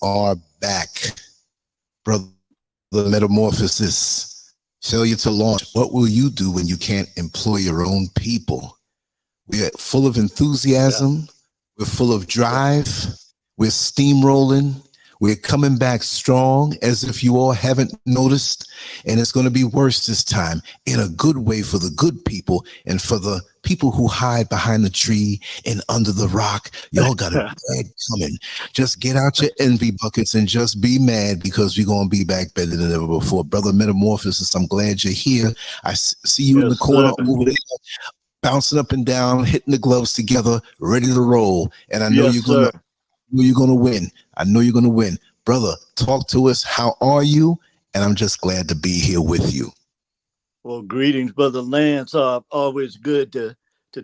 are back, brother. The metamorphosis, failure to launch. What will you do when you can't employ your own people? We're full of enthusiasm. We're full of drive. We're steamrolling. We're coming back strong, as if you all haven't noticed. And it's going to be worse this time, in a good way, for the good people and for the people who hide behind the tree and under the rock. Y'all got a bad coming. Just get out your envy buckets and just be mad, because we're going to be back better than ever before. Brother Metamorphosis, I'm glad you're here. I see you in the corner over there, bouncing up and down, hitting the gloves together, ready to roll. And I know you're going to win. I know you're going to win. Brother, talk to us. How are you? And I'm just glad to be here with you. Well, greetings, Brother Lance. Always good to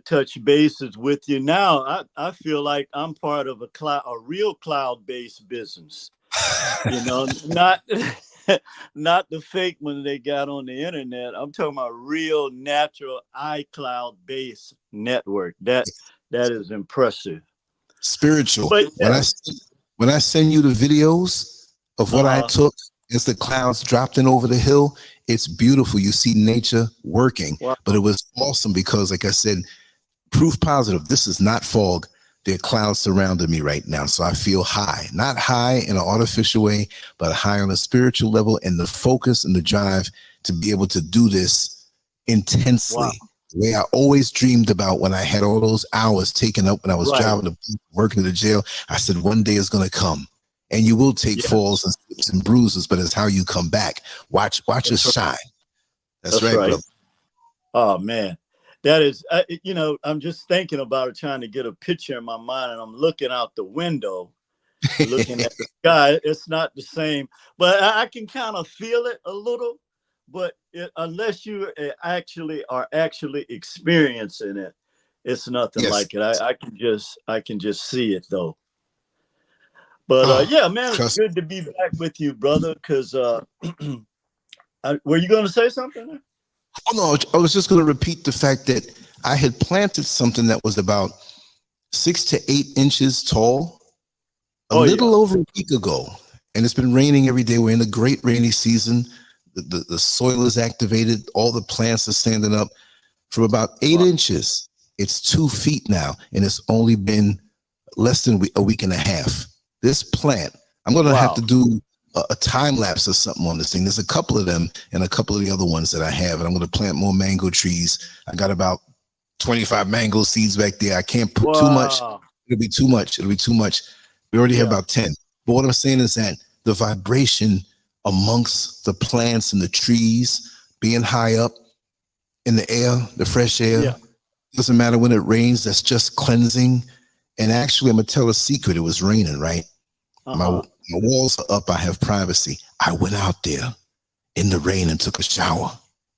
touch bases with you. Now, I feel like I'm part of a real cloud-based business. You know, not the fake one they got on the internet. I'm talking about real, natural iCloud-based network. That is impressive. Spiritual. But, when I send you the videos of what I took as the clouds dropped in over the hill, it's beautiful. You see nature working. Wow. But it was awesome because, like I said, proof positive. This is not fog. There are clouds surrounding me right now. So I feel high, not high in an artificial way, but high on a spiritual level, and the focus and the drive to be able to do this intensely. Wow. The way I always dreamed about when I had all those hours taken up when I was driving to working in the jail. I said, one day is going to come, and you will take falls and slips and bruises, but it's how you come back. Watch us shine. That's right, brother. Oh, man. That is, you know, I'm just thinking about it, trying to get a picture in my mind, and I'm looking out the window, looking at the sky. It's not the same, but I can kind of feel it a little. But unless you are actually experiencing it, it's nothing like it. I can just see it though. But yeah, man, it's good to be back with you, brother. Because were you going to say something? Oh no, I was just going to repeat the fact that I had planted something that was about 6 to 8 inches tall a little over a week ago, and it's been raining every day. We're in a great rainy season. The soil is activated. All the plants are standing up. From about 8 inches, it's 2 feet now, and it's only been less than a week and a half. This plant, I'm going to have to do a time lapse or something on this thing. There's a couple of them and a couple of the other ones that I have, and I'm going to plant more mango trees. I got about 25 mango seeds back there. I can't put too much. It'll be too much. It'll be too much. We already have about 10. But what I'm saying is that the vibration amongst the plants and the trees, being high up in the air, the fresh air, doesn't matter when it rains, that's just cleansing. And actually, I'm gonna tell a secret. It was raining, right? My walls are up. I have privacy. I went out there in the rain and took a shower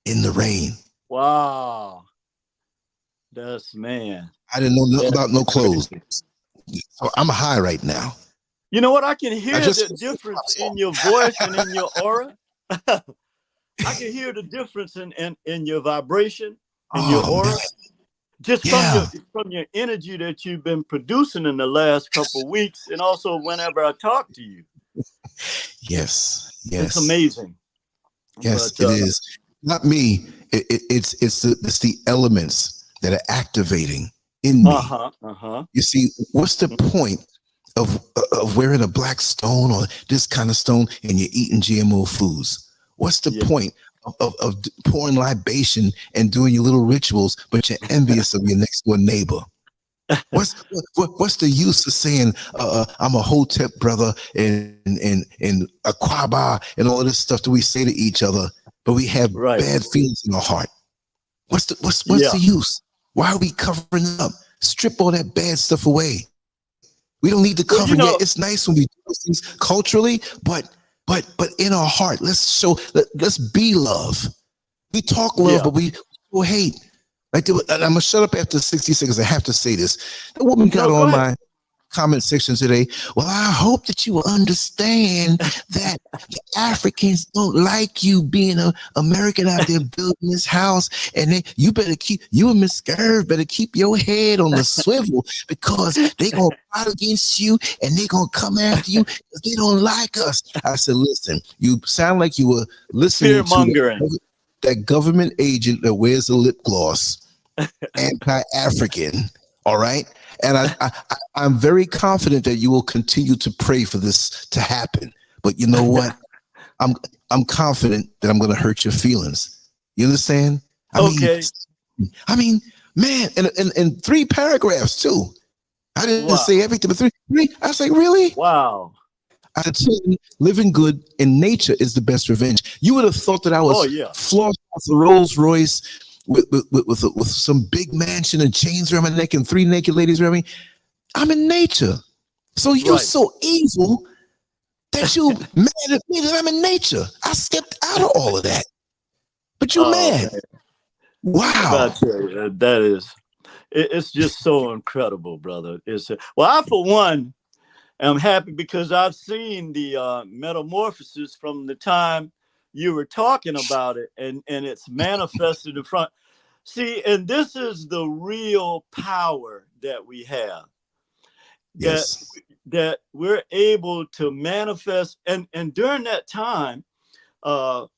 in the rain. Wow. That's, man. I didn't know nothing about no clothes. So I'm high right now. You know what? I can hear the difference in your voice and in your aura. I can hear the difference in your vibration and your aura. Man. Just from your energy that you've been producing in the last couple of weeks, and also whenever I talk to you. Yes. It's amazing. Yes, it is. Not me. It's the elements that are activating in me. You see, what's the point of wearing a black stone or this kind of stone and you're eating GMO foods? What's the point of pouring libation and doing your little rituals, but you're envious of your next door neighbor? What's the use of saying I'm a Hotep brother and a Kwaba and all of this stuff that we say to each other, but we have bad feelings in our heart? What's the use? Why are we covering up? Strip all that bad stuff away. We don't need to cover it. It's nice when we do things culturally, but in our heart, let's be love. We talk love, but we hate. Like, and I'm gonna shut up after 60 seconds. I have to say this. The woman got on my comment section today. Well, I hope that you will understand that the Africans don't like you being an American out there building this house, and you and Miss Scurv better keep your head on the swivel, because they gonna fight against you and they gonna come after you because they don't like us. I said, listen, you sound like you were listening to that government agent that wears the lip gloss, anti-African. All right. And I'm very confident that you will continue to pray for this to happen. But you know what? I'm confident that I'm going to hurt your feelings. You understand? I mean, man, in 3 paragraphs too. I didn't say everything, but three. I was like, really? Wow. I tell you, living good in nature is the best revenge. You would have thought that I was flossing off the Rolls Royce with some big mansion and chains around my neck and 3 naked ladies around me. I'm in nature. So you're so evil that you mad at me that I'm in nature. I stepped out of all of that. But you're mad. Man. Wow. That is, it's just so incredible, brother. Well, I, for one, I'm happy because I've seen the metamorphosis from the time you were talking about it, and it's manifested in front. See, and this is the real power that we have. Yes. That we're able to manifest, and during that time,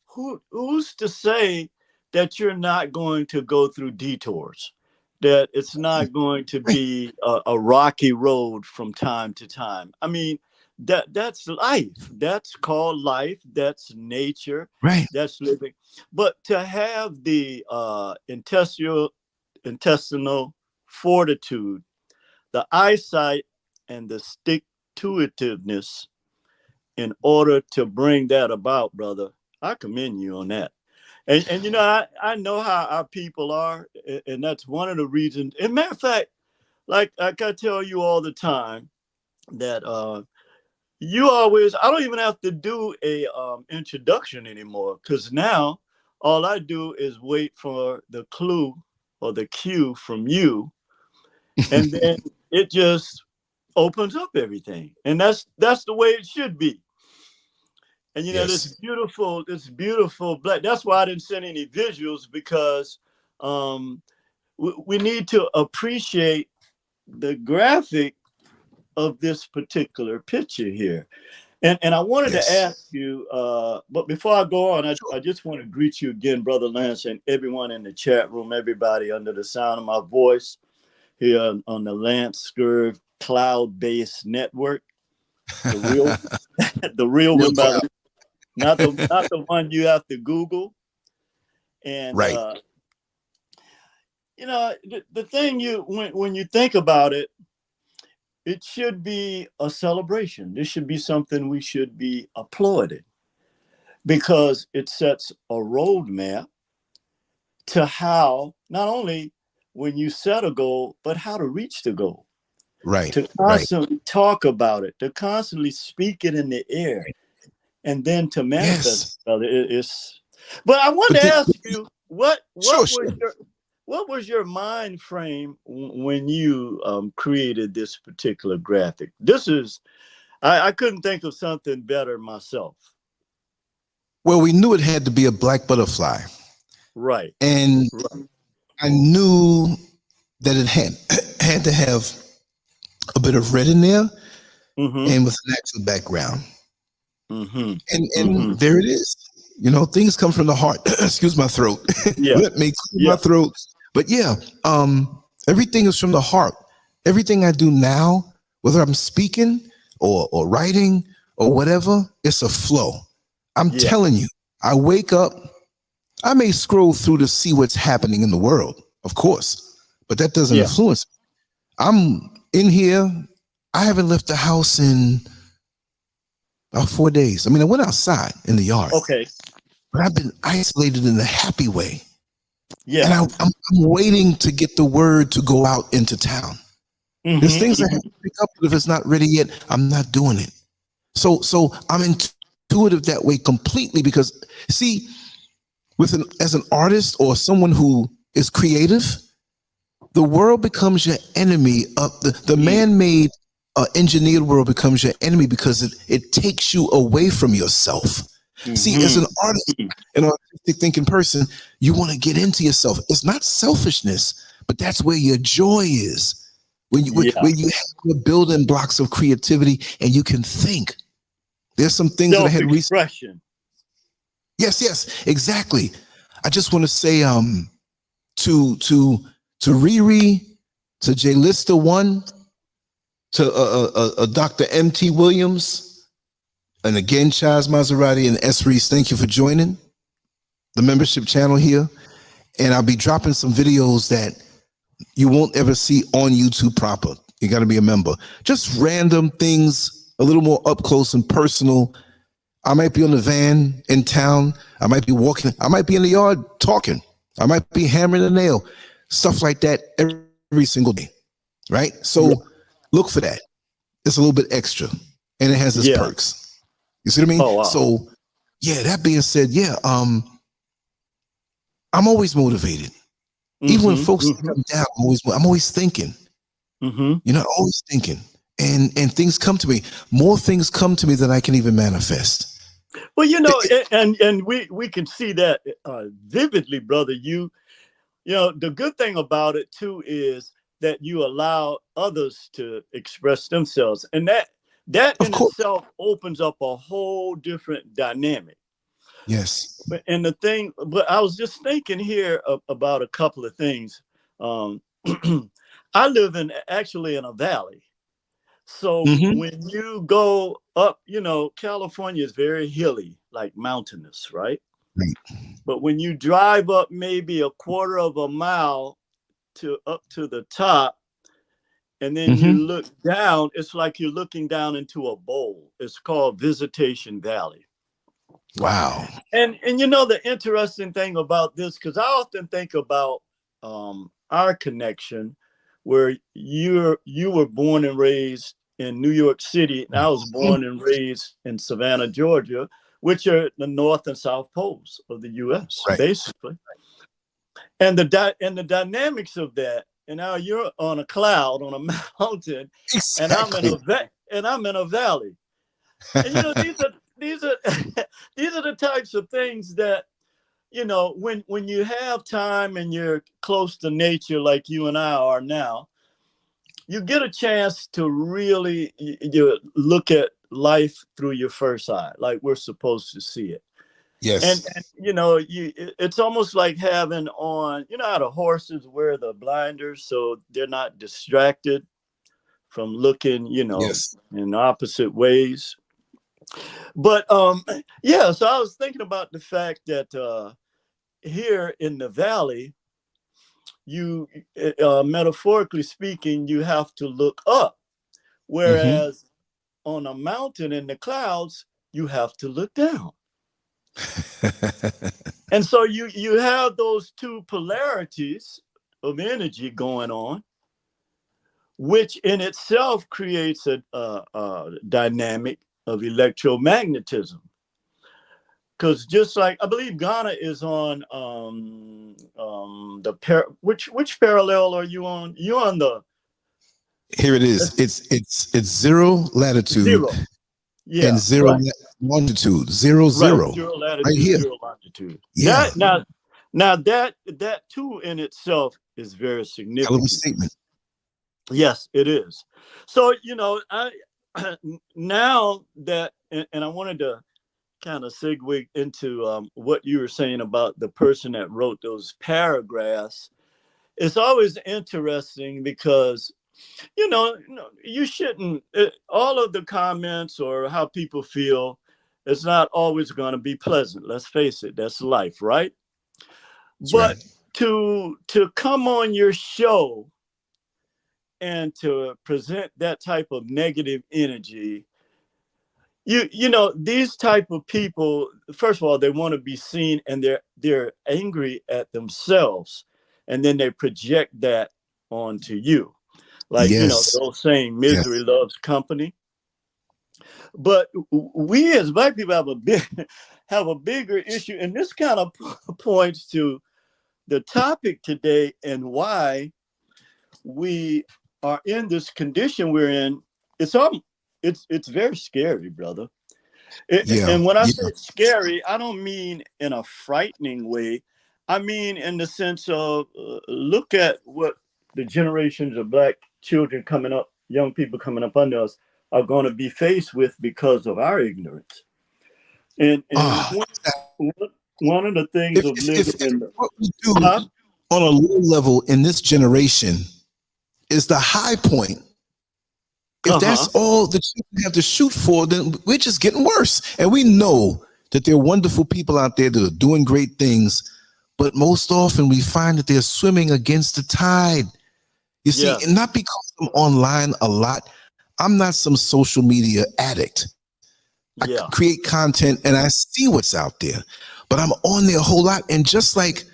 who's to say that you're not going to go through detours? That it's not going to be a rocky road from time to time. I mean, that's life. That's called life. That's nature. Right. That's living. But to have the intestinal fortitude, the eyesight, and the stick-to-itiveness in order to bring that about, brother, I commend you on that. And you know, I know how our people are, and that's one of the reasons. As a matter of fact, like I tell you all the time, that you always, I don't even have to do a introduction anymore, because now all I do is wait for the clue or the cue from you, and then it just opens up everything. And that's the way it should be. And, you know, this beautiful black, that's why I didn't send any visuals, because we need to appreciate the graphic of this particular picture here. And I wanted to ask you, but before I go on, I just want to greet you again, Brother Lance, and everyone in the chat room, everybody under the sound of my voice here on the LANCESCURV cloud-based network. The real one, by the not the one you have to Google. And you know, the thing when you think about it, it should be a celebration. This should be something we should be applauding, because it sets a roadmap to how, not only when you set a goal, but how to reach the goal. Right. To constantly talk about it, to constantly speak it in the air, and then to manifest. But I wanted to ask you, what was your mind frame when you created this particular graphic? This is, I couldn't think of something better myself. Well, we knew it had to be a black butterfly. Right. And I knew that it had to have a bit of red in there, and with an actual background. And there it is. You know, things come from the heart. Excuse my throat. Let me clear my throat. But everything is from the heart. Everything I do now, whether I'm speaking or writing or whatever, it's a flow. I'm telling you, I wake up, I may scroll through to see what's happening in the world, of course, but that doesn't influence me. I'm in here. I haven't left the house in about 4 days. I mean, I went outside in the yard. Okay. But I've been isolated in a happy way. Yeah. And I'm waiting to get the word to go out into town. There's things I have to pick up, but if it's not ready yet, I'm not doing it. So I'm intuitive that way completely, because see, as an artist or someone who is creative, the world becomes your enemy. The man-made engineered world becomes your enemy because it takes you away from yourself. See, as an artist, an artistic thinking person, you want to get into yourself. It's not selfishness, but that's where your joy is. When you have the building blocks of creativity and you can think. There's some things that I had recently. Yes, exactly. I just want to say to Riri, to J Lister One, to Dr. M.T. Williams, and again, Chaz Maserati and S. Reese, thank you for joining the membership channel here. And I'll be dropping some videos that you won't ever see on YouTube proper. You got to be a member. Just random things, a little more up close and personal. I might be on the van in town. I might be walking. I might be in the yard talking. I might be hammering a nail. Stuff like that every single day, right? So look for that. It's a little bit extra, and it has its perks. You see what I mean? Oh, wow. So, yeah, that being said, I'm always motivated. Even when folks think I'm down, I'm always thinking. You know, always thinking. And things come to me. More things come to me than I can even manifest. Well, you know, and we can see that vividly, brother. You know, the good thing about it too is that you allow others to express themselves, and that in itself opens up a whole different dynamic. Yes. But I was just thinking here about a couple of things. I live actually in a valley. So when you go up, you know, California is very hilly, like mountainous, right? But when you drive up maybe a quarter of a mile up to the top, and then you look down, it's like you're looking down into a bowl. It's called Visitation Valley. Wow. And you know, the interesting thing about this, because I often think about our connection, where you were born and raised in New York City, and I was born and raised in Savannah, Georgia, which are the north and south poles of the U.S. Basically. And the dynamics of that. And now you're on a cloud on a mountain, and I'm in a valley. And you know, these are the types of things that, you know, when you have time and you're close to nature like you and I are now, you get a chance to really you look at life through your first eye, like we're supposed to see it. Yes. And you know, it's almost like having on, you know how the horses wear the blinders so they're not distracted from looking, you know, in opposite ways. But so I was thinking about the fact that here in the valley, you metaphorically speaking, you have to look up, whereas on a mountain in the clouds, you have to look down. And so you have those two polarities of energy going on, which in itself creates a dynamic of electromagnetism. Because just like I believe Ghana is on which parallel are you on? You on the here it is. It's zero latitude. Zero. Yeah, and zero longitude. Zero. Zero latitude, right here. Zero longitude. Yeah. Now that too in itself is very significant. Hell of a statement. Yes, it is. So, you know, I now that, and I wanted to kind of segue into what you were saying about the person that wrote those paragraphs. It's always interesting because, you know, you shouldn't, all of the comments or how people feel, it's not always going to be pleasant. Let's face it, that's life, right? That's but right. to come on your show and to present that type of negative energy, you know, these type of people, first of all, they want to be seen, and they're angry at themselves, and then they project that onto you. Like, you know, the old saying, misery loves company. But we as Black people have a bigger issue, and this kind of points to the topic today and why we are in this condition we're in it's very scary, brother. Yeah, And when I say yeah. scary, I don't mean in a frightening way. I mean in the sense of look at what the generations of black children coming up, young people coming up under us, are going to be faced with because of our ignorance. And Ah, one of the things of living if in the, what we do huh? on a low level in this generation is the high point, if that's Uh-huh. all that you have to shoot for, then we're just getting worse. And we know that there are wonderful people out there that are doing great things, but most often we find that they're swimming against the tide. You see, and Yes. not because I'm online a lot. I'm not some social media addict. I Yeah. create content and I see what's out there, but I'm on there a whole lot. And just like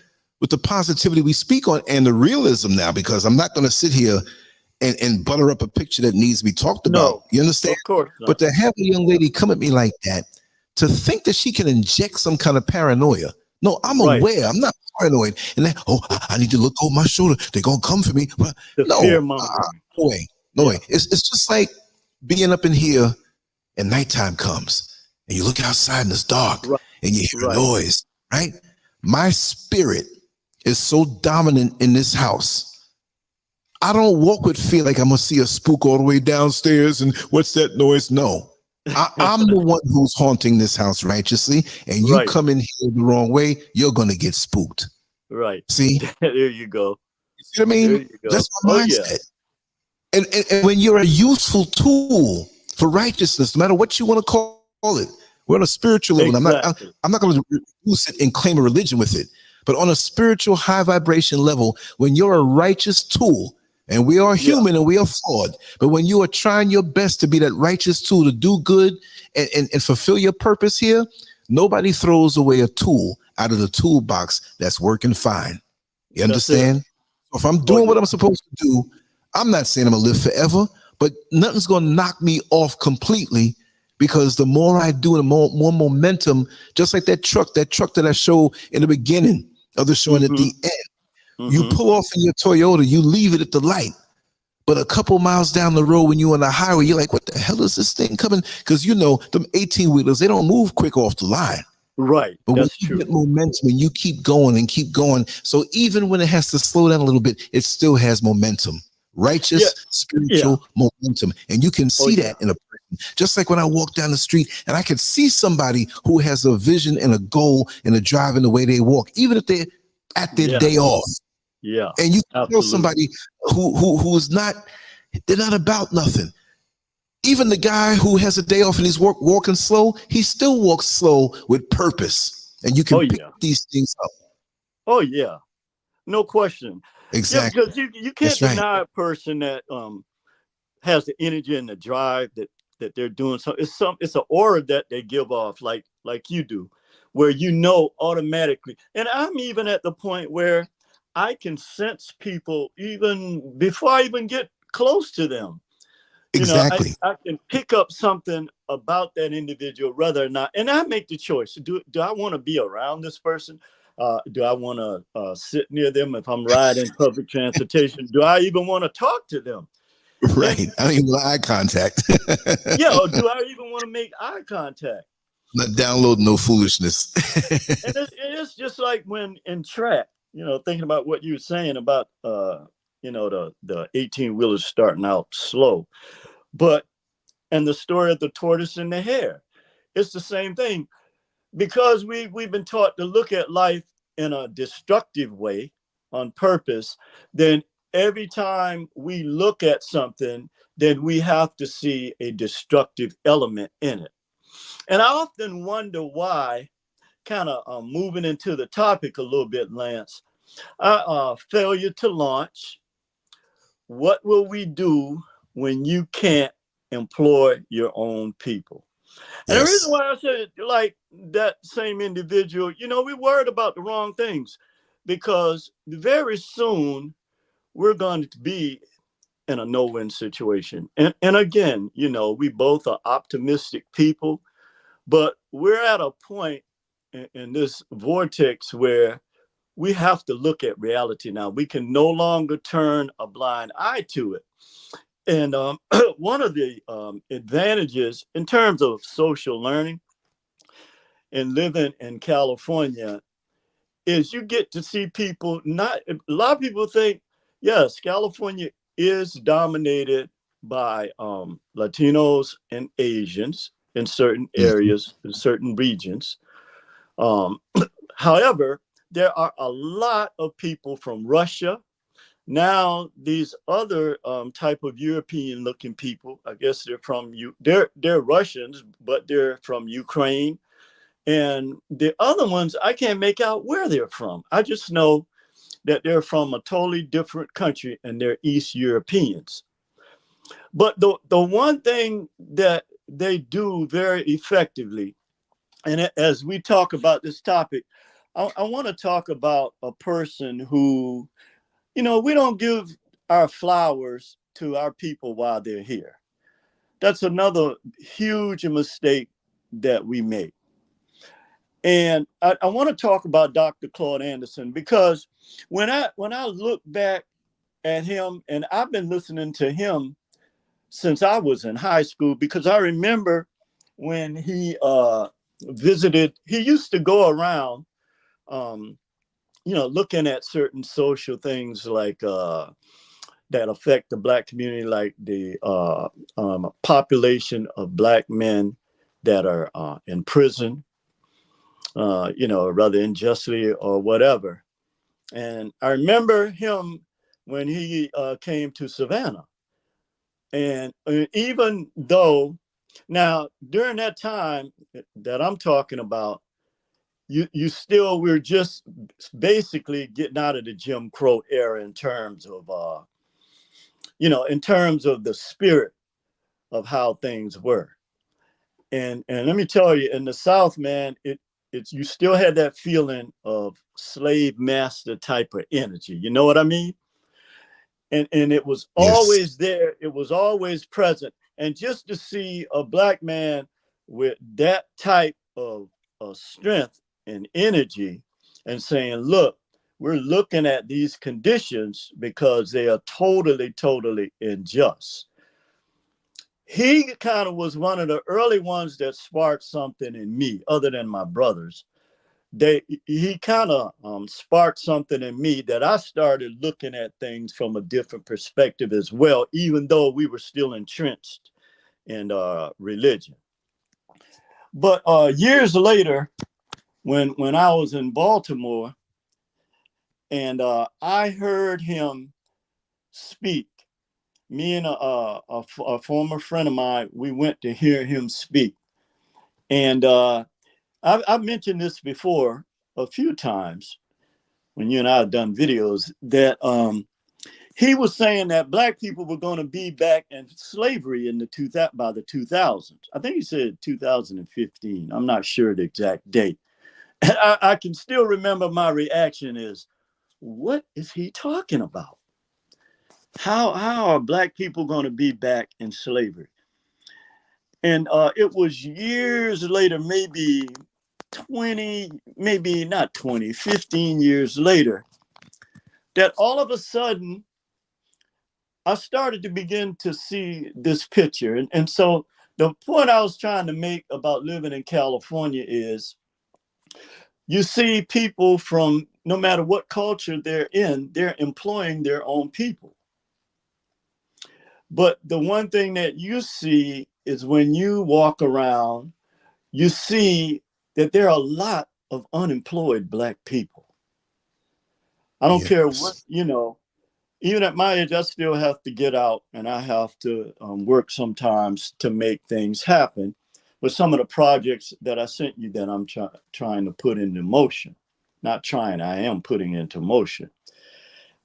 with the positivity we speak on and the realism now, because I'm not going to sit here and butter up a picture that needs to be talked about. No, You understand? of course But not. to have a young lady come at me like that, to think that she can inject some kind of paranoia. No, I'm Right. aware. I'm not paranoid. And then, oh, I need to look over my shoulder. They're going to come for me. But The fear no, mongering. no way. No Yeah. way. It's just like being up in here and nighttime comes and you look outside and it's dark Right. and you hear a Right. noise, right? My spirit is so dominant in this house. I don't walk with fear like I'm gonna see a spook all the way downstairs and what's that noise? No. I'm the one who's haunting this house righteously, and you Right. come in here the wrong way, you're gonna get spooked. Right. See? There you go. You see what I There mean? you go. That's my Oh yeah. mindset. And when you're a useful tool for righteousness, no matter what you want to call it, we're on a spiritual level. And Exactly. I'm not going to reduce it and claim a religion with it, but on a spiritual high vibration level, when you're a righteous tool, and we are Yeah. human and we are flawed, but when you are trying your best to be that righteous tool to do good and fulfill your purpose here, nobody throws away a tool out of the toolbox that's working fine. You That's it. understand? So if I'm Oh doing what yeah. I'm supposed to do, I'm not saying I'm gonna live forever, but nothing's gonna knock me off completely, because the more I do, the more momentum, just like that truck that I showed in the beginning of the show and at Mm-hmm. the end. You Mm-hmm. pull off in your Toyota, you leave it at the light. But a couple miles down the road, when you're on the highway, you're like, what the hell is this thing coming? Because you know, them 18 wheelers, they don't move quick off the line. Right. But when That's you true. get momentum and you keep going and keep going, so even when it has to slow down a little bit, it still has momentum. Yeah. Righteous, Yeah. spiritual momentum. And you can Oh see yeah. that in a person. Just like when I walk down the street and I can see somebody who has a vision and a goal and a drive in the way they walk, even if they're at their Yeah. day off. Yeah. And you can tell Absolutely. somebody who is not, they're not about nothing. Even the guy who has a day off and he's walking slow, he still walks slow with purpose. And you Oh can pick yeah. these things up. Oh yeah. No question. Yeah, Exactly. because you can't That's right. deny a person that has the energy and the drive that they're doing. So it's an aura that they give off, like you do, where you know automatically. And I'm even at the point where I can sense people even before I even get close to them. You know, Exactly. I can pick up something about that individual, whether or not, and I make the choice. Do I want to be around this person? Do I want to sit near them if I'm riding public transportation? Do I even want to talk to them? And Right. I don't even want eye contact. yeah, or do I even want to make eye contact? Not downloading no foolishness. And it's just like when in track, you know, thinking about what you were saying about, you know, the 18 wheelers starting out slow, but and the story of the tortoise and the hare, it's the same thing, because we've been taught to look at life in a destructive way on purpose. Then every time we look at something, then we have to see a destructive element in it. And I often wonder why, kind of moving into the topic a little bit, Lance, failure to launch. What will we do when you can't employ your own people? And the reason Yes. why I said like that same individual, you know, we worried about the wrong things, because very soon we're going to be in a no-win situation. And again, you know, we both are optimistic people, but we're at a point in this vortex where we have to look at reality now. We can no longer turn a blind eye to it. And one of the advantages in terms of social learning and living in California is you get to see people. Not a lot of people think, yes, California is dominated by Latinos and Asians in certain areas, in certain regions. However, there are a lot of people from Russia. Now, these other type of European looking people, I guess they're Russians, but they're from Ukraine. And the other ones, I can't make out where they're from. I just know that they're from a totally different country and they're East Europeans. But the one thing that they do very effectively, and as we talk about this topic, I want to talk about a person who, we don't give our flowers to our people while they're here. That's another huge mistake that we make. And I want to talk about Dr. Claude Anderson, because when I look back at him, and I've been listening to him since I was in high school, because I remember when he visited, he used to go around, looking at certain social things like that affect the Black community, like the population of Black men that are in prison, rather unjustly or whatever. And I remember him when he came to Savannah. And even though, now during that time that I'm talking about, we're just basically getting out of the Jim Crow era in terms of, in terms of the spirit of how things were. And let me tell you, in the South, man, you still had that feeling of slave master type of energy. You know what I mean? And it was always there. It was always present. And just to see a Black man with that type of strength and energy and saying, look, we're looking at these conditions because they are totally, totally unjust. He kind of was one of the early ones that sparked something in me, other than my brothers. He kind of sparked something in me that I started looking at things from a different perspective as well, even though we were still entrenched in religion. But years later, when I was in Baltimore, and I heard him speak, me and a former friend of mine, we went to hear him speak. And I've mentioned this before a few times when you and I have done videos, that he was saying that Black people were going to be back in slavery by the 2000s. I think he said 2015. I'm not sure the exact date. And I can still remember my reaction is, what is he talking about? How are Black people going to be back in slavery? And it was years later, maybe 15 years later, that all of a sudden I started to begin to see this picture. And so the point I was trying to make about living in California is, you see people from no matter what culture they're in, they're employing their own people. But the one thing that you see is when you walk around, you see that there are a lot of unemployed Black people. I don't care what, even at my age, I still have to get out and I have to work sometimes to make things happen with some of the projects that I sent you that I'm trying to put into motion. Not trying, I am putting into motion.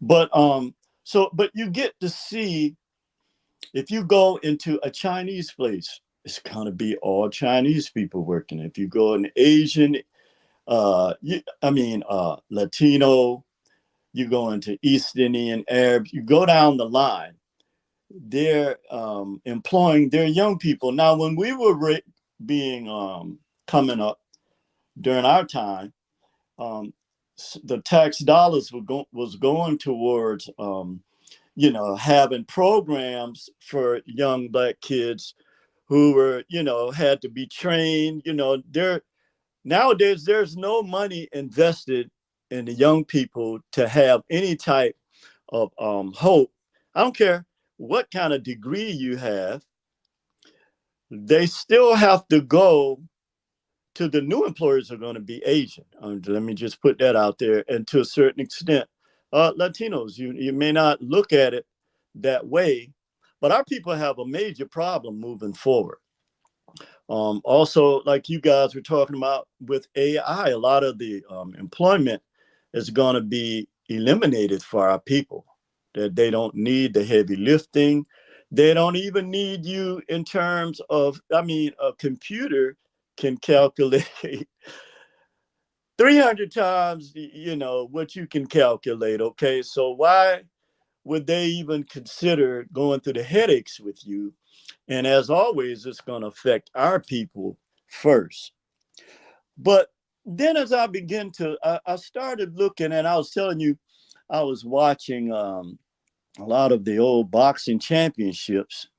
But but you get to see, if you go into a Chinese place, it's going to be all Chinese people working. If you go in Asian, Latino, you go into East Indian, Arab, you go down the line, they're employing their young people. Now, when we were coming up during our time, the tax dollars was going towards you know, having programs for young Black kids who were, you know, had to be trained. You know, nowadays there's no money invested in the young people to have any type of hope. I don't care what kind of degree you have, they still have to go to the new employers are going to be Asian. Let me just put that out there. And to a certain extent, Latinos, you may not look at it that way, but our people have a major problem moving forward. Also, like you guys were talking about with AI, a lot of the employment is going to be eliminated for our people, that they don't need the heavy lifting. They don't even need you in terms of, I mean, a computer can calculate 300 times, you know, what you can calculate. Okay. So why would they even consider going through the headaches with you? And as always, it's going to affect our people first. But then as I begin to, I started looking, and I was telling you, I was watching a lot of the old boxing championships,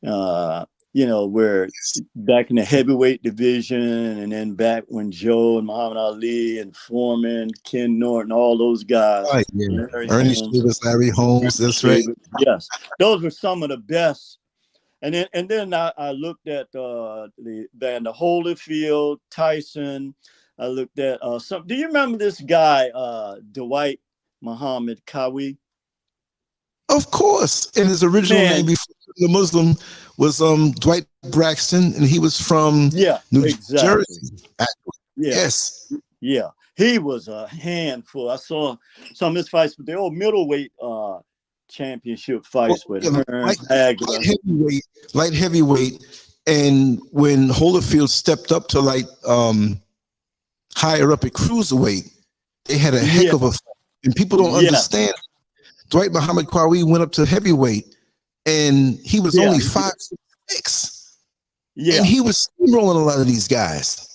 you know, where back in the heavyweight division, and then back when Joe and Muhammad Ali and Foreman, Ken Norton, all those guys. Right, yeah. Ernie Davis, Larry Holmes, that's right. Yes, those were some of the best. And then I looked at the Holyfield, Tyson. I looked at some. Do you remember this guy, Dwight Muhammad Kawi? Of course. And his original name before the Muslim was Dwight Braxton, and he was from New Jersey. Yes. Yeah. He was a handful. I saw some of his fights with the old middleweight championship fights with light heavyweight. And when Holyfield stepped up to higher up at cruiserweight, they had a heck of a fight. And people don't understand. Dwight Muhammad Qawi went up to heavyweight, and he was only 5'6". Yeah, and he was steamrolling a lot of these guys.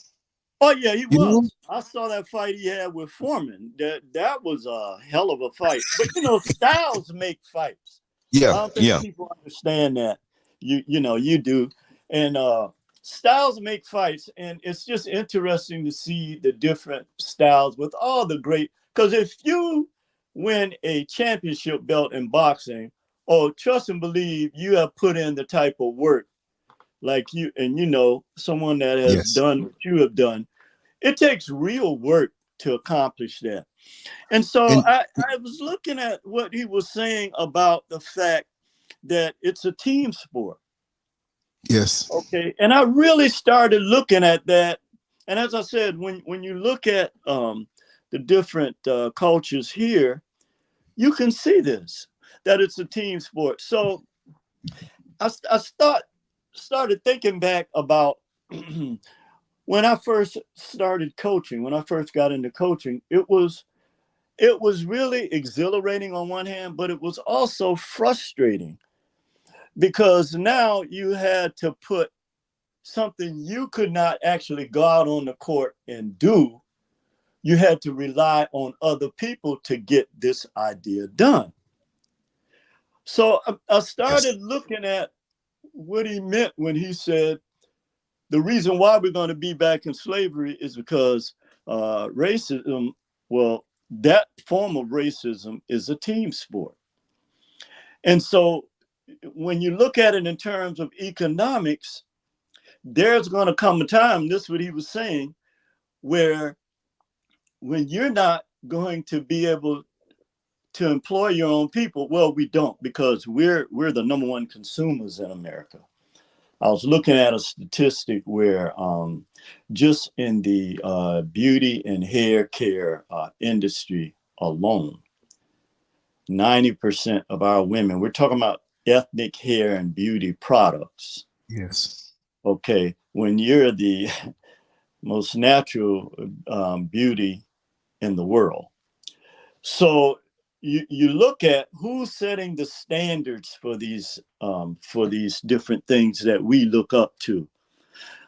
Oh yeah, he was. I saw that fight he had with Foreman. That was a hell of a fight. But you know, styles make fights. Yeah, I don't think people understand that. You know, you do. And styles make fights, and it's just interesting to see the different styles with all the great. Because if you win a championship belt in boxing, oh, trust and believe you have put in the type of work like you, and you know, someone that has done what you have done. It takes real work to accomplish that. And so I was looking at what he was saying about the fact that it's a team sport. Yes. Okay. And I really started looking at that. And as I said, when you look at the different cultures here, you can see this, that it's a team sport. So I started thinking back about when I first started coaching, when I first got into coaching, it was really exhilarating on one hand, but it was also frustrating because now you had to put something you could not actually go out on the court and do. You had to rely on other people to get this idea done. So I started looking at what he meant when he said, the reason why we're going to be back in slavery is because racism, well, that form of racism is a team sport. And so when you look at it in terms of economics, there's going to come a time, this is what he was saying, where when you're not going to be able to employ your own people, well, we don't, because we're the number one consumers in America. I was looking at a statistic where just in the beauty and hair care industry alone, 90% of our women, we're talking about ethnic hair and beauty products. Yes. Okay. When you're the most natural beauty in the world. So you look at who's setting the standards for these different things that we look up to.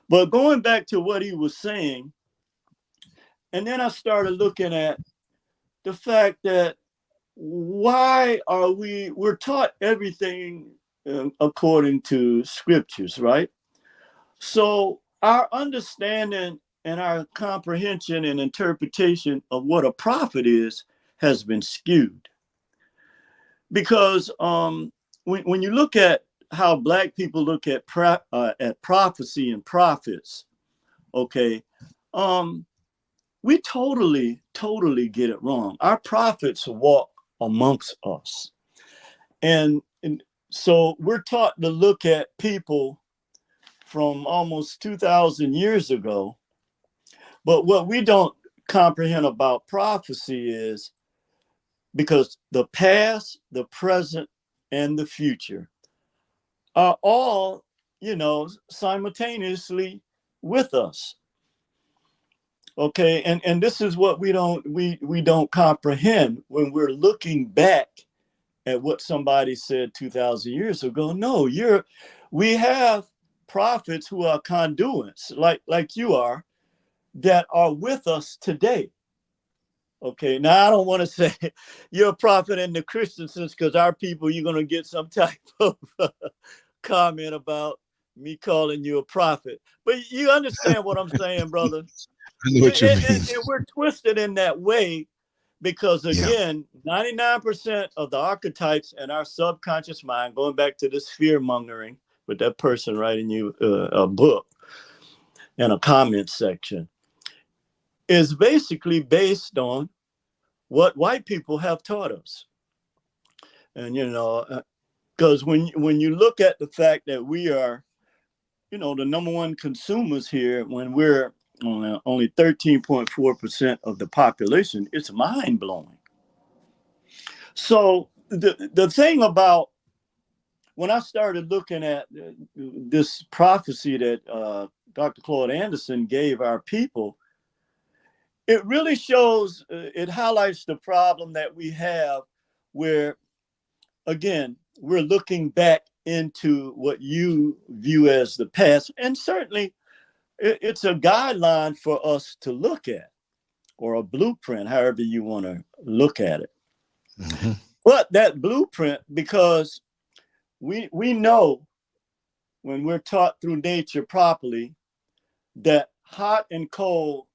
But going back to what he was saying, and then I started looking at the fact that why are we're taught everything according to scriptures, right? So our understanding and our comprehension and interpretation of what a prophet is has been skewed. Because when you look at how Black people look at prophecy and prophets, okay, we totally get it wrong. Our prophets walk amongst us. And so we're taught to look at people from almost 2,000 years ago. But what we don't comprehend about prophecy is because the past, the present, and the future are all, simultaneously with us. Okay, and this is what we don't comprehend when we're looking back at what somebody said 2,000 years ago. No, we have prophets who are conduits, like you are, that are with us today. Okay, now I don't want to say you're a prophet in the Christian sense, because our people, you're going to get some type of comment about me calling you a prophet. But you understand what I'm saying, brother? I know what you mean. And we're twisted in that way because, again, 99% of the archetypes in our subconscious mind, going back to this fear mongering with that person writing you a book in a comment section, is basically based on what white people have taught us. And, because when you look at the fact that we are, the number one consumers here, when we're only 13.4% of the population, it's mind blowing. So the thing about when I started looking at this prophecy that Dr. Claude Anderson gave our people, it really shows, it highlights the problem that we have where, again, we're looking back into what you view as the past. And certainly it's a guideline for us to look at, or a blueprint, however you want to look at it. Mm-hmm. But that blueprint, because we know when we're taught through nature properly that hot and cold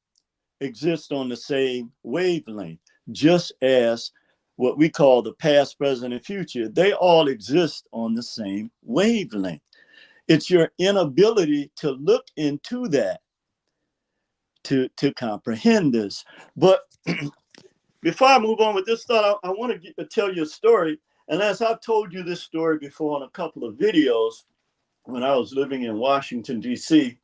exist on the same wavelength, just as what we call the past, present, and future, they all exist on the same wavelength. It's your inability to look into that to comprehend this. But before I move on with this thought, I want to tell you a story. And as I've told you this story before on a couple of videos, when I was living in Washington, D.C.,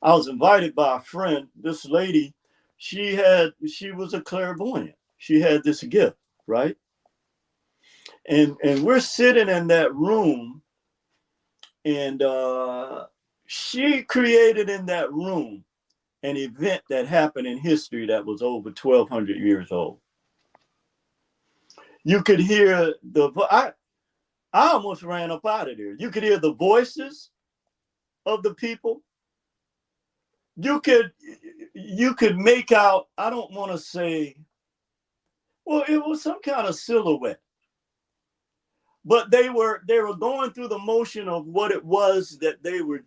I was invited by a friend. This lady, she was a clairvoyant. She had this gift, right? And we're sitting in that room, and she created in that room an event that happened in history that was over 1,200 years old. You could hear I almost ran up out of there. You could hear the voices of the people. You could make out, I don't want to say, well, it was some kind of silhouette. But they were going through the motion of what it was that they were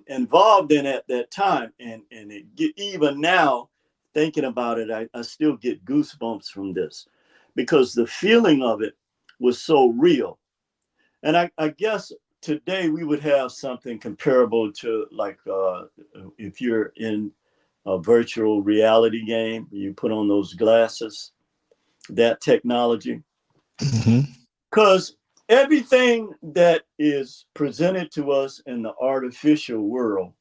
involved in at that time. And even now, thinking about it, I still get goosebumps from this, because the feeling of it was so real. And I guess today we would have something comparable to, like, if you're in a virtual reality game, you put on those glasses, that technology. Because everything that is presented to us in the artificial world,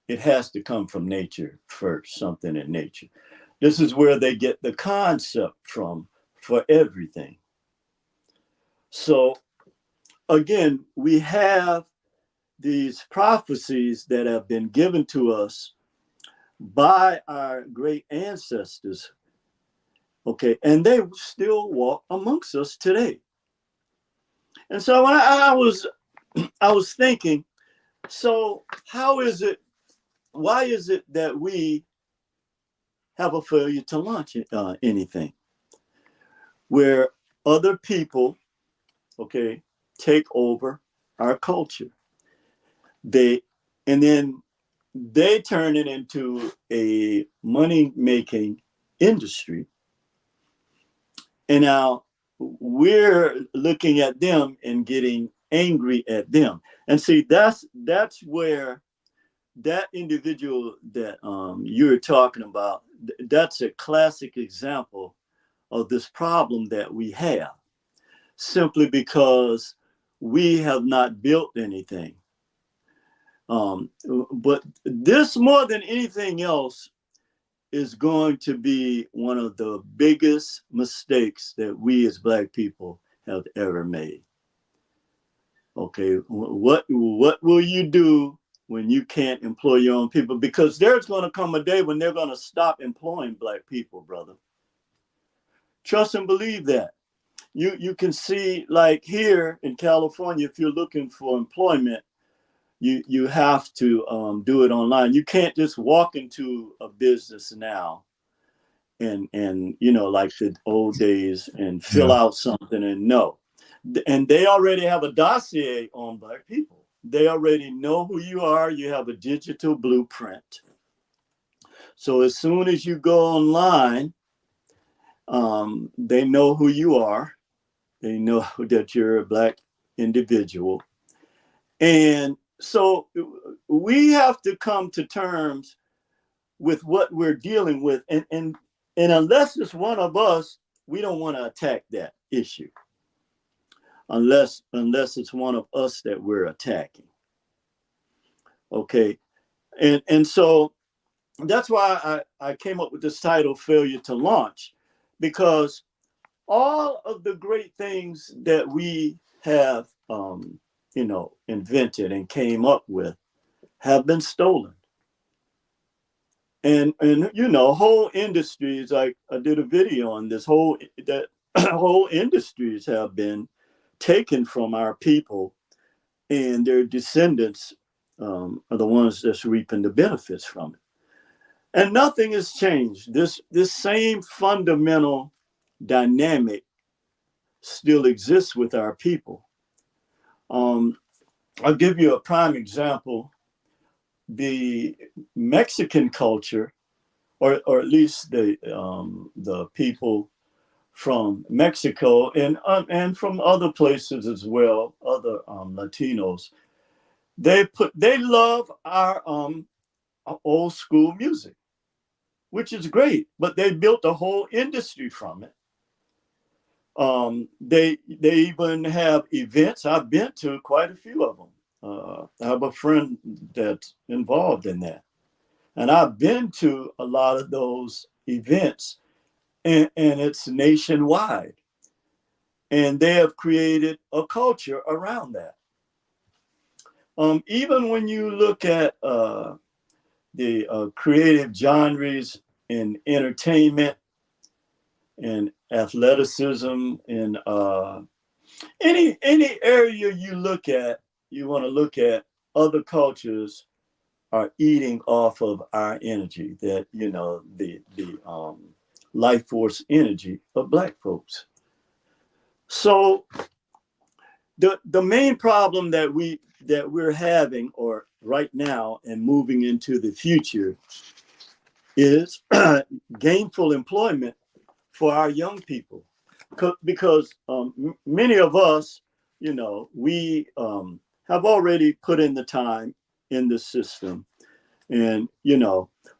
it has to come from nature first, something in nature. This is where they get the concept from for everything. So again, we have these prophecies that have been given to us by our great ancestors, okay, and they still walk amongst us today. And so when I was thinking, so why is it that we have a failure to launch anything? Where other people, okay, take over our culture. And then they turn it into a money-making industry. And now we're looking at them and getting angry at them. And see, that's where that individual that you're talking about, that's a classic example of this problem that we have, simply because we have not built anything. But this, more than anything else, is going to be one of the biggest mistakes that we as Black people have ever made. Okay, what will you do when you can't employ your own people? Because there's going to come a day when they're going to stop employing Black people, brother. Trust and believe that. You can see, like here in California, if you're looking for employment, you have to do it online. You can't just walk into a business now and like the old days and fill out something and no. And they already have a dossier on Black people. They already know who you are. You have a digital blueprint. So as soon as you go online, they know who you are. They know that you're a Black individual. And so we have to come to terms with what we're dealing with. And unless it's one of us, we don't want to attack that issue. Unless it's one of us that we're attacking. Okay. And so that's why I came up with this title, Failure to Launch, because all of the great things that we have, invented and came up with have been stolen. And whole industries, like I did a video on this, whole industries have been taken from our people, and their descendants are the ones that's reaping the benefits from it. And nothing has changed. This same fundamental dynamic still exists with our people. I'll give you a prime example. The Mexican culture, or at least the people from Mexico and from other places as well, other Latinos, they love our old school music, which is great, but they built a whole industry from it. They even have events. I've been to quite a few of them. I have a friend that's involved in that. And I've been to a lot of those events, and it's nationwide. And they have created a culture around that. Even when you look at the creative genres in entertainment and athleticism and any area you look at, you want to look at, other cultures are eating off of our energy, that the life force energy of Black folks. So the main problem that we're having, or right now and moving into the future, is gainful employment for our young people, because many of us, we have already put in the time in the system, and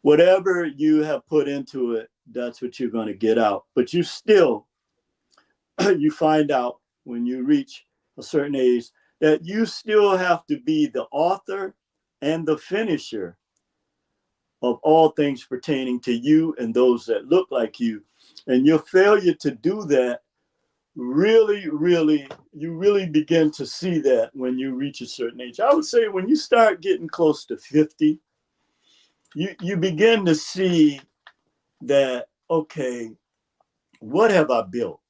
whatever you have put into it, that's what you're going to get out. But you still you find out when you reach a certain age that you still have to be the author and the finisher of all things pertaining to you and those that look like you. And your failure to do that, you really begin to see that when you reach a certain age. I would say when you start getting close to 50, you begin to see that, okay, what have I built?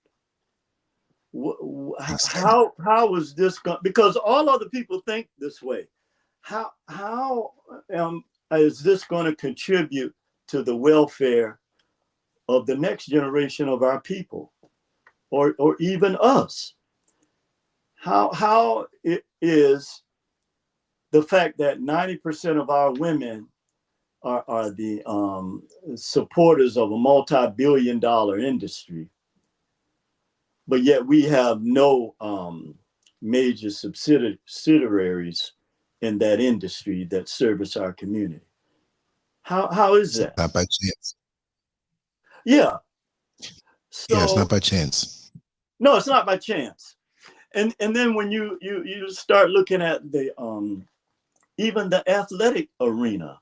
How is this going? Because all other people think this way. How is this going to contribute to the welfare of the next generation of our people? or even us. How it is the fact that 90% of our women are the supporters of a multi-billion-dollar industry, but yet we have no major subsidiaries in that industry that service our community. How is that? Not by chance. Yeah. So, yeah, it's not by chance. No, it's not by chance. And then when you start looking at the even the athletic arena,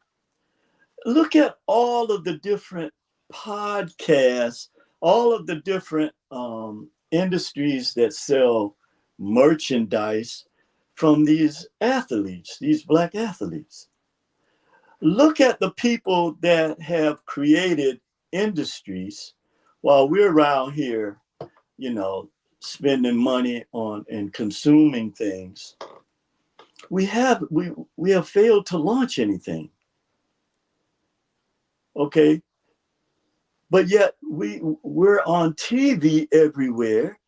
look at all of the different podcasts, all of the different industries that sell merchandise from these athletes, these Black athletes. Look at the people that have created industries while we're around here, you know, spending money on and consuming things. We have failed to launch anything. Okay. But yet we're on TV everywhere,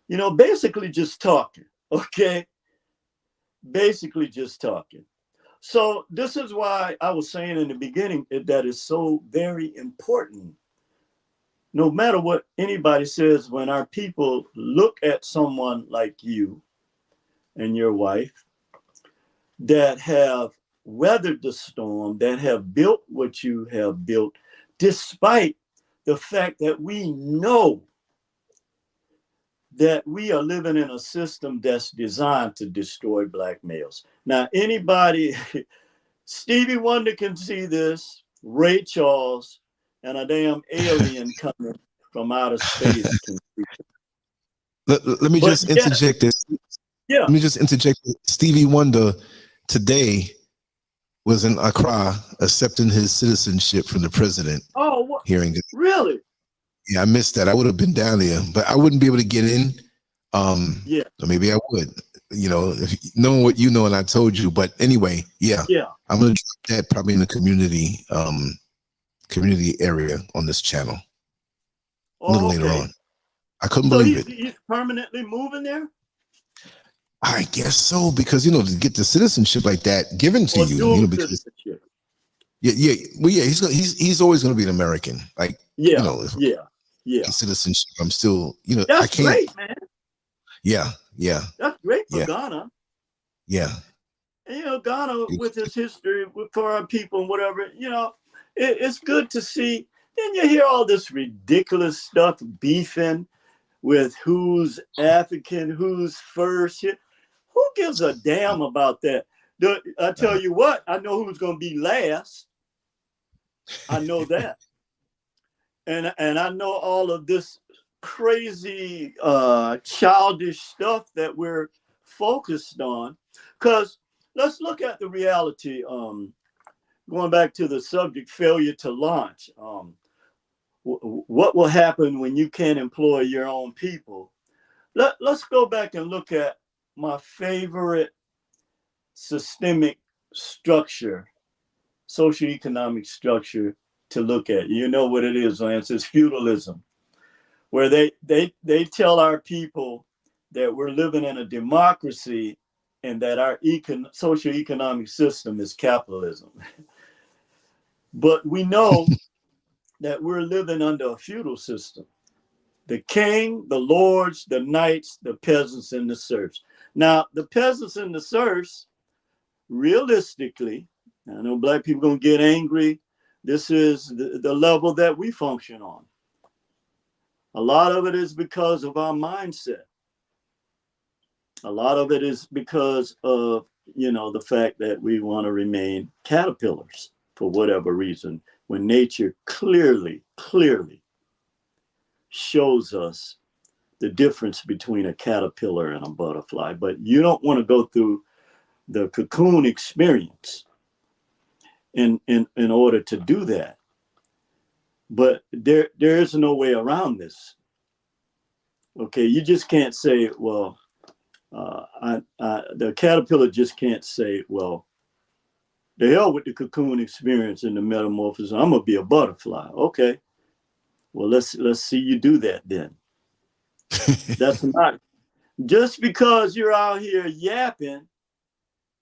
you know, basically just talking. Okay. Basically just talking. So this is why I was saying in the beginning that is so very important. No matter what anybody says, when our people look at someone like you and your wife that have weathered the storm, that have built what you have built, despite the fact that we know that we are living in a system that's designed to destroy Black males. Now, anybody, Stevie Wonder can see this, Ray Charles, and a damn alien coming from outer space can see it. Let me just interject this. Yeah. Let me just interject. Stevie Wonder today was in Accra accepting his citizenship from the president. Oh, what? Hearing it. Really? Yeah, I missed that. I would have been down there, but I wouldn't be able to get in. Yeah. Or maybe I would, you know, if knowing what you know and I told you. But anyway, yeah. I'm gonna drop that probably in the community area on this channel a little later on. I couldn't believe it. He's permanently moving there? I guess so, because you know, to get the citizenship like that given to you know, because well, he's always going to be an American, like you know, citizenship. I'm still, you know, that's I can't. Great, man. Yeah, that's great for Ghana. Yeah, and you know, Ghana with its history for our people and whatever, you know, it's good to see. Then you hear all this ridiculous stuff beefing with who's African, who's first. Who gives a damn about that? I tell you what, I know who's going to be last. I know that. And I know all of this crazy childish stuff that we're focused on. Because let's look at the reality. Going back to the subject, failure to launch. What will happen when you can't employ your own people? Let's go back and look at my favorite systemic structure, socioeconomic structure to look at. You know what it is, Lance? It's feudalism, where they tell our people that we're living in a democracy and that our socioeconomic system is capitalism. But we know that we're living under a feudal system. The king, the lords, the knights, the peasants, and the serfs. Now, the peasants and the serfs, realistically, I know Black people going to get angry. This is the level that we function on. A lot of it is because of our mindset. A lot of it is because of, you know, the fact that we want to remain caterpillars for whatever reason, when nature clearly shows us the difference between a caterpillar and a butterfly. But you don't want to go through the cocoon experience in order to do that. But there is no way around this. Okay, you just can't say, well, the caterpillar just can't say, well, the hell with the cocoon experience and the metamorphosis. I'm gonna be a butterfly. Okay, well let's see you do that then. That's not, just because you're out here yapping,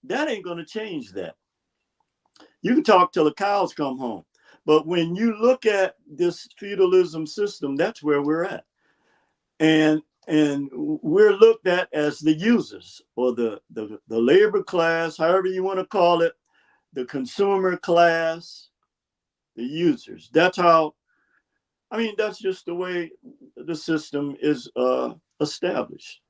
that ain't going to change that. You can talk till the cows come home. But when you look at this feudalism system, that's where we're at. And we're looked at as the users, or the labor class, however you want to call it, the consumer class, the users. That's how, I mean, that's just the way the system is established.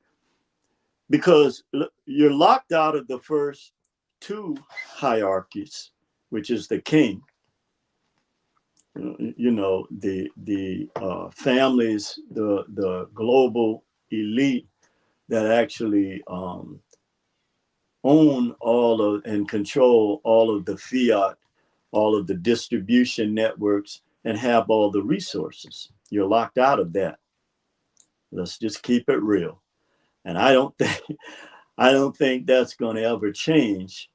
Because you're locked out of the first two hierarchies, which is the king, you know, the families, the global elite that actually own all of and control all of the fiat, all of the distribution networks, and have all the resources. You're locked out of that. Let's just keep it real. And I don't think that's going to ever change.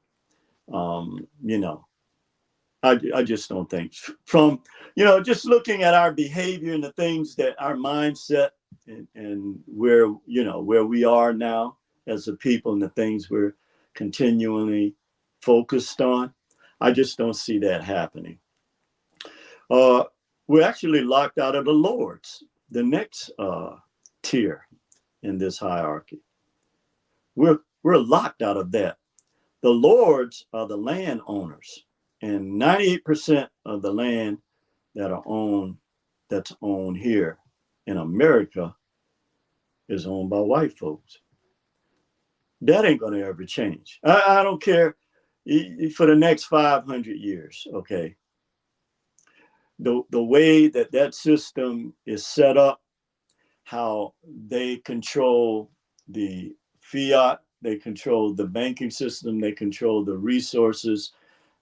You know, I just don't think. From, you know, just looking at our behavior and the things that our mindset and where, you know, where we are now as a people and the things we're continually focused on, I just don't see that happening. We're actually locked out of the lords, the next tier in this hierarchy. We're locked out of that. The lords are the landowners, and 98% of the land that's owned here in America is owned by white folks. That ain't going to ever change. I don't care for the next 500 years, okay? The way that system is set up, how they control the fiat, they control the banking system, they control the resources,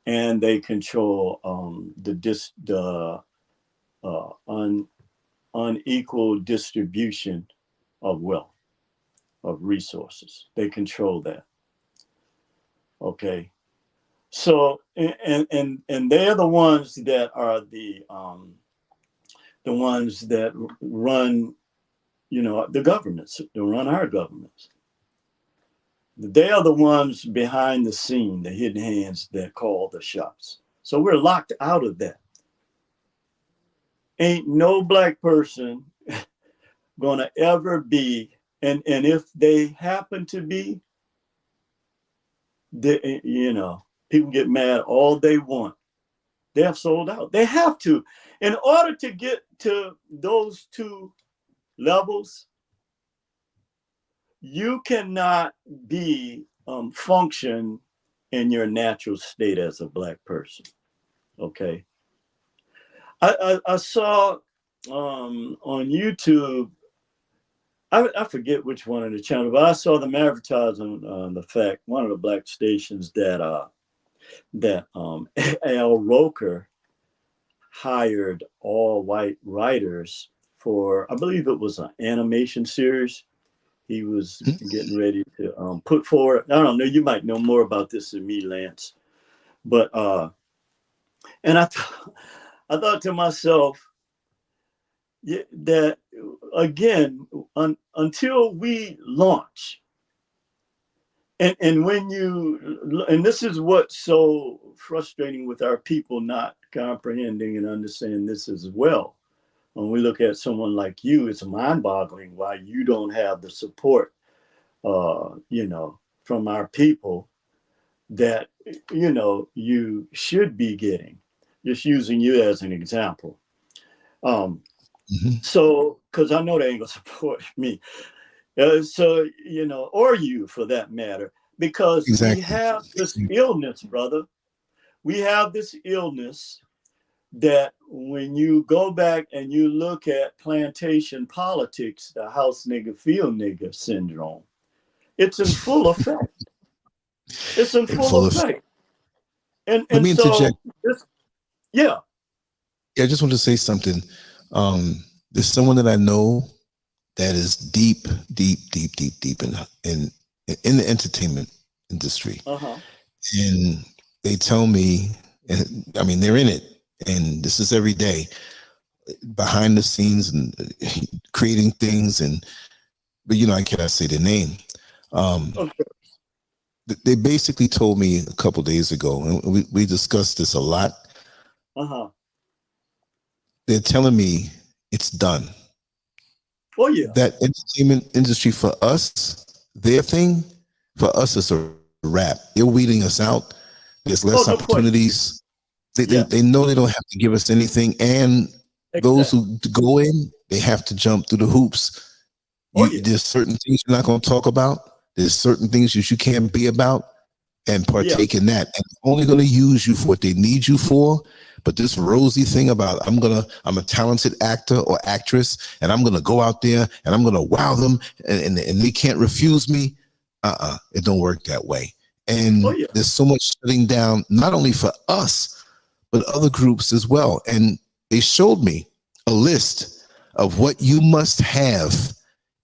and they control the unequal distribution of wealth, of resources. They control that. Okay. So, and they're the ones that are the ones that run, you know, the governments, that run our governments. They are the ones behind the scene, the hidden hands that call the shots. So we're locked out of that. Ain't no black person gonna ever be, and if they happen to be, they, you know, people get mad all they want. They have sold out. They have to. In order to get to those two levels, you cannot be function in your natural state as a black person. Okay. I saw on YouTube, I forget which one of the channel, but I saw them advertising on the fact, one of the black stations that Al Roker hired all white writers for, I believe it was an animation series he was getting ready to put forward. I don't know, you might know more about this than me, Lance. But and I thought to myself, that again, until we launch, and when you, and this is what's so frustrating with our people not comprehending and understanding this as well. When we look at someone like you, it's mind-boggling why you don't have the support, you know, from our people that, you know, you should be getting. Just using you as an example. So, because I know they ain't gonna support me. So, you know, or you for that matter, because we have this illness, brother. We have this illness that when you go back and you look at plantation politics, the house nigga, field nigga syndrome, it's in full effect. It's in full effect. And let me so interject. Yeah, I just want to say something. There's someone that I know that is deep in the entertainment industry. And they tell me, and I mean, they're in it, and this is every day, behind the scenes and creating things. And but I cannot say their name. Okay. They basically told me a couple days ago, and we discussed this a lot. Uh-huh. They're telling me it's done. Oh yeah. That entertainment industry for us, their thing, for us, it's a wrap. They're weeding us out. There's less No question. opportunities. Yeah. They know they don't have to give us anything, and those Exactly. who go in, they have to jump through the hoops. Oh yeah. There's certain things you're not going to talk about. There's certain things that you can't be about and partake in that. And they're only going to use you for what they need you for. But this rosy thing about I'm a talented actor or actress, and I'm gonna go out there and I'm gonna wow them, and they can't refuse me. It don't work that way. And Oh yeah. there's so much shutting down, not only for us, but other groups as well. And they showed me a list of what you must have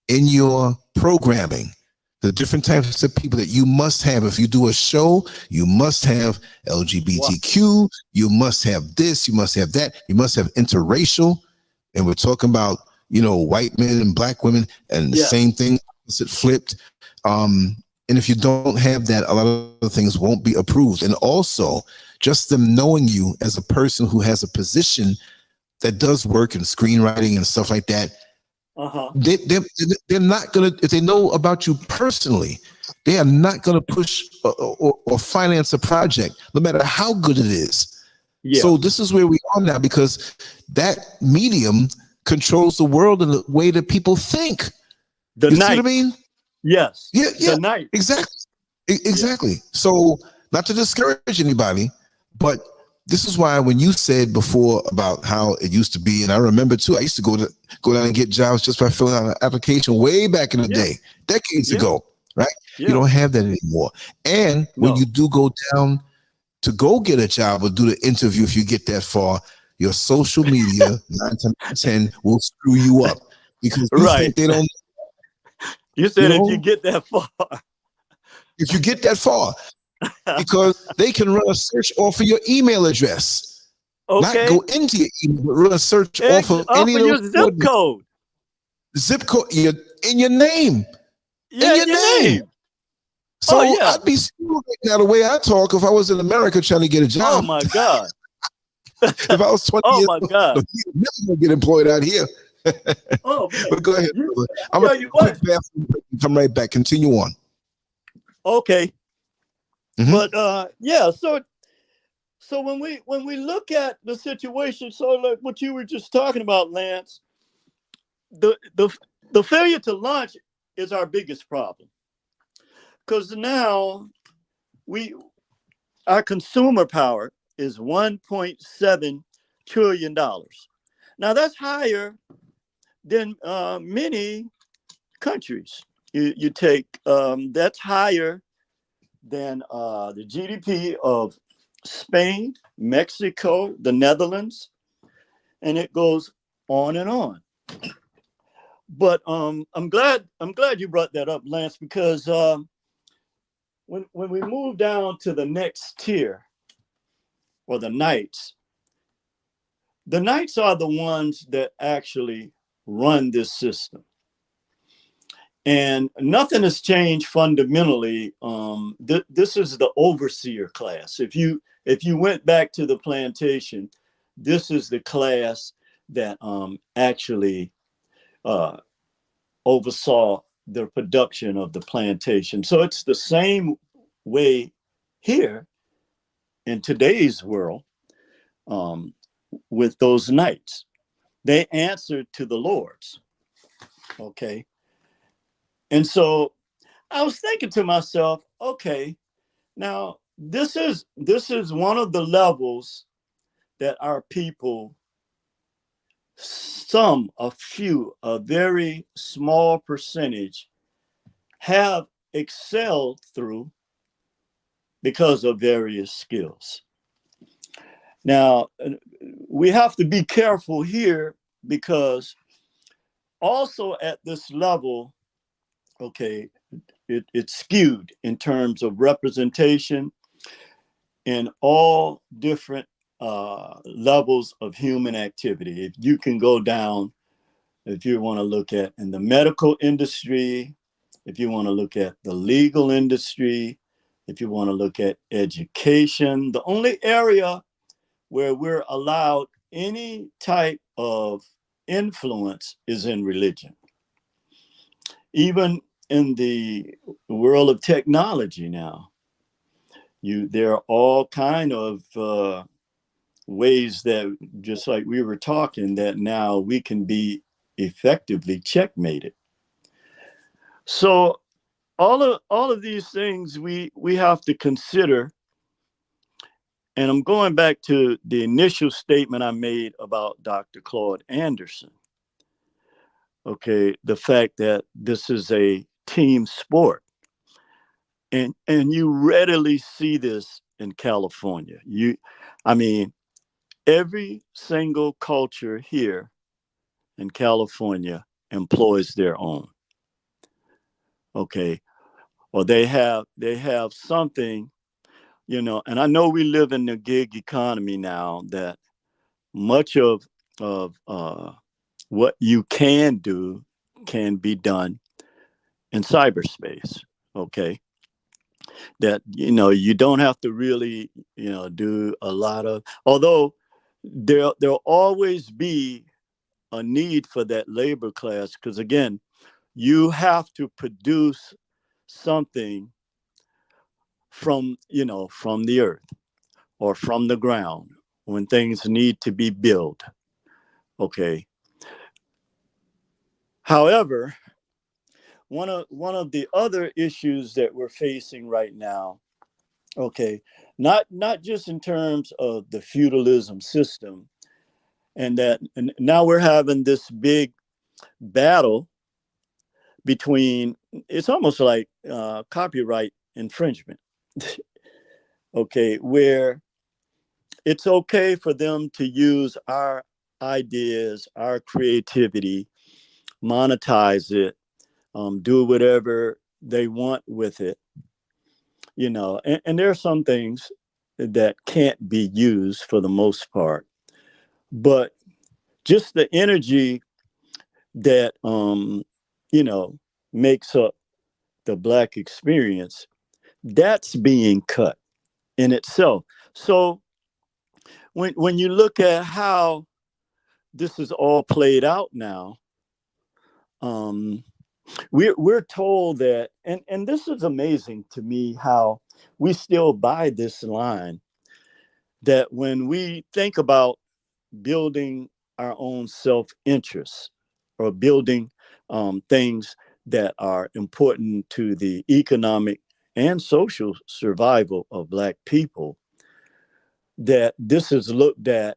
in your programming, the different types of people that you must have. If you do a show, you must have LGBTQ, you must have this, you must have that, you must have interracial. And we're talking about, white men and black women, and the same thing, opposite flipped. And if you don't have that, a lot of the things won't be approved. And also, just them knowing you as a person who has a position that does work in screenwriting and stuff like that, they're not gonna, if they know about you personally, they are not gonna push or finance a project, no matter how good it is. Yeah. So this is where we are now, because that medium controls the world in the way that people think. You see what I mean? Yes. Yeah. The night. Exactly. Yeah. So not to discourage anybody, but this is why when you said before about how it used to be, and I remember too, I used to go down and get jobs just by filling out an application way back in the day, decades ago, right? Yeah. You don't have that anymore. And when you do go down to go get a job or do the interview, if you get that far, your social media 9 times out of 10 will screw you up, because you think they don't. You said if you get that far. If you get that far. Because they can run a search off of your email address. Okay. Not go into your email, but run a search off of any of your zip code. Zip code in your name. Yeah, in your name. So I'd be screwed right now the way I talk if I was in America trying to get a job. Oh my God. If I was 20 years old, you're never gonna get employed out here. Oh man. But go ahead. I'm gonna quick bathroom break and come right back. Continue on. Okay. But so when we look at the situation, so like what you were just talking about, Lance, the failure to launch is our biggest problem, because now our consumer power is $1.7 trillion. Now that's higher than many countries. You take that's higher than the GDP of Spain, Mexico, the Netherlands, and it goes on and on. But I'm glad you brought that up, Lance, because when we move down to the next tier, or the knights are the ones that actually run this system. And nothing has changed fundamentally. This is the overseer class. If you went back to the plantation, this is the class that actually oversaw the production of the plantation. So it's the same way here in today's world with those knights. They answered to the lords. Okay. And so I was thinking to myself, okay, now this is one of the levels that our people, a very small percentage, have excelled through because of various skills. Now, we have to be careful here, because also at this level, okay, it's skewed in terms of representation in all different levels of human activity. If you can go down if you want to look at in the medical industry, if you want to look at the legal industry, if you want to look at education, the only area where we're allowed any type of influence is in religion. Even in the world of technology now, there are all kind of ways that, just like we were talking, that now we can be effectively checkmated. So all of these things we have to consider. And I'm going back to the initial statement I made about Dr. Claude Anderson. Okay, the fact that this is a team sport. And you readily see this in California. I mean, every single culture here in California employs their own. Okay, or they have something, you know, and I know we live in the gig economy now, that much of what you can do can be done in cyberspace. Okay, that, you know, you don't have to really, you know, do a lot of, although there'll always be a need for that labor class, because again, you have to produce something from, you know, from the earth or from the ground when things need to be built. Okay. However, one of the other issues that we're facing right now, okay, not just in terms of the feudalism system, and now we're having this big battle between, it's almost like copyright infringement. Okay, where it's okay for them to use our ideas, our creativity, monetize it, do whatever they want with it, you know, and there are some things that can't be used for the most part, but just the energy that, you know, makes up the Black experience, that's being cut in itself. So when you look at how this is all played out now, we're told that, and this is amazing to me, how we still buy this line, that when we think about building our own self-interest or building things that are important to the economic and social survival of Black people, that this is looked at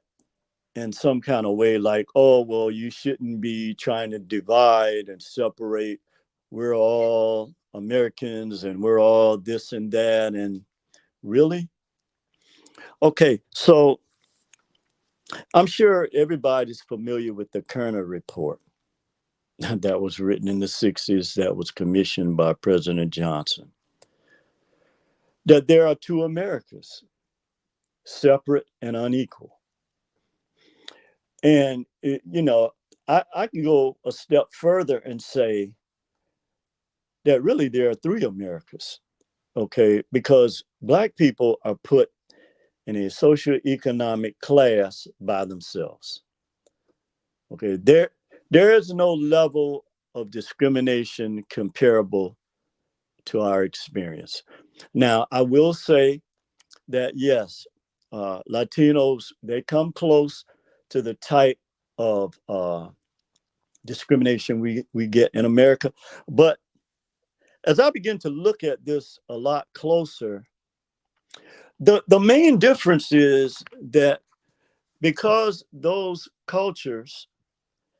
in some kind of way like, oh, well, you shouldn't be trying to divide and separate. We're all Americans and we're all this and that. And really? Okay, so I'm sure everybody's familiar with the Kerner report that was written in the 60s, that was commissioned by President Johnson, that there are two Americas, separate and unequal. And, you know, I can go a step further and say that really there are three Americas, okay? Because Black people are put in a socioeconomic class by themselves, okay? There is no level of discrimination comparable to our experience. Now, I will say that, yes, Latinos, they come close to the type of discrimination we get in America. But as I begin to look at this a lot closer, the main difference is that because those cultures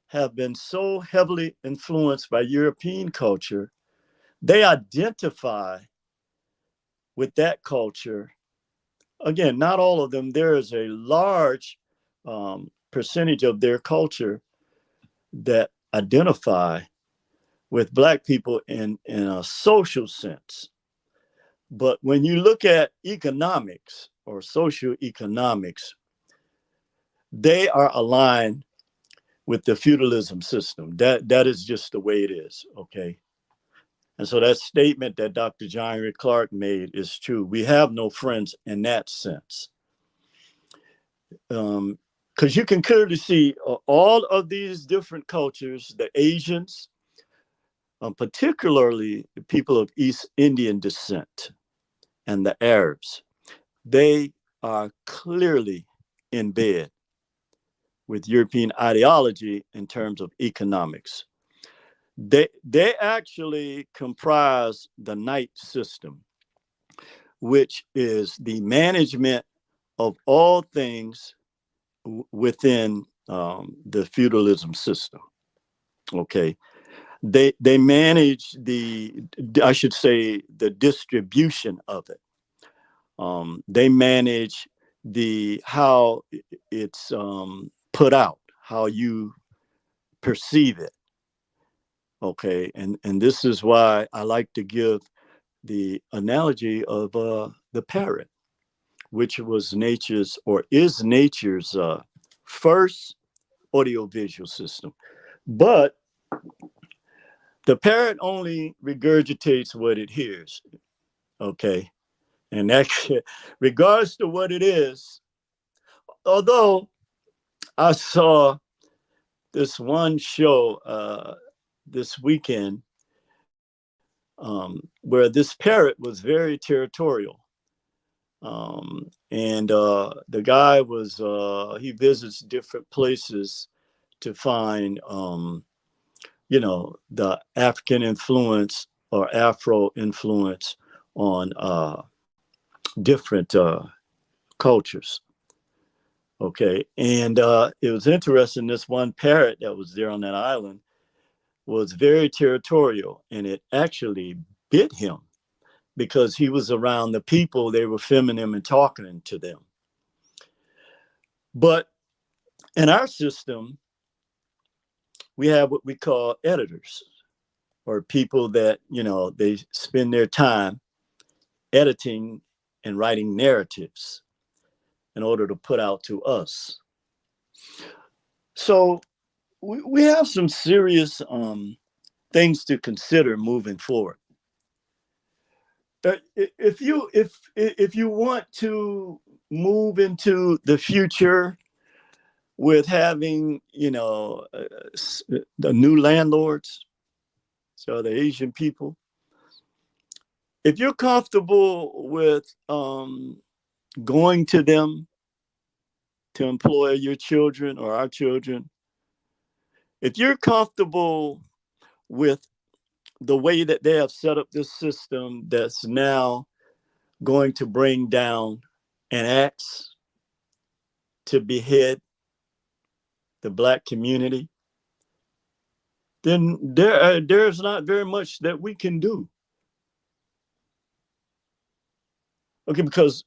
have been so heavily influenced by European culture, they identify with that culture. Again, not all of them. There is a large percentage of their culture that identify with Black people in a social sense. But when you look at economics or socioeconomics, they are aligned with the feudalism system. That is just the way it is, okay? And so that statement that Dr. John Henry Clarke made is true. We have no friends in that sense. Because you can clearly see all of these different cultures, the Asians, particularly the people of East Indian descent and the Arabs, they are clearly in bed with European ideology in terms of economics. They actually comprise the Knight system, which is the management of all things within the feudalism system. Okay, they manage I should say, the distribution of it. They manage how it's put out, how you perceive it. Okay, and this is why I like to give the analogy of the parrot, which was nature's, or is nature's, first audiovisual system. But the parrot only regurgitates what it hears. Okay, and that, regards to what it is, although I saw this one show this weekend where this parrot was very territorial. And the guy was, he visits different places to find, you know, the African influence or Afro influence on different cultures. Okay, and it was interesting, this one parrot that was there on that island was very territorial, and it actually bit him because he was around the people. They were filming him and talking to them. But in our system, we have what we call editors, or people that, you know, they spend their time editing and writing narratives in order to put out to us. So we have some serious things to consider moving forward. If you want to move into the future with having, you know, the new landlords, so the Asian people, if you're comfortable with going to them to employ your children or our children, if you're comfortable with the way that they have set up this system that's now going to bring down an axe to behead the Black community, then there's not very much that we can do. Okay, because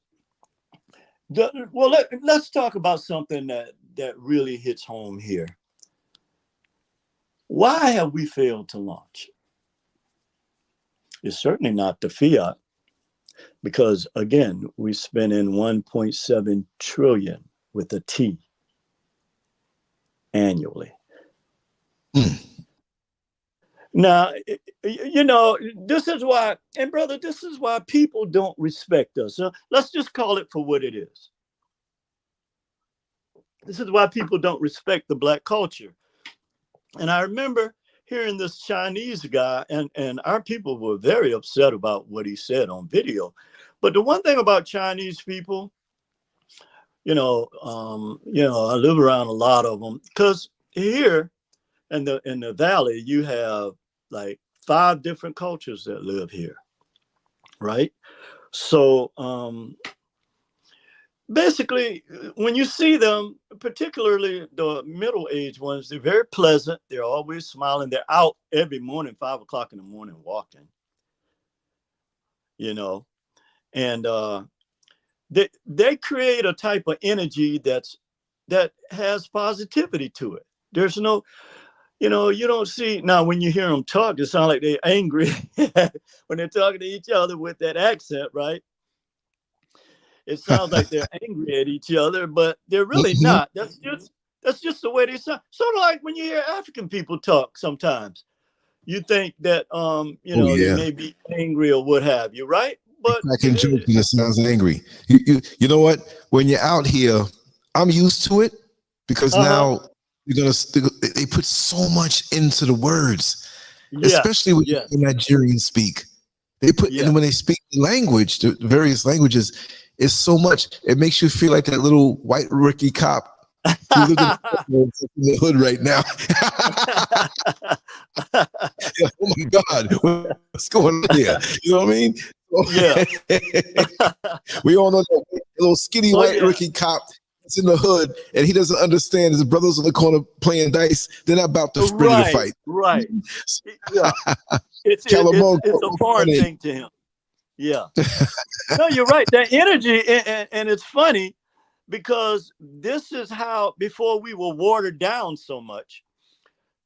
let's talk about something that really hits home here. Why have we failed to launch? It's certainly not the fiat, because again, we spent in 1.7 trillion with a T annually. Now, you know, this is why, and brother, this is why people don't respect us. Let's just call it for what it is. This is why people don't respect the Black culture. And I remember hearing this Chinese guy, and our people were very upset about what he said on video. But the one thing about Chinese people, you know, I live around a lot of them, because here in the valley, you have like 5 different cultures that live here, right? So basically, when you see them, particularly the middle-aged ones, they're very pleasant. They're always smiling. They're out every morning, 5 o'clock in the morning, walking, you know, and they create a type of energy that has positivity to it. There's no, you know, you don't see, now when you hear them talk, it sounds like they're angry when they're talking to each other with that accent, right? It sounds like they're angry at each other, but they're really not. That's That's just the way they sound. Sort of like when you hear African people talk sometimes. You think that you know, they yeah. may be angry or what have you, right? But I can joke and it sounds angry. You know what? When you're out here, I'm used to it because now they put so much into the words, especially when Nigerians speak. They put and when they speak the language, the various languages, it's so much. It makes you feel like that little white rookie cop who lived in the hood right now. Oh my God, what's going on here? You know what I mean? Yeah. We all know that little skinny white rookie cop that's in the hood, and he doesn't understand his brothers on the corner playing dice. They're not about to ready to fight. Right. Yeah. It's a foreign thing to him. Yeah. No, you're right. That energy, and it's funny because this is how, before we were watered down so much,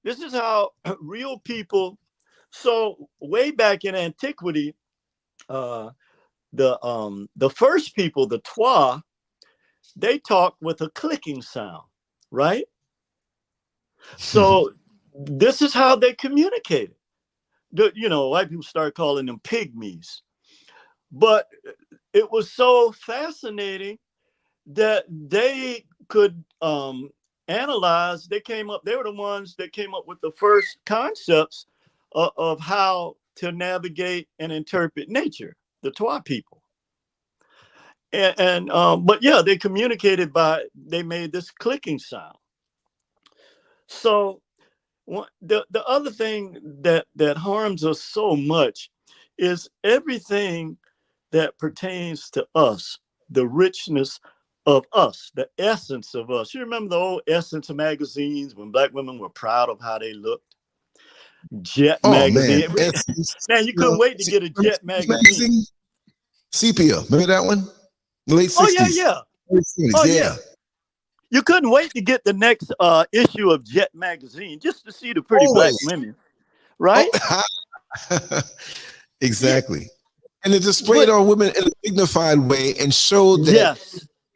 this is how real people. So way back in antiquity, the first people, the Twa, they talked with a clicking sound, right? So this is how they communicated. You know, white people started calling them pygmies, but it was so fascinating that they could analyze. They were the ones that came up with the first concepts of how to navigate and interpret nature, the Twa people. But yeah, they communicated they made this clicking sound. So the other thing that harms us so much is everything that pertains to us, the richness of us, the essence of us. You remember the old Essence magazines when Black women were proud of how they looked? Jet magazine. Man, you couldn't wait to get a Jet magazine. Sepia, remember that one? The late 60s. Yeah. You couldn't wait to get the next issue of Jet magazine just to see the pretty Black women, right? Exactly. And it displayed our women in a dignified way and showed that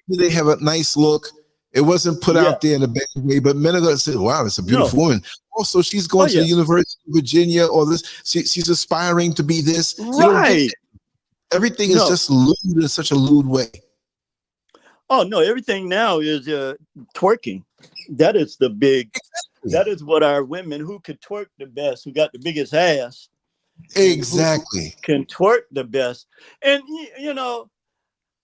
they have a nice look. It wasn't put out there in a bad way, but men of us said, wow, it's a beautiful woman. Also, she's going to the University of Virginia, or this. She's aspiring to be this. Right. Everything is just lewd in such a lewd way. Oh, no, everything now is twerking. That is the big, that is what our women who could twerk the best, who got the biggest ass. Exactly. Can twerk the best. And, you know,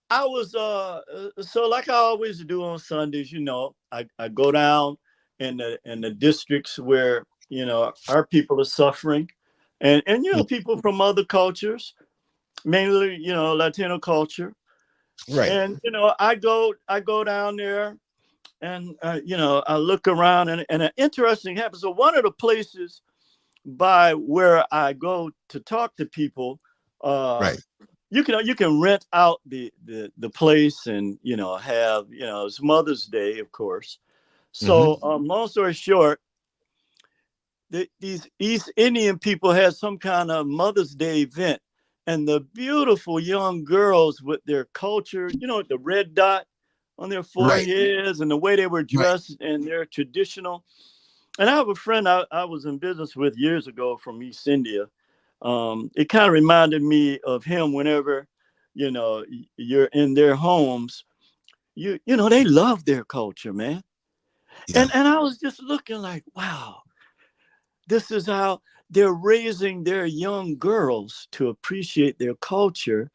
I was, so like I always do on Sundays, you know, I go down in the districts where, you know, our people are suffering. And you know, people from other cultures, mainly, you know, Latino culture. Right. And, you know, I go down there and, you know, I look around and an interesting happens. So one of the places by where I go to talk to people, you can rent out the place and, you know, have, you know, it's Mother's Day, of course. So long story short, these East Indian people had some kind of Mother's Day event. And the beautiful young girls with their culture, you know, the red dot on their foreheads and the way they were dressed and their traditional. And I have a friend I was in business with years ago from East India. It kind of reminded me of him whenever, you know, you're in their homes, you know, they love their culture, man. Yeah. And I was just looking like, wow, this is how they're raising their young girls to appreciate their culture.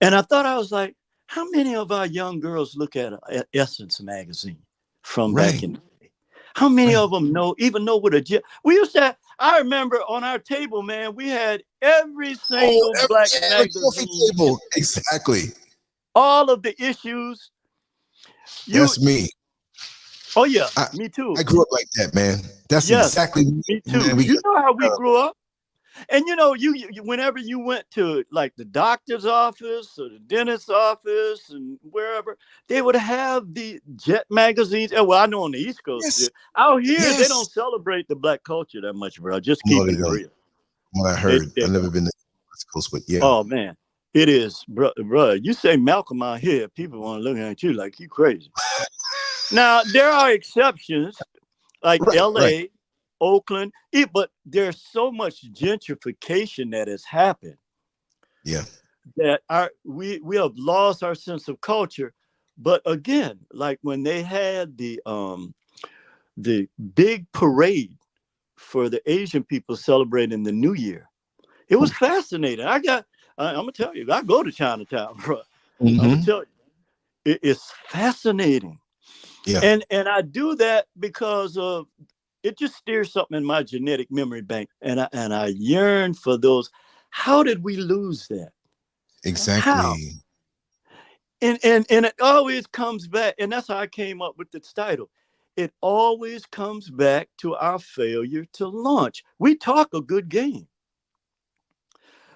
And I thought, I was like, how many of our young girls look at Essence magazine from back in the day? How many of them even know what a jet? We used to have, I remember on our table, man, we had every single Black magazine. Table. Exactly. All of the issues. That's me. Oh, yeah, me too. I grew up like that, man. That's exactly me too. Man, you know how we grew up? And, you know, you whenever you went to, like, the doctor's office or the dentist's office and wherever, they would have the Jet magazines. And, well, I know on the East Coast, out here, they don't celebrate the Black culture that much, bro. Just keep it real. Well, I heard. I've never been to the West Coast, but yeah. Oh, man. It is, bro. You say Malcolm out here, people want to look at you like you crazy. Now there are exceptions like LA, right. Oakland, but there's so much gentrification that has happened. Yeah. That we have lost our sense of culture. But again, like when they had the big parade for the Asian people celebrating the New Year, it was fascinating. I'm gonna tell you, I go to Chinatown, bro. I'm gonna tell you, it's fascinating. Yeah. And I do that because of it just stirs something in my genetic memory bank, and I yearn for those. How did we lose that? Exactly. How? And it always comes back, and that's how I came up with this title. It always comes back to our failure to launch. We talk a good game.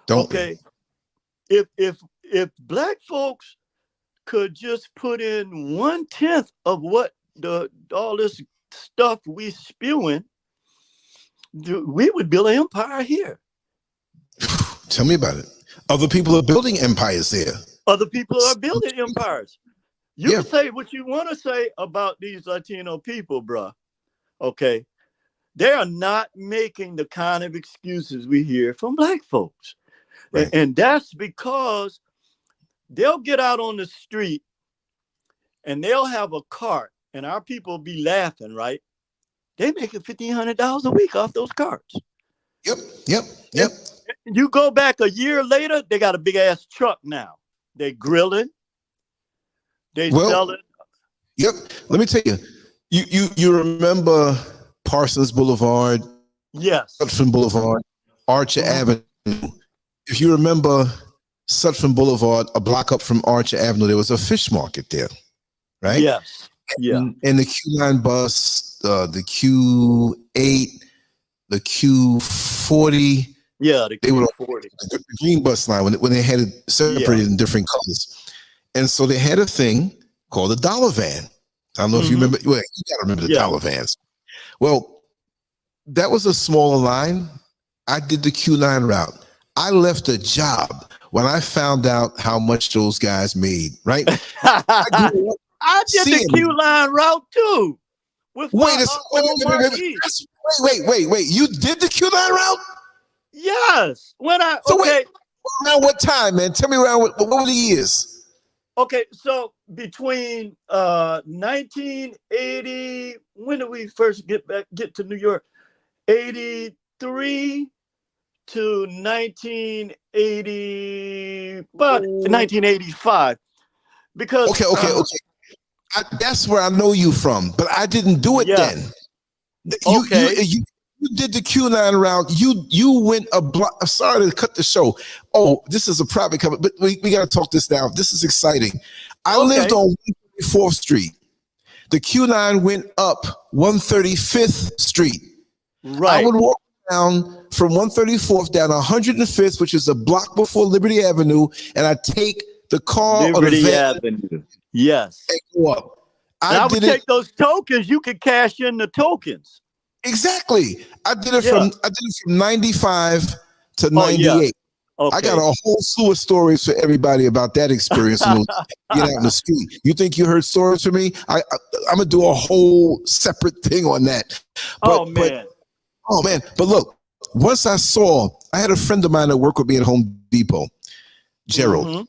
Don't Okay. we? If Black folks could just put in 1/10 of what all this stuff we spewing, we would build an empire here. Tell me about it. Other people are building empires there. Other people are building empires. You Yeah. can say what you want to say about these Latino people, bruh. Okay. They are not making the kind of excuses we hear from Black folks. Right. And that's because they'll get out on the street and they'll have a cart and our people will be laughing, right? They making $1,500 a week off those carts. Yep. You go back a year later, they got a big ass truck now. They grilling. They selling. Yep. Let me tell you, you remember Parsons Boulevard? Yes. Sutphin Boulevard, Archer Avenue. If you remember Sutphin Boulevard, a block up from Archer Avenue, there was a fish market there, right? Yes. Yeah. And the Q9 bus, the Q8, the Q40. Yeah, the Q40. The green bus line when they had it separated in different colors. And so they had a thing called the dollar van. I don't know if you remember. Well, you got to remember the dollar vans. Well, that was a smaller line. I did the Q9 route. I left a job when I found out how much those guys made, right? I did the Q-line route too. With wait. You did the Q9 route? Yes. When I around what time, man? Tell me around what were the years? Okay, so between 1980, when did we first get to New York? 83 to 1980, but 1985. Because okay. That's where I know you from, but I didn't do it then. You did the Q9 route. You went a block. I'm sorry to cut the show. Oh, this is a private company, but we got to talk this now. This is exciting. I lived on 134th Street. The Q9 went up 135th Street. Right. I would walk down from 134th down 105th, which is a block before Liberty Avenue, and I take the car Liberty or the van Avenue. Yes. and go up. I would take those tokens. You could cash in the tokens. Exactly. I did it from 95 to 98. I got a whole slew of stories for everybody about that experience. Get out in the street. You think you heard stories from me? I'm gonna do a whole separate thing on that. But look, once I had a friend of mine that worked with me at Home Depot, Gerald,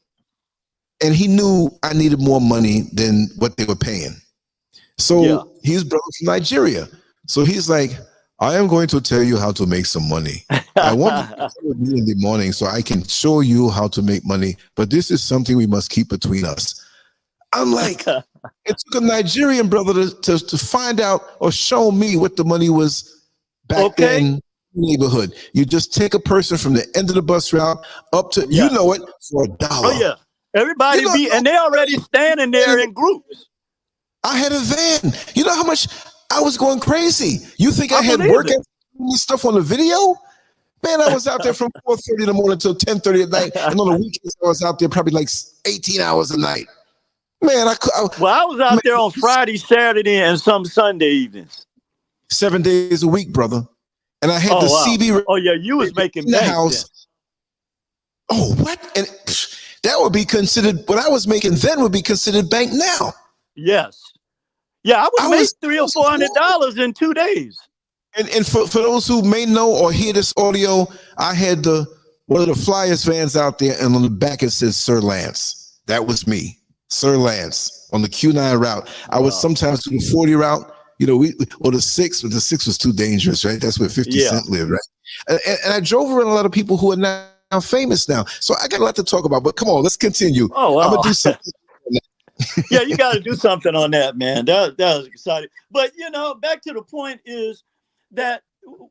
and he knew I needed more money than what they were paying. So he's brother from Nigeria. So he's like, I am going to tell you how to make some money. I want you in the morning so I can show you how to make money, but this is something we must keep between us. I'm like, it took a Nigerian brother to find out or show me what the money was back then in the neighborhood. You just take a person from the end of the bus route up to, you know it, for $1. Oh, yeah. Everybody and they already standing there in groups. I had a van. You know how much I was going crazy. You think I had work stuff on the video? Man, I was out there from 4:30 in the morning till 10:30 at night. And on the weekends, I was out there probably like 18 hours a night. Man, I was out there on Friday, Saturday, and some Sunday evenings. 7 days a week, brother. And I had the CB. Oh, yeah, you was making in the house. Then. Oh, what? And that would be considered, what I was making then would be considered bank now. Yes. Yeah, I I would make was $300 or $400 in 2 days. And for those who may know or hear this audio, I had one of the Flyers fans out there, and on the back it says Sir Lance. That was me, Sir Lance, on the Q9 route. I would sometimes do the 40 route, or the 6, but the 6 was too dangerous, right? That's where 50 Cent lived, right? And I drove around a lot of people who are now famous now. So I got a lot to talk about, but come on, let's continue. Oh, wow. I'm going to do something. Yeah, you got to do something on that, man. That was exciting. But, back to the point is that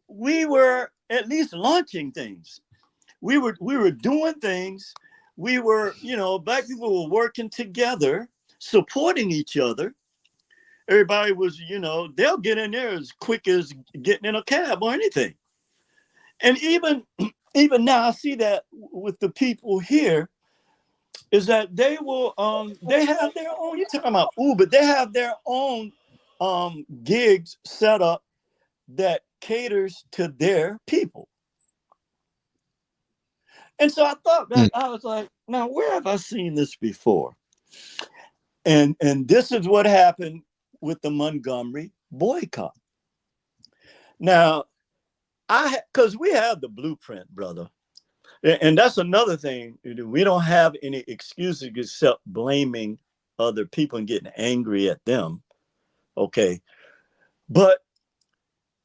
we were at least launching things. We were doing things. We were, Black people were working together, supporting each other. Everybody was, they'll get in there as quick as getting in a cab or anything. And even now, I see that with the people here, is that they will, they have their own, you're talking about Uber, they have their own gigs set up that caters to their people. And so I thought that I was like, now where have I seen this before? And this is what happened with the Montgomery boycott. Now, because we have the blueprint, brother. And that's another thing. We don't have any excuses except blaming other people and getting angry at them. Okay. But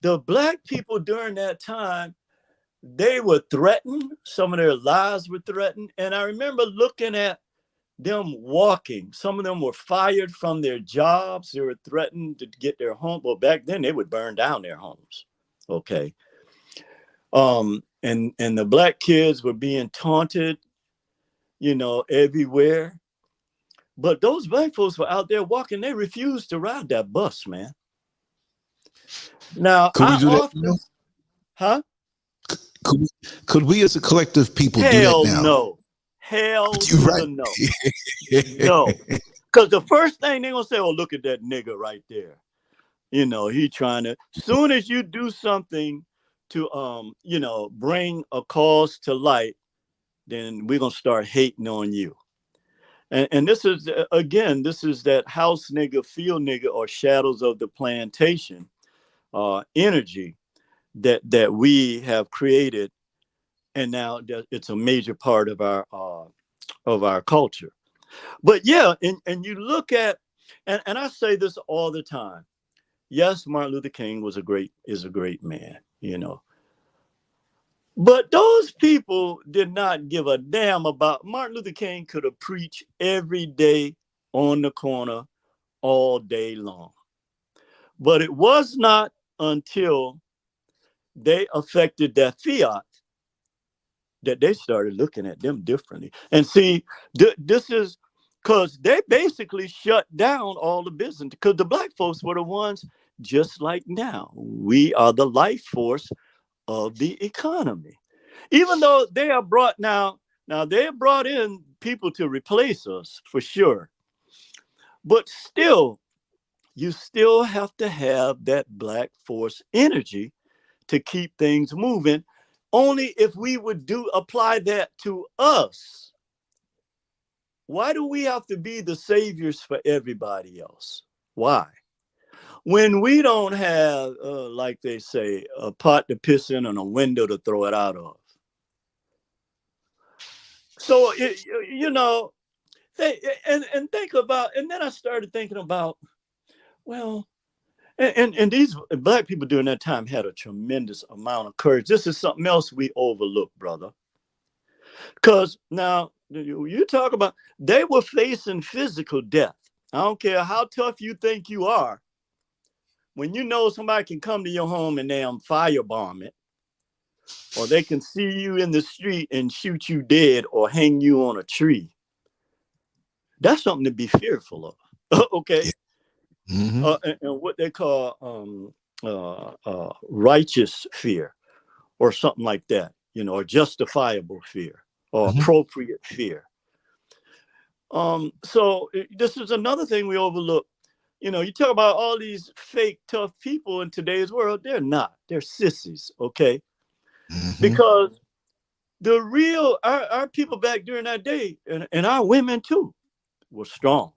the Black people during that time, they were threatened. Some of their lives were threatened. And I remember looking at them walking. Some of them were fired from their jobs. They were threatened to get their home. Well, back then they would burn down their homes. Okay. And the Black kids were being taunted, everywhere. But those Black folks were out there walking. They refused to ride that bus, man. Now, Could we do that now? Huh? Could we as a collective people do Hell that now? no. Hell You're right. no. No. Because the first thing they're going to say, oh, look at that nigga right there. He trying to, soon as you do something to, bring a cause to light, then we're going to start hating on you. And this is, again, this is that house nigga, field nigga, or shadows of the plantation energy that we have created. And now it's a major part of our culture. But yeah, and you look at, and I say this all the time. Yes, Martin Luther King is a great man, But those people did not give a damn about Martin Luther King. Could have preached every day on the corner all day long. But it was not until they affected that fiat that they started looking at them differently. And see, this is because they basically shut down all the business, because the Black folks were the ones, just like now, we are the life force of the economy. Even though they are brought now they have brought in people to replace us for sure. But still, you still have to have that Black force energy to keep things moving. Only if we would apply that to us. Why do we have to be the saviors for everybody else? Why? When we don't have, like they say, a pot to piss in and a window to throw it out of. So, and think about, and then I started thinking about, well, and these Black people during that time had a tremendous amount of courage. This is something else we overlook, brother. Because now you talk about, they were facing physical death. I don't care how tough you think you are. When you know somebody can come to your home and they firebomb it, or they can see you in the street and shoot you dead or hang you on a tree, that's something to be fearful of. Okay. Mm-hmm. And what they call righteous fear, or something like that, or justifiable fear, or appropriate fear. So this is another thing we overlook. You talk about all these fake tough people in today's world. They're not. They're sissies. Okay. Because the real, our people back during that day, and our women too, were strong.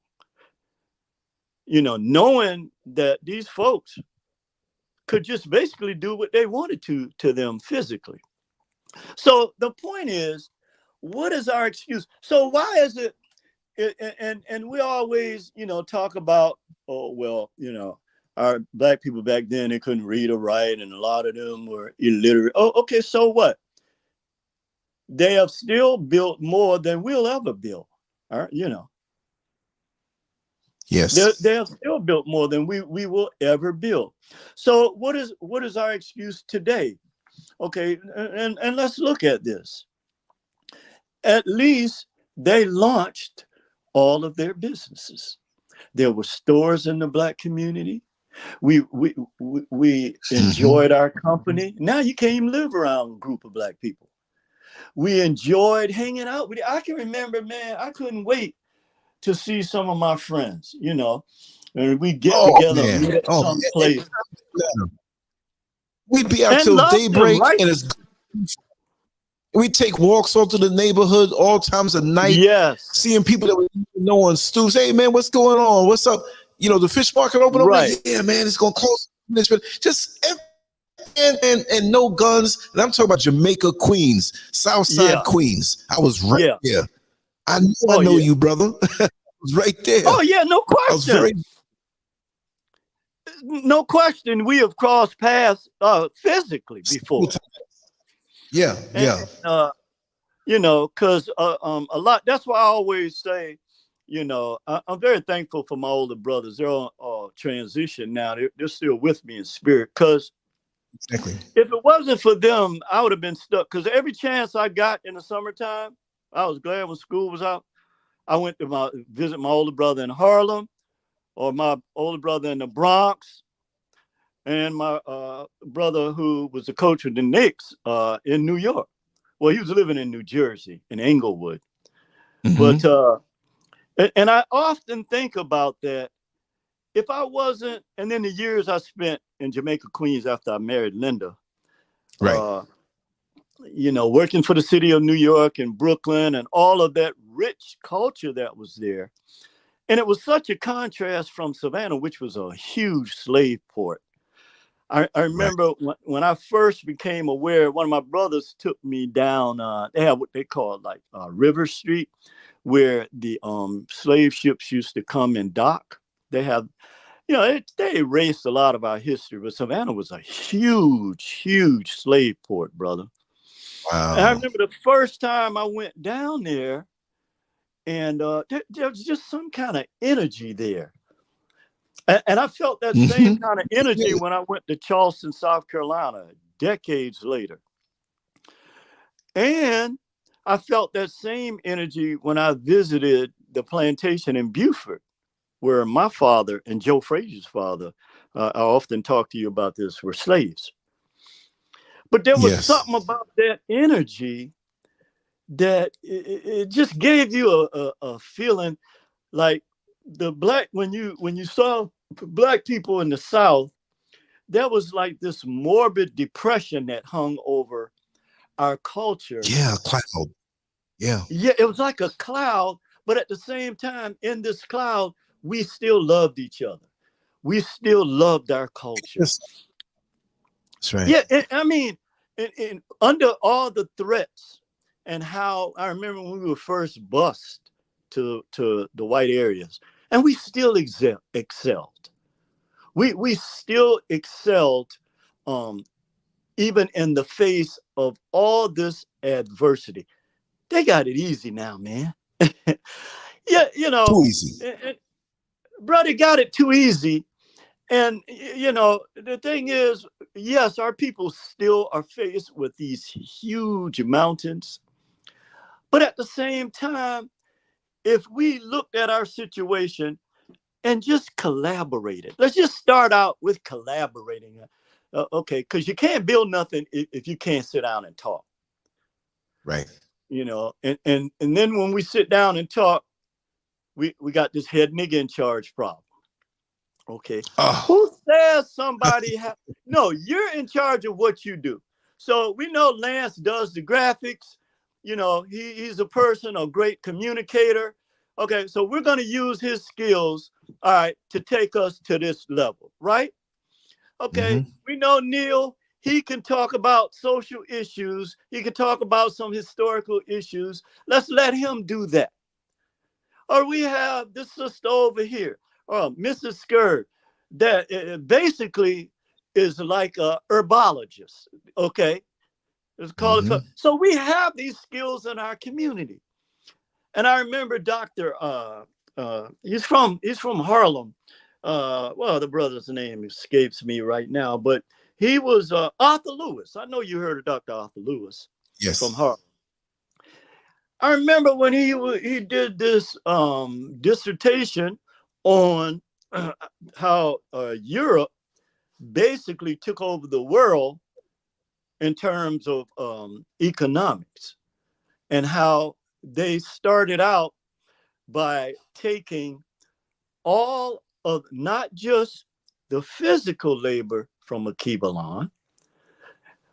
Knowing that these folks could just basically do what they wanted to them physically. So the point is, what is our excuse? So why is it, and we always, talk about, oh, well, our black people back then, they couldn't read or write, and a lot of them were illiterate. Oh, okay, so what? They have still built more than we'll ever build. Yes. They have still built more than we will ever build. So what is our excuse today? Okay, and let's look at this. At least they launched all of their businesses. There were stores in the black community. We enjoyed our company. Now you can't even live around a group of black people. We enjoyed hanging out with you. I can remember, man, I couldn't wait to see some of my friends, and we get together meet at some place. We'd be out till daybreak, right? And we take walks all through the neighborhood all times of night. Yes. Seeing people that we know on stoops. Hey, man, what's going on? What's up? The fish market open up. Right. Like, yeah, man, it's going to close. Just and no guns. And I'm talking about Jamaica, Queens, Southside Queens. I was right there. I know you, brother. I was right there. Oh, yeah, no question. No question. We have crossed paths physically before. Yeah. Because a lot, that's why I always say, I'm very thankful for my older brothers. They're all transition now. They're still with me in spirit. Because if it wasn't for them, I would have been stuck. Because every chance I got in the summertime, I was glad when school was out. I went to visit my older brother in Harlem, or my older brother in the Bronx, and my brother who was the coach of the Knicks in New York. Well, he was living in New Jersey, in Englewood. But and I often think about that. If I wasn't, and then the years I spent in Jamaica, Queens after I married Linda, right? Working for the city of New York and Brooklyn and all of that rich culture that was there. And it was such a contrast from Savannah, which was a huge slave port. I remember when I first became aware, one of my brothers took me down, they have what they call River Street, where the slave ships used to come and dock. They have, they erased a lot of our history, but Savannah was a huge, huge slave port, brother. Wow. And I remember the first time I went down there, and there was just some kind of energy there. And I felt that same kind of energy when I went to Charleston, South Carolina, decades later. And I felt that same energy when I visited the plantation in Beaufort, where my father and Joe Frazier's father, I often talk to you about this, were slaves. But there was something about that energy that it just gave you a feeling like when you saw black people in the South, there was like this morbid depression that hung over our culture. Yeah, cloud. Yeah, it was like a cloud, but at the same time, in this cloud, we still loved each other. We still loved our culture. That's right. Yeah, I mean, under all the threats, and how I remember when we were first bused to the white areas, and we still excelled. We still excelled, even in the face of all this adversity. They got it easy now, man. Yeah, too easy. Brother got it too easy. And, the thing is, yes, our people still are faced with these huge mountains. But at the same time, if we looked at our situation and just collaborated, let's just start out with collaborating. Okay, because you can't build nothing if you can't sit down and talk. Right. And then when we sit down and talk, we got this head nigga in charge problem. Okay. Who says somebody no, you're in charge of what you do. So we know Lance does the graphics. He's a great communicator. Okay, so we're going to use his skills, all right, to take us to this level, right? Okay, Mm-hmm. we know Neil, he can talk about social issues. He can talk about some historical issues. Let's let him do that. Or we have this sister over here, Mrs. Scurv, that basically is like a herbologist, okay? It's called Mm-hmm. so we have these skills in our community. And I remember Dr. He's from Harlem. Well, the brother's name escapes me right now, but he was Arthur Lewis. I know you heard of Dr. Arthur Lewis from Yes. Harlem. I remember when he did this dissertation on how Europe basically took over the world in terms of economics, and how they started out by taking all of not just the physical labor from Akibalan,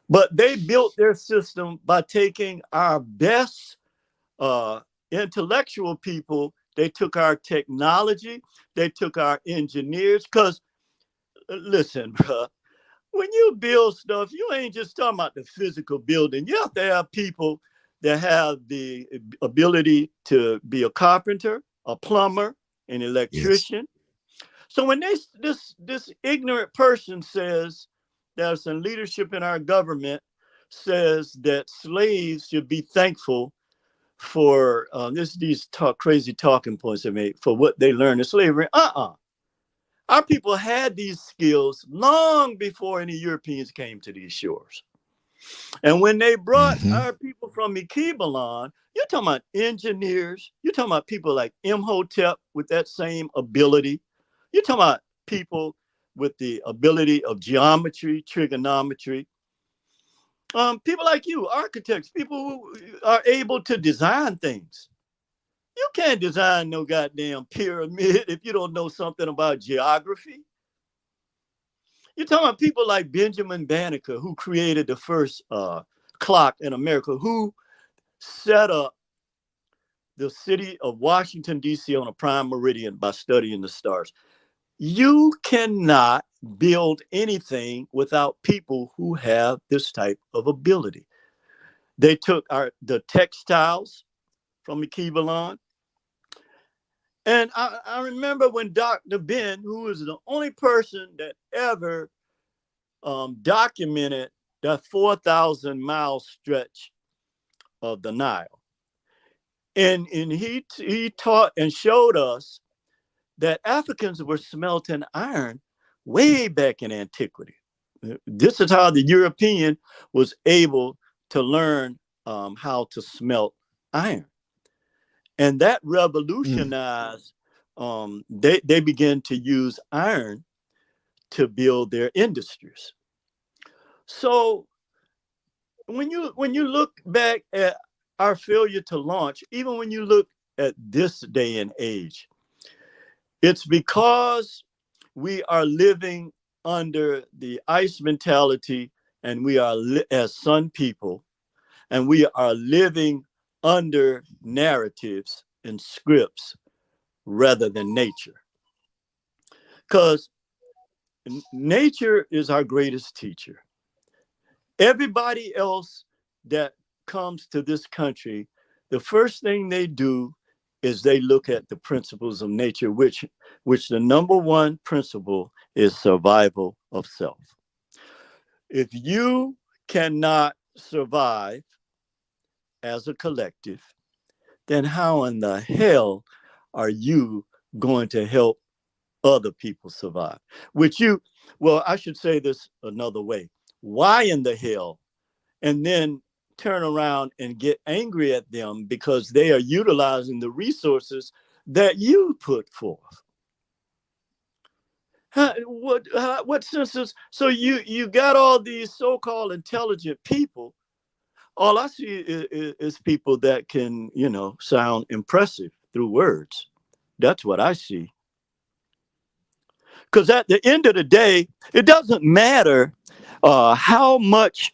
but they built their system by taking our best intellectual people. They took our technology, they took our engineers. Because listen, bro, when you build stuff, you ain't just talking about the physical building. You have to have people that have the ability to be a carpenter, a plumber, an Yes. electrician. So when this ignorant person says there's some leadership in our government says that slaves should be thankful for these crazy talking points they made for what they learned in slavery. Our people had these skills long before any Europeans came to these shores. And when they brought Mm-hmm. our people from Iquibalon, you're talking about engineers, you're talking about people like Imhotep with that same ability. You're talking about people with the ability of geometry, trigonometry. People like you, architects, people who are able to design things. You can't design no goddamn pyramid if you don't know something about geography. You're talking about people like Benjamin Banneker, who created the first clock in America, who set up the city of Washington, D.C. on a prime meridian by studying the stars. You cannot build anything without people who have this type of ability. They took the textiles from Iquibalon. And I remember when Dr. Ben, who is the only person that ever documented that 4,000-mile stretch of the Nile. And he taught and showed us that Africans were smelting iron way back in antiquity. This is how the European was able to learn how to smelt iron. And that revolutionized, they began to use iron to build their industries. So when you look back at our failure to launch, even when you look at this day and age, it's because we are living under the ice mentality, and we are as Sun people, and we are living under narratives and scripts rather than nature. Because nature is our greatest teacher. Everybody else that comes to this country, the first thing they do is they look at the principles of nature, which the number one principle is survival of self. If you cannot survive as a collective, then how in the hell are you going to help other people survive? Well, I should say this another way. Why in the hell? And then turn around and get angry at them because they are utilizing the resources that you put forth. What sense is, so you got all these so-called intelligent people. All I see is people that can, sound impressive through words. That's what I see. Because at the end of the day, it doesn't matter how much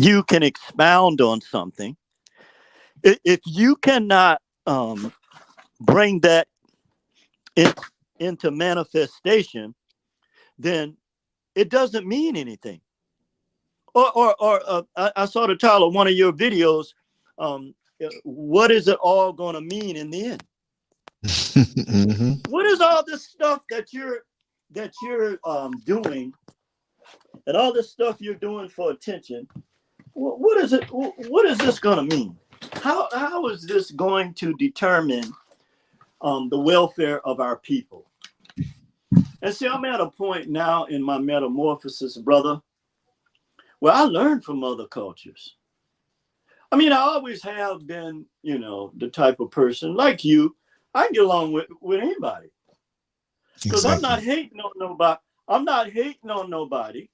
you can expound on something. If you cannot bring that into manifestation, then it doesn't mean anything. I saw the title of one of your videos. What is it all going to mean in the end? Mm-hmm. What is all this stuff that you're doing, and all this stuff you're doing for attention? What is it? What is this going to mean? How is this going to determine the welfare of our people? And see, I'm at a point now in my metamorphosis, brother, where I learn from other cultures. I mean, I always have been, the type of person like you. I can get along with anybody, because I'm not hating on nobody. I'm not hating on nobody.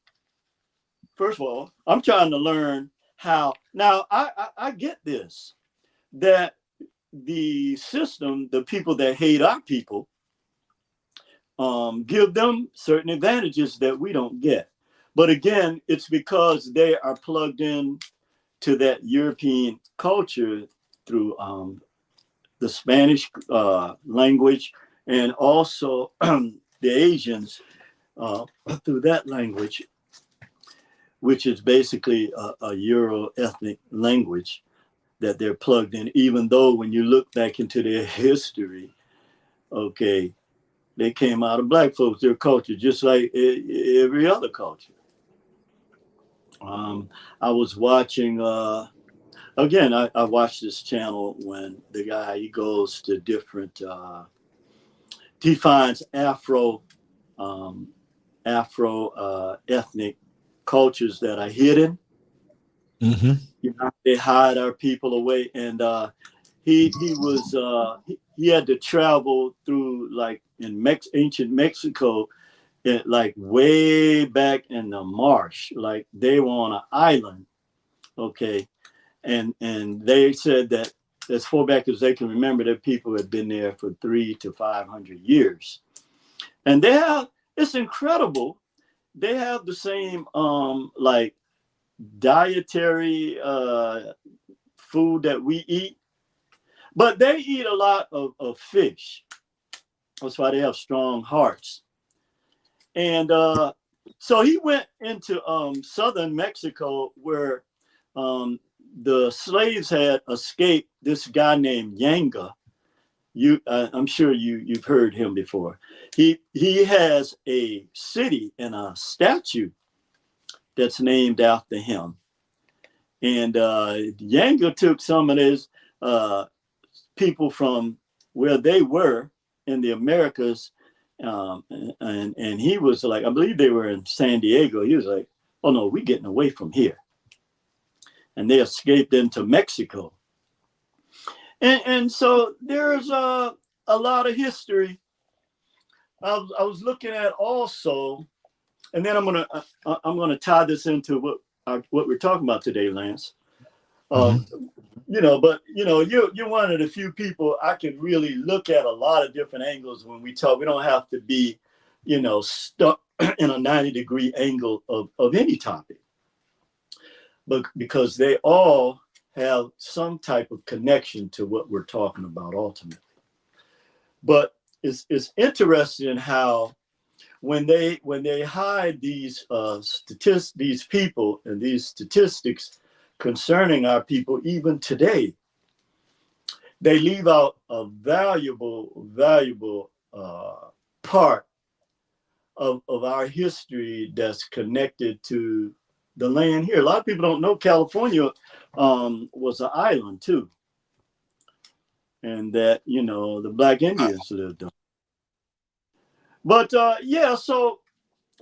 First of all, I'm trying to learn how. Now, I get this, that the system, the people that hate our people, give them certain advantages that we don't get. But again, it's because they are plugged in to that European culture through the Spanish language, and also the Asians through that language, which is basically a Euro ethnic language that they're plugged in, even though when you look back into their history, okay, they came out of black folks, their culture, just like every other culture. I was watching, again, I watched this channel when the guy, he goes to different, he finds Afro ethnic cultures that are hidden. Mm-hmm. They hide our people away, and he had to travel through, like, in ancient Mexico, like way back in the marsh, like they were on an island, okay, and they said that as far back as they can remember, that people had been there for 300 to 500 years, and it's incredible. They have the same like dietary food that we eat, but they eat a lot of fish. That's why they have strong hearts. And so he went into southern Mexico, where the slaves had escaped this guy named Yanga. I'm sure you've heard him before. He has a city and a statue that's named after him. And Yanga took some of his people from where they were in the Americas, and he was like, I believe they were in San Diego. He was like, oh no, we're getting away from here. And they escaped into Mexico. And so there's a lot of history. I was looking at also, and then I'm gonna tie this into what we're talking about today, Lance. But you're one of the few people I can really look at a lot of different angles when we talk. We don't have to be, stuck in a 90-degree angle of any topic, but because they all have some type of connection to what we're talking about ultimately. But it's interesting how when they hide these these people and these statistics concerning our people, even today, they leave out a valuable part of our history that's connected to the land here. A lot of people don't know California was an island too, and that the Black Indians lived on. But yeah, so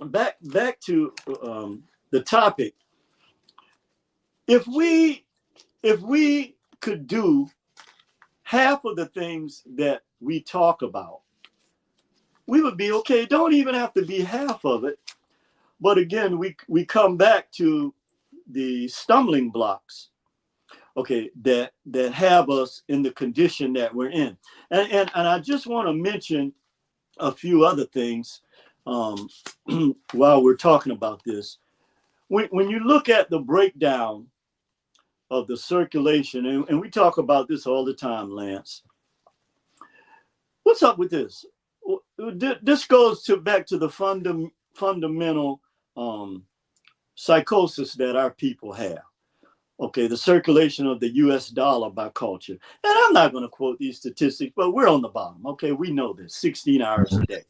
back to the topic. If we could do half of the things that we talk about, we would be okay. Don't even have to be half of it. But again, we come back to the stumbling blocks, okay, that have us in the condition that we're in. And I just want to mention a few other things while we're talking about this. When you look at the breakdown of the circulation, and we talk about this all the time, Lance, what's up with this? This goes back to the fundamental psychosis that our people have. Okay, the circulation of the US dollar by culture. And I'm not going to quote these statistics, but we're on the bottom. Okay, we know this, 16 hours a day.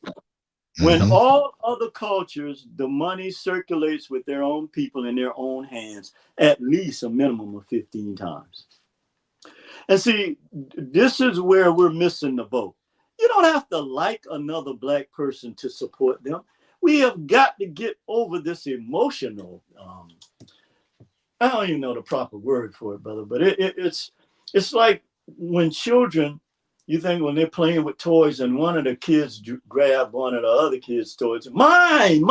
When all other cultures, the money circulates with their own people in their own hands, at least a minimum of 15 times. And see, this is where we're missing the boat. You don't have to like another Black person to support them. We have got to get over this emotional, I don't even know the proper word for it, brother, but it's like when children, you think when they're playing with toys and one of the kids grab one of the other kids' toys, mine,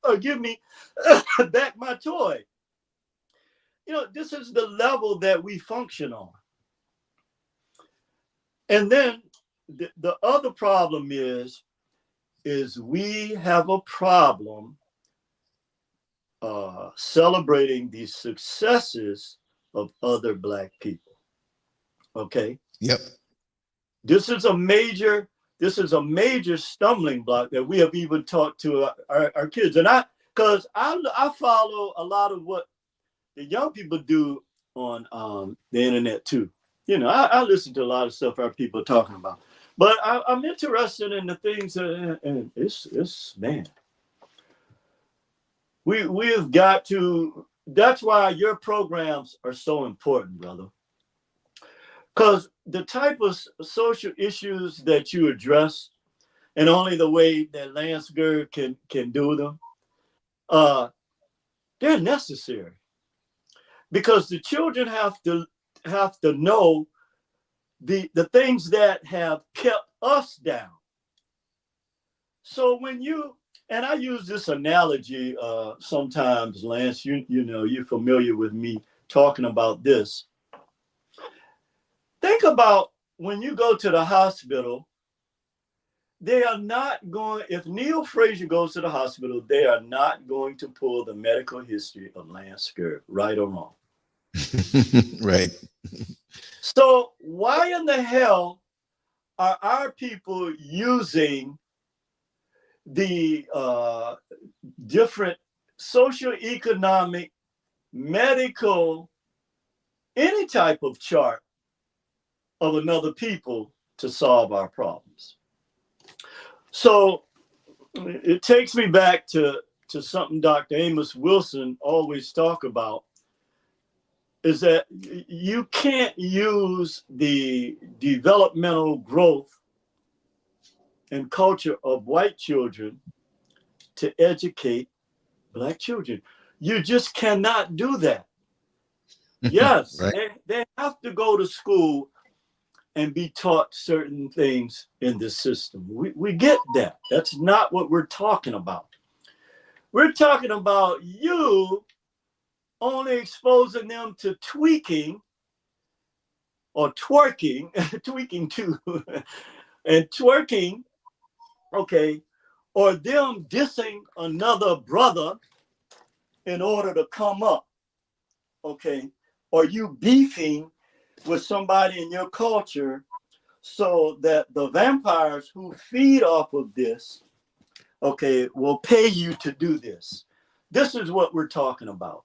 or give me back my toy. You know, this is the level that we function on. And then the other problem is we have a problem celebrating the successes of other Black people. Okay. Yep. This is a major stumbling block that we have even taught to our kids. And because I follow a lot of what the young people do on the internet too. You know, I listen to a lot of stuff our people are talking about. But I'm interested in the things, and it's man. We have got to. That's why your programs are so important, brother. Because the type of social issues that you address, and only the way that LANCESCURV can do them, they're necessary. Because the children have to know the things that have kept us down. So when you, and I use this analogy sometimes, Lance, you know, you're familiar with me talking about this. Think about when you go to the hospital, they are not going, if Neil Frazier goes to the hospital, they are not going to pull the medical history of LANCESCURV, right or wrong. Right. So why in the hell are our people using the different socioeconomic, medical, any type of chart of another people to solve our problems? So it takes me back to something Dr. Amos Wilson always talk about, is that you can't use the developmental growth and culture of white children to educate Black children. You just cannot do that. Yes, right. they have to go to school and be taught certain things in this system. We get that. That's not what we're talking about. We're talking about you only exposing them to tweaking or twerking, tweaking too, and twerking, okay, or them dissing another brother in order to come up, okay, or you beefing with somebody in your culture so that the vampires who feed off of this, okay, will pay you to do this. This is what we're talking about.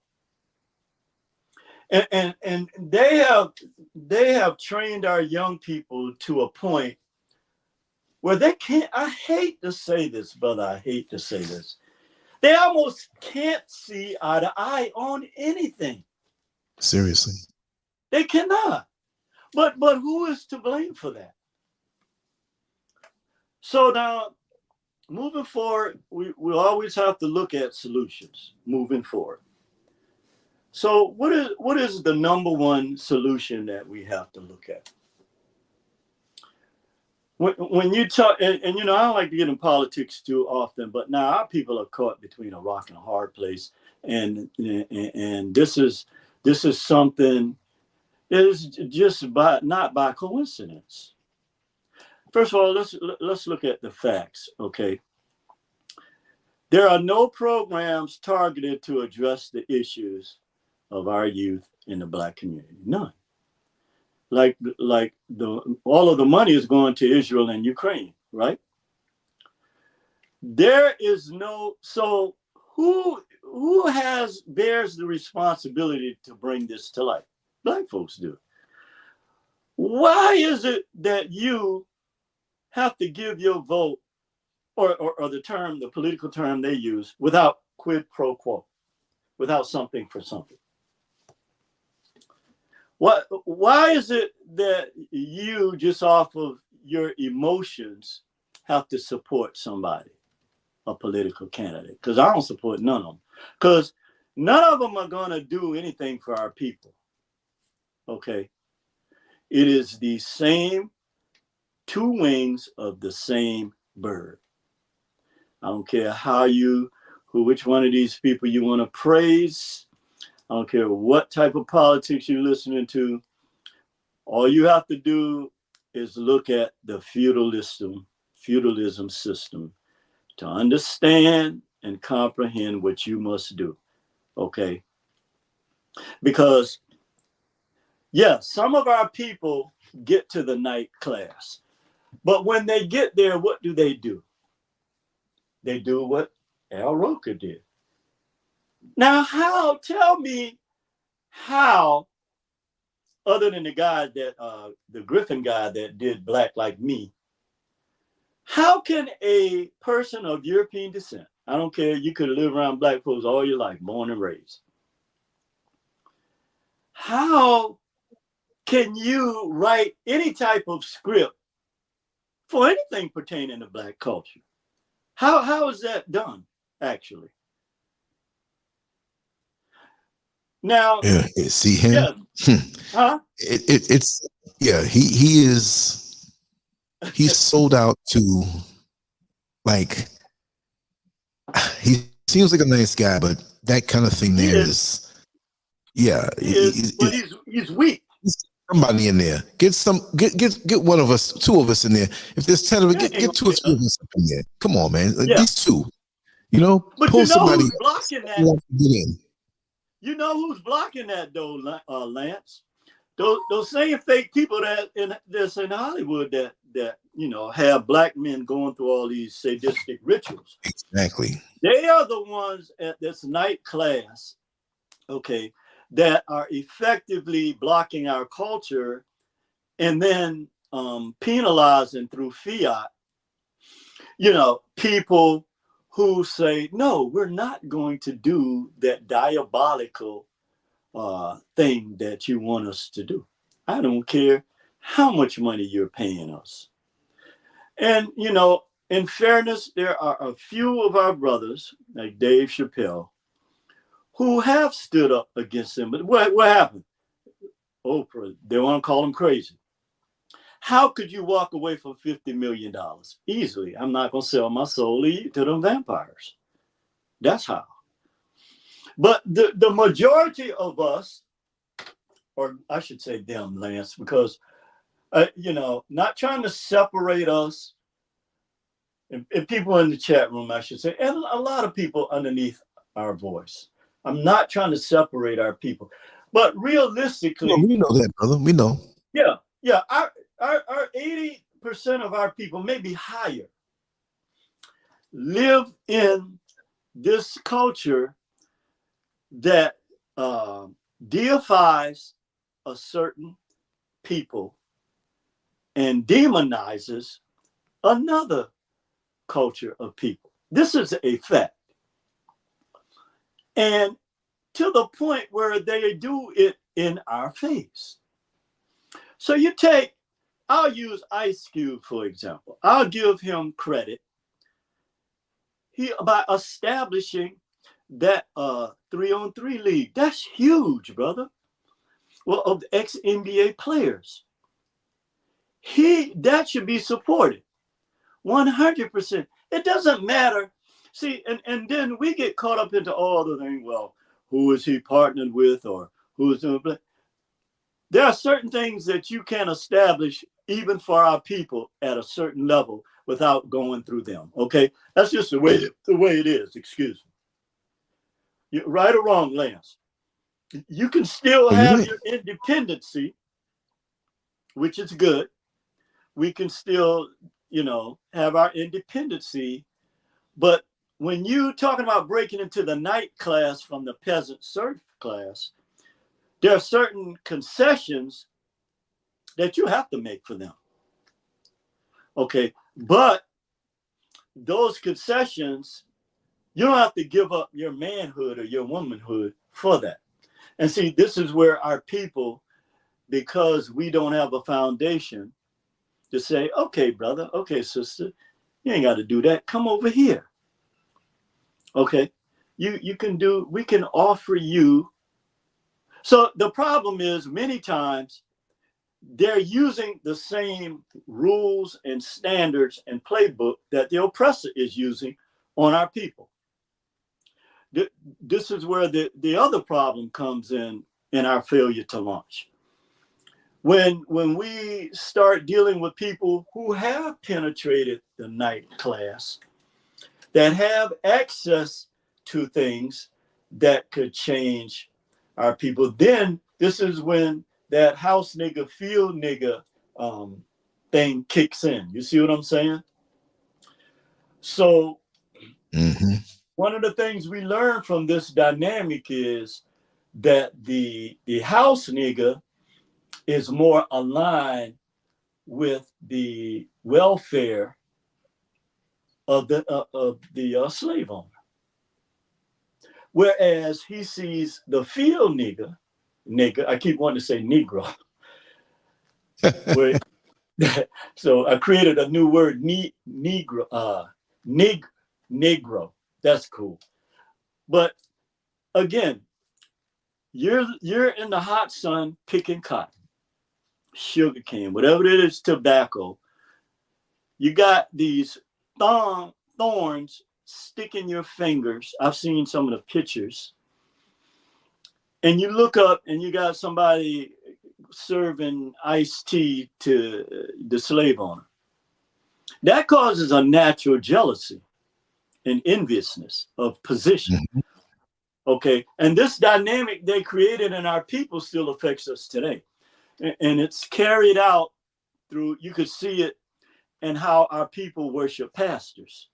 And they have trained our young people to a point where they can't, I hate to say this, brother, I hate to say this. They almost can't see eye to eye on anything. Seriously. They cannot. But who is to blame for that? So now, moving forward, we always have to look at solutions moving forward. So what is the number one solution that we have to look at? When you talk, and you know, I don't like to get in politics too often, but now our people are caught between a rock and a hard place, and this is something that is just not by coincidence. First of all, let's look at the facts, okay? There are no programs targeted to address the issues of our youth in the Black community. None. like all of the money is going to Israel and Ukraine, right? There is no, so who bears the responsibility to bring this to light? Black folks do. Why is it that you have to give your vote, or the political term they use, without quid pro quo, without something for something? Why is it that you, just off of your emotions, have to support somebody, a political candidate? Because I don't support none of them. Because none of them are going to do anything for our people. Okay? It is the same two wings of the same bird. I don't care which one of these people you want to praise. I don't care what type of politics you're listening to. All you have to do is look at the feudalism system to understand and comprehend what you must do. Okay? Because, yeah, some of our people get to the night class. But when they get there, what do? They do what Al Roker did. Now, tell me how, other than the guy that, the Griffin guy that did Black Like Me, how can a person of European descent, I don't care, you could live around black folks all your life, born and raised, how can you write any type of script for anything pertaining to black culture? How is that done, actually? Now, Yeah, see him. Yeah. Huh? It's yeah. He's sold out to, like, he seems like a nice guy, but that kind of thing there is yeah. But he's weak. Somebody in there. Get one of us, two of us in there. If there's 10 of us, get two or three of us in there. Come on, man. Like, these two. But pull somebody who's blocking that? Get in. You know who's blocking that though, Lance? Those same fake people that's in Hollywood that have black men going through all these sadistic rituals. Exactly. They are the ones at this night class, okay, that are effectively blocking our culture and then penalizing through fiat, people who say, no, we're not going to do that diabolical thing that you want us to do. I don't care how much money you're paying us. And, in fairness, there are a few of our brothers, like Dave Chappelle, who have stood up against them. But what happened? Oprah, they want to call him crazy. How could you walk away from $50 million? Easily. I'm not going to sell my soul to them vampires. That's how. But the majority of us, or I should say them, Lance, because, not trying to separate us, and people in the chat room, I should say, and a lot of people underneath our voice. I'm not trying to separate our people. But realistically, no, we know that, brother. We know. Yeah. Our 80% of our people, maybe higher, live in this culture that deifies a certain people and demonizes another culture of people. This is a fact. And to the point where they do it in our face. So I'll use Ice Cube, for example. I'll give him credit by establishing that 3-on-3 league. That's huge, brother. Well, of the ex-NBA players. That should be supported 100%. It doesn't matter. See, and then we get caught up into all the things. Well, who is he partnered with, or who is doing? There are certain things that you can establish even for our people at a certain level without going through them. Okay, that's just the way it is. Excuse me. You're right or wrong, Lance. You can still have your independency which is good. We can still, have our independency. But when you talking about breaking into the knight class from the peasant serf class, there are certain concessions that you have to make for them. Okay, but those concessions, you don't have to give up your manhood or your womanhood for that. And see, this is where our people, because we don't have a foundation to say, okay, brother, okay, sister, you ain't got to do that. Come over here. Okay, we can offer you. So the problem is many times they're using the same rules and standards and playbook that the oppressor is using on our people. This is where the other problem comes in our failure to launch. When we start dealing with people who have penetrated the knight class, that have access to things that could change our people, then this is when that house nigga, field nigga thing kicks in. You see what I'm saying? So one of the things we learn from this dynamic is that the house nigga is more aligned with the welfare of the slave owner, whereas he sees the field nigga. I keep wanting to say Negro. So I created a new word, Negro. Negro. That's cool. But again, you're in the hot sun picking cotton, sugar cane, whatever it is, tobacco. You got these thorns sticking your fingers. I've seen some of the pictures. And you look up and you got somebody serving iced tea to the slave owner. That causes a natural jealousy and enviousness of position. Okay. And this dynamic they created in our people still affects us today. And it's carried out through, you could see it in how our people worship pastors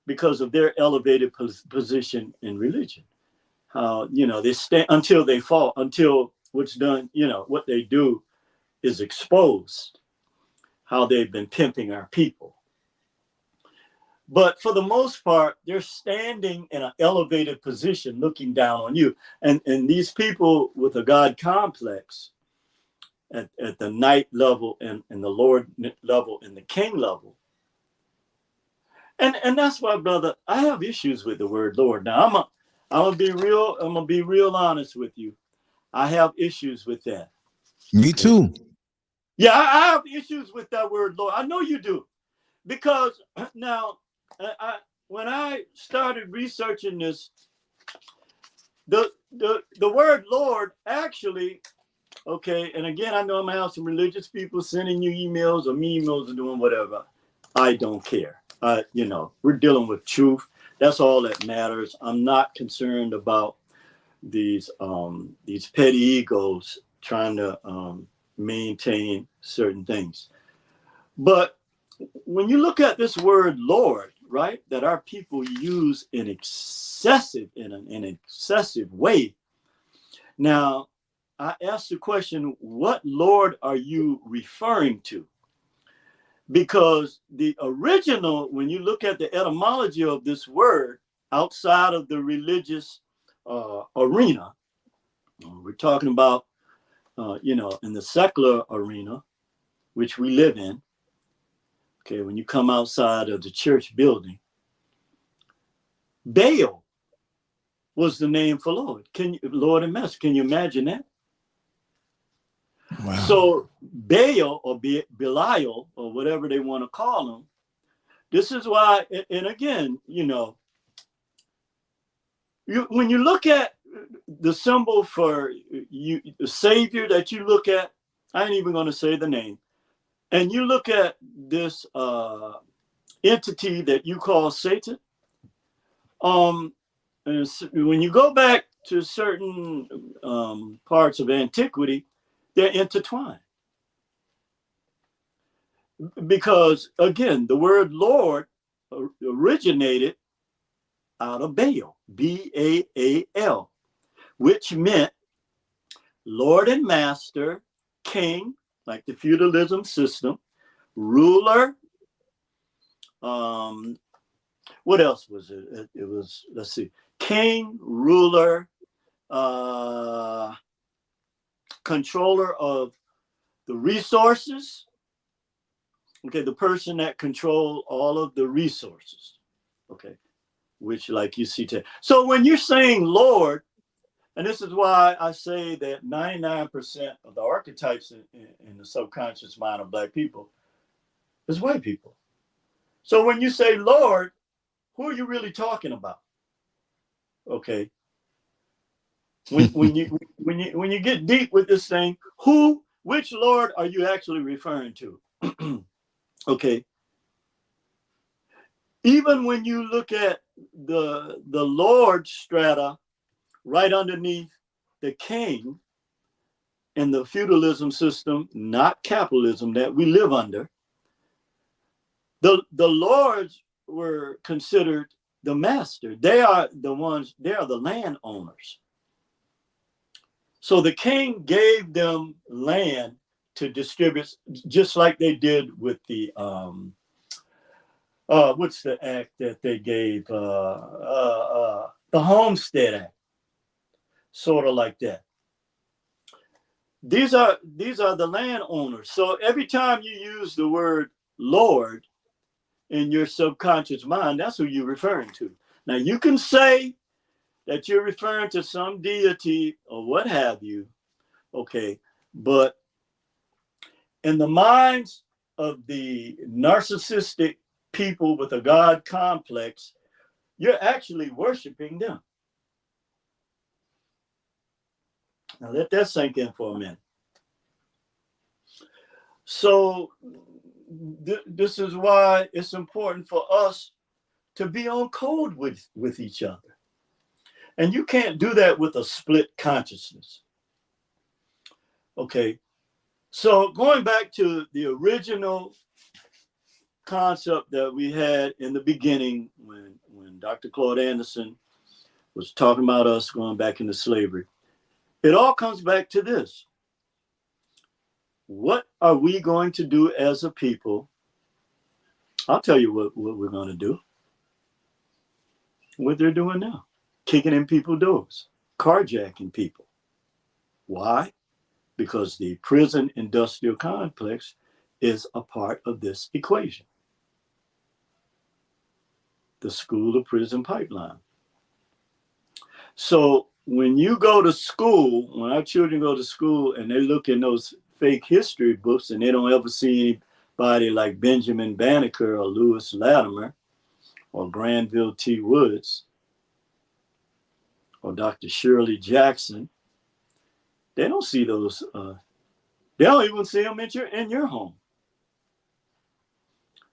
because of their elevated position in religion. How, they stay until they fall, until what's done, what they do is exposed, how they've been pimping our people. But for the most part, they're standing in an elevated position looking down on you. And these people with a God complex at the knight level and the Lord level and the king level. And that's why, brother, I have issues with the word Lord. Now I'm gonna be real honest with you. I have issues with that. Me too. Yeah, I have issues with that word Lord. I know you do. Because now when I started researching this, the word Lord actually, okay, and again, I know I'm gonna have some religious people sending you emails or me emails or doing whatever. I don't care. We're dealing with truth. That's all that matters. I'm not concerned about these petty egos trying to maintain certain things. But when you look at this word Lord, right, that our people use in an excessive way. Now, I asked the question, what Lord are you referring to? Because the original, when you look at the etymology of this word outside of the religious arena, we're talking about, in the secular arena, which we live in. Okay, when you come outside of the church building, Baal was the name for Lord. Lord and Master, can you imagine that? Wow. So Baal or Belial or whatever they want to call him, this is why, and again, when you look at the symbol for you, the Savior that you look at, I ain't even going to say the name, and you look at this entity that you call Satan, and when you go back to certain parts of antiquity, they're intertwined. Because again, the word Lord originated out of Baal, B-A-A-L, which meant Lord and master, king, like the feudalism system, ruler. What else was it? It was, let's see, king, ruler, controller of the resources. Okay, the person that control all of the resources. Okay, which like you see today. So when you're saying Lord, and this is why I say that 99% of the archetypes in the subconscious mind of Black people is white people. So when you say Lord, who are you really talking about? Okay. When you get deep with this thing, which Lord are you actually referring to? Okay. Even when you look at the Lord strata right underneath the king in the feudalism system, not capitalism that we live under, the lords were considered the master. They are the ones, they are the landowners. So the king gave them land to distribute, just like they did with the what's the act that they gave? The Homestead Act, sort of like that. These are the landowners. So every time you use the word Lord in your subconscious mind, that's who you're referring to. Now you can say that you're referring to some deity or what have you, okay, but in the minds of the narcissistic people with a God complex, you're actually worshiping them. Now let that sink in for a minute. So this is why it's important for us to be on code with each other. And you can't do that with a split consciousness. Okay, so going back to the original concept that we had in the beginning when Dr. Claude Anderson was talking about us going back into slavery, it all comes back to this. What are we going to do as a people? I'll tell you what we're going to do. What they're doing now. Kicking in people's doors. Carjacking people. Why? Because the prison industrial complex is a part of this equation. The school of prison pipeline. So when you go to school, when our children go to school and they look in those fake history books and they don't ever see anybody like Benjamin Banneker or Lewis Latimer or Granville T. Woods or Dr. Shirley Jackson, they don't see those. They don't even see them in your home.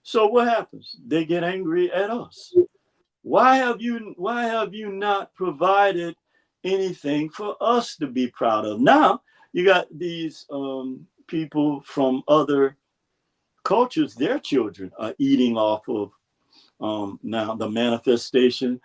So what happens? They get angry at us. Why have you not provided anything for us to be proud of? Now you got these people from other cultures, their children are eating off of now the manifestation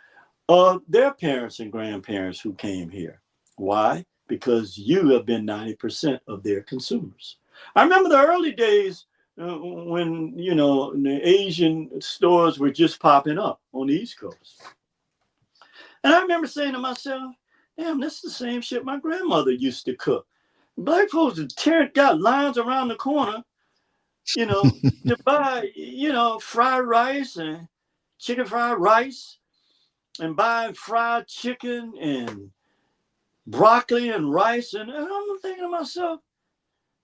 of their parents and grandparents who came here. Why? Because you have been 90% of their consumers. I remember the early days when, you know, the Asian stores were just popping up on the East Coast. And I remember saying to myself, damn, this is the same shit my grandmother used to cook. Black folks got lines around the corner, you know, to buy, you know, fried rice and chicken fried rice and buy fried chicken and broccoli and rice. And I'm thinking to myself,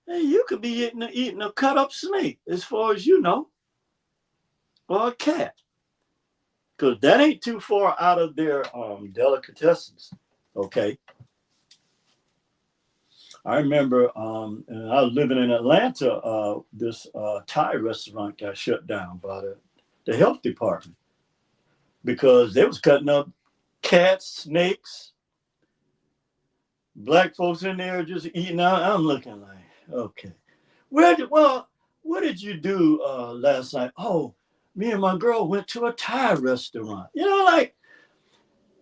hey, you could be eating a cut up snake as far as you know, or a cat. Because that ain't too far out of their delicatessens, okay? I remember and I was living in Atlanta, this Thai restaurant got shut down by the health department because they was cutting up cats, snakes, Black folks in there just eating out. I'm looking like, okay. Well, what did you do last night? Oh, me and my girl went to a Thai restaurant. You know, like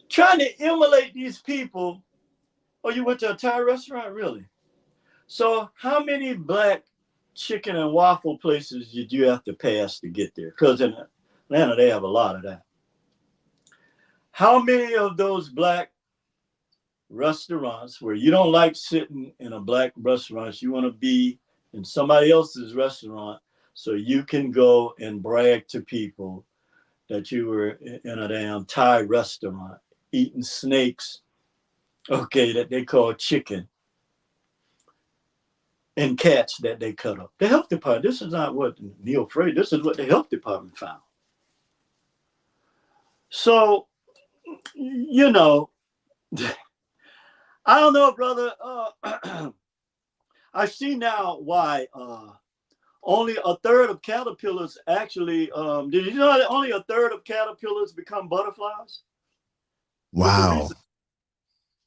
trying to emulate these people. Oh, you went to a Thai restaurant? Really? So how many black chicken and waffle places did you have to pass to get there? Because in Atlanta, they have a lot of that. How many of those black restaurants where you don't like sitting in a black restaurant, you want to be in somebody else's restaurant so you can go and brag to people that you were in a damn Thai restaurant eating snakes, okay, that they call chicken, and cats that they cut up. The health department, this is not what Neil Frey, this is what the health department found. So, you know, I don't know, brother. I see now why only a third of caterpillars actually, did you know that only a third of caterpillars become butterflies? Wow.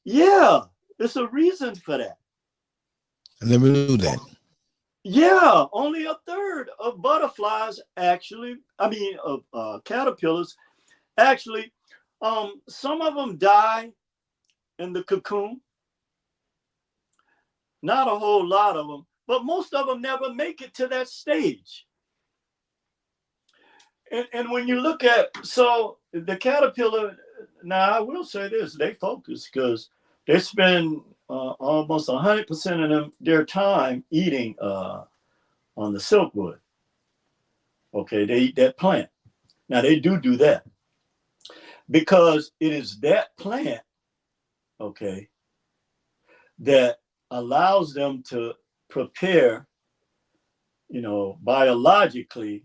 Yeah, there's a reason for that. I never knew that. Yeah, only a third of butterflies actually, of caterpillars actually, some of them die in the cocoon. Not a whole lot of them, but most of them never make it to that stage. And when you look at, so the caterpillar, now I will say this, they focus because they spend almost 100% of their time eating on the silkwood. Okay, they eat that plant. Now they do that because it is that plant, okay, that allows them to prepare, you know, biologically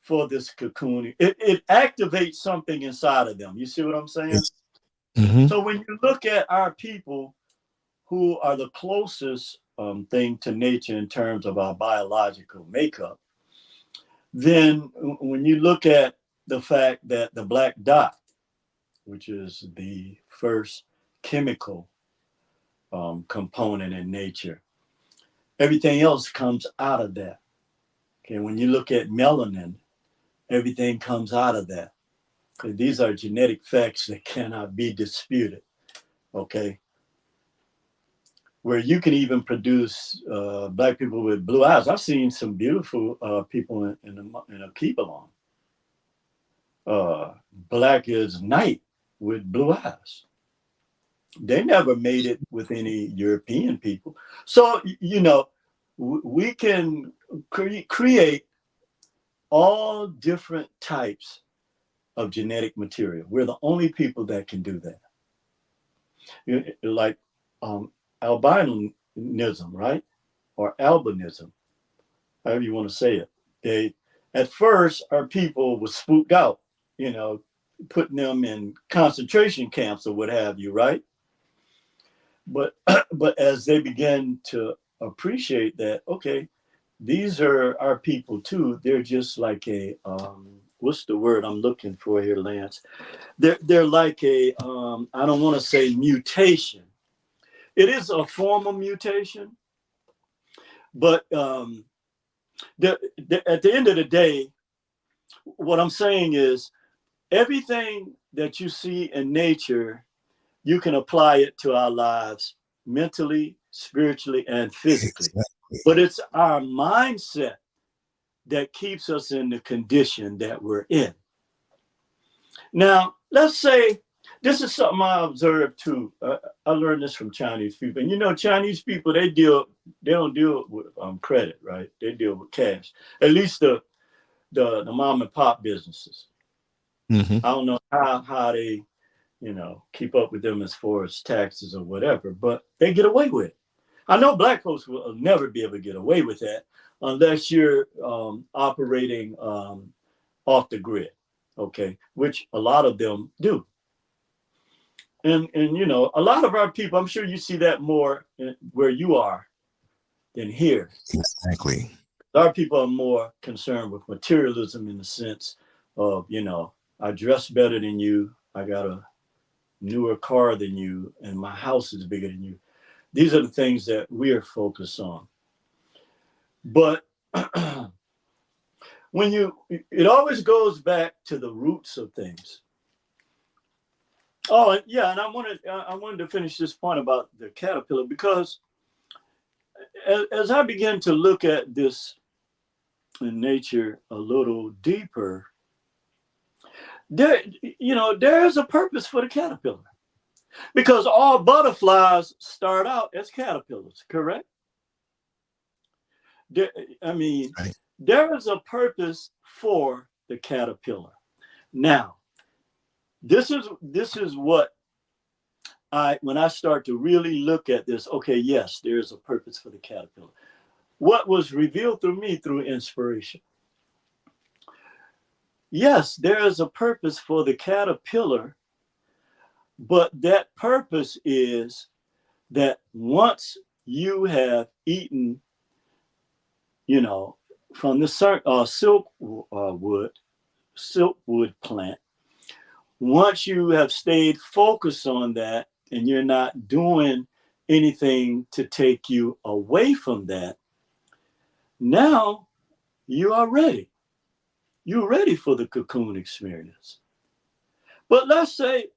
for this cocoon. It activates something inside of them. You see what I'm saying? Mm-hmm. So when you look at our people who are the closest thing to nature in terms of our biological makeup, then when you look at the fact that the black dot, which is the first chemical component in nature, everything else comes out of that. Okay, when you look at melanin, everything comes out of that. Okay, these are genetic facts that cannot be disputed. Okay, where you can even produce black people with blue eyes. I've seen some beautiful people in a keep-along. Black as night with blue eyes. They never made it with any European people. So, you know, we can create all different types of genetic material. We're the only people that can do that. Like albinism, right? Or albinism, however you want to say it. They, at first, our people were spooked out, you know, putting them in concentration camps or what have you, right? But as they began to appreciate that, okay, these are our people too. They're just like a what's the word I'm looking for here, Lance? They're like a I don't want to say mutation. It is a form of mutation, but at the end of the day, what I'm saying is everything that you see in nature, you can apply it to our lives mentally, spiritually, and physically. Exactly. But it's our mindset that keeps us in the condition that we're in. Now, let's say this is something I observed too. I learned this from Chinese people. And you know, Chinese people, they don't deal with credit, right? They deal with cash. At least the mom and pop businesses. Mm-hmm. I don't know how they, you know, keep up with them as far as taxes or whatever, but they get away with it. I know black folks will never be able to get away with that unless you're operating off the grid, okay, which a lot of them do. And you know, a lot of our people, I'm sure you see that more where you are than here. Exactly. Our people are more concerned with materialism in the sense of, you know, I dress better than you, I got a newer car than you, and my house is bigger than you. These are the things that we are focused on. But it always goes back to the roots of things. Oh, yeah, and I wanted to finish this point about the caterpillar, because as I began to look at this in nature a little deeper, there is a purpose for the caterpillar, because all butterflies start out as caterpillars, correct? Right. There is a purpose for the caterpillar. Now, this is what when I start to really look at this, okay, yes, there is a purpose for the caterpillar. What was revealed through me through inspiration? Yes, there is a purpose for the caterpillar, but that purpose is that once you have eaten, from the silkwood plant, once you have stayed focused on that and you're not doing anything to take you away from that, now you are ready. You're ready for the cocoon experience. But let's say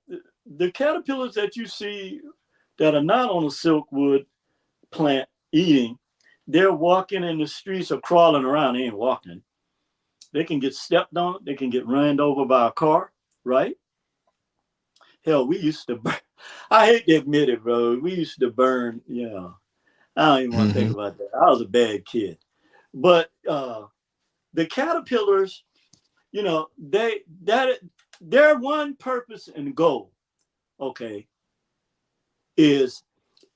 the caterpillars that you see that are not on a silkwood plant eating, they're walking in the streets or crawling around. They ain't walking. They can get stepped on. They can get ran over by a car, right? Hell, we used to burn. I hate to admit it, bro. We used to burn, I don't even want to think about that. I was a bad kid. But the caterpillars, their one purpose and goal, okay, is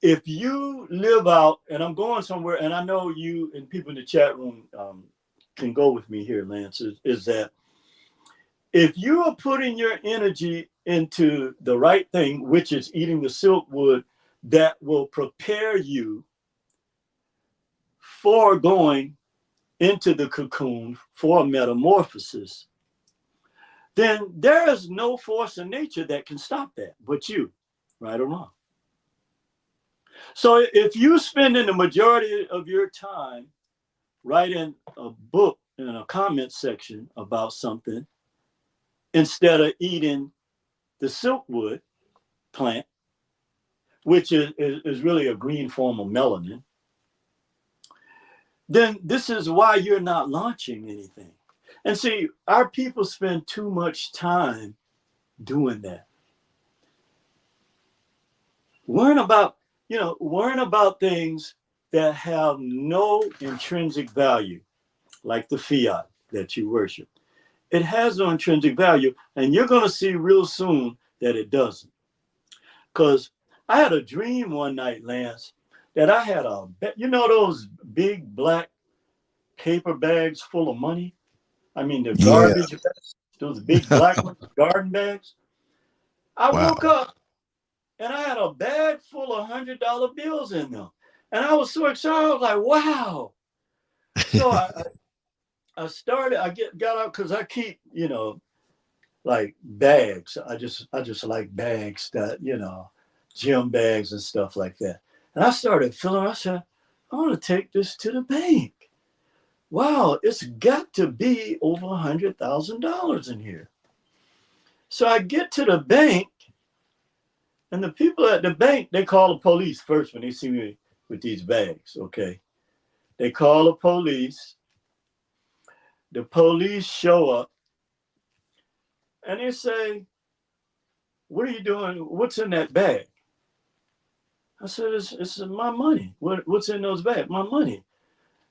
if you live out, and I'm going somewhere, and I know you and people in the chat room can go with me here, Lance, is that if you are putting your energy into the right thing, which is eating the silkwood that will prepare you for going into the cocoon for a metamorphosis, then there is no force in nature that can stop that but you, right or wrong. So if you spending the majority of your time writing a book in a comment section about something instead of eating the silkwood plant, which is really a green form of melanin, then this is why you're not launching anything. And see, our people spend too much time doing that. Worrying about things that have no intrinsic value, like the fiat that you worship. It has no intrinsic value, and you're going to see real soon that it doesn't. Because I had a dream one night, Lance, that I had those big black paper bags full of money? I mean, the garbage bags, those big black ones, garden bags. I woke up and I had a bag full of $100 bills in them. And I was so excited. I was like, wow. So I got out, because I keep, like bags. I just like bags that, gym bags and stuff like that. And I started feeling, I said, I want to take this to the bank. Wow, it's got to be over $100,000 in here. So I get to the bank, and the people at the bank, they call the police first when they see me with these bags, okay? They call the police. The police show up, and they say, what are you doing? What's in that bag? I said, it's my money. What's in those bags? My money.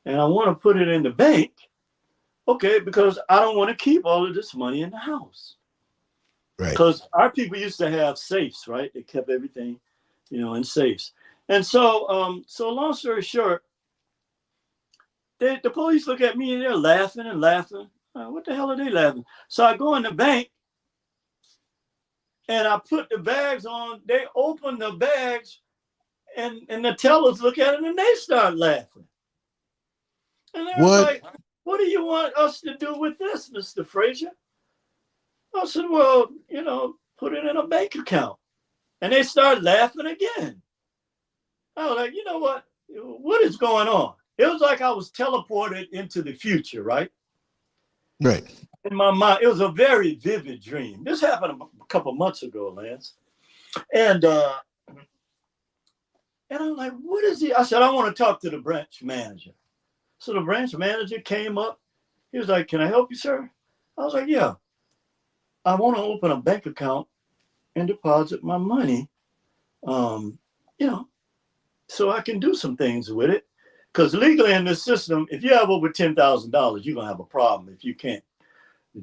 And I want to put it in the bank, okay, because I don't want to keep all of this money in the house. Right. Because our people used to have safes, right? They kept everything, in safes. And so, long story short, the police look at me and they're laughing and laughing. What the hell are they laughing? So I go in the bank and I put the bags on. They open the bags and the tellers look at it and they start laughing. And they were like, what do you want us to do with this, Mr. Frazier? I said, well, put it in a bank account. And they started laughing again. I was like, you know what? What is going on? It was like I was teleported into the future, right? Right. In my mind, it was a very vivid dream. This happened a couple months ago, Lance. And I'm like, what is he? I said, I want to talk to the branch manager. So the branch manager came up. He was like, can I help you, sir? I was like, yeah. I want to open a bank account and deposit my money, so I can do some things with it. Because legally in this system, if you have over $10,000, you're going to have a problem if you can't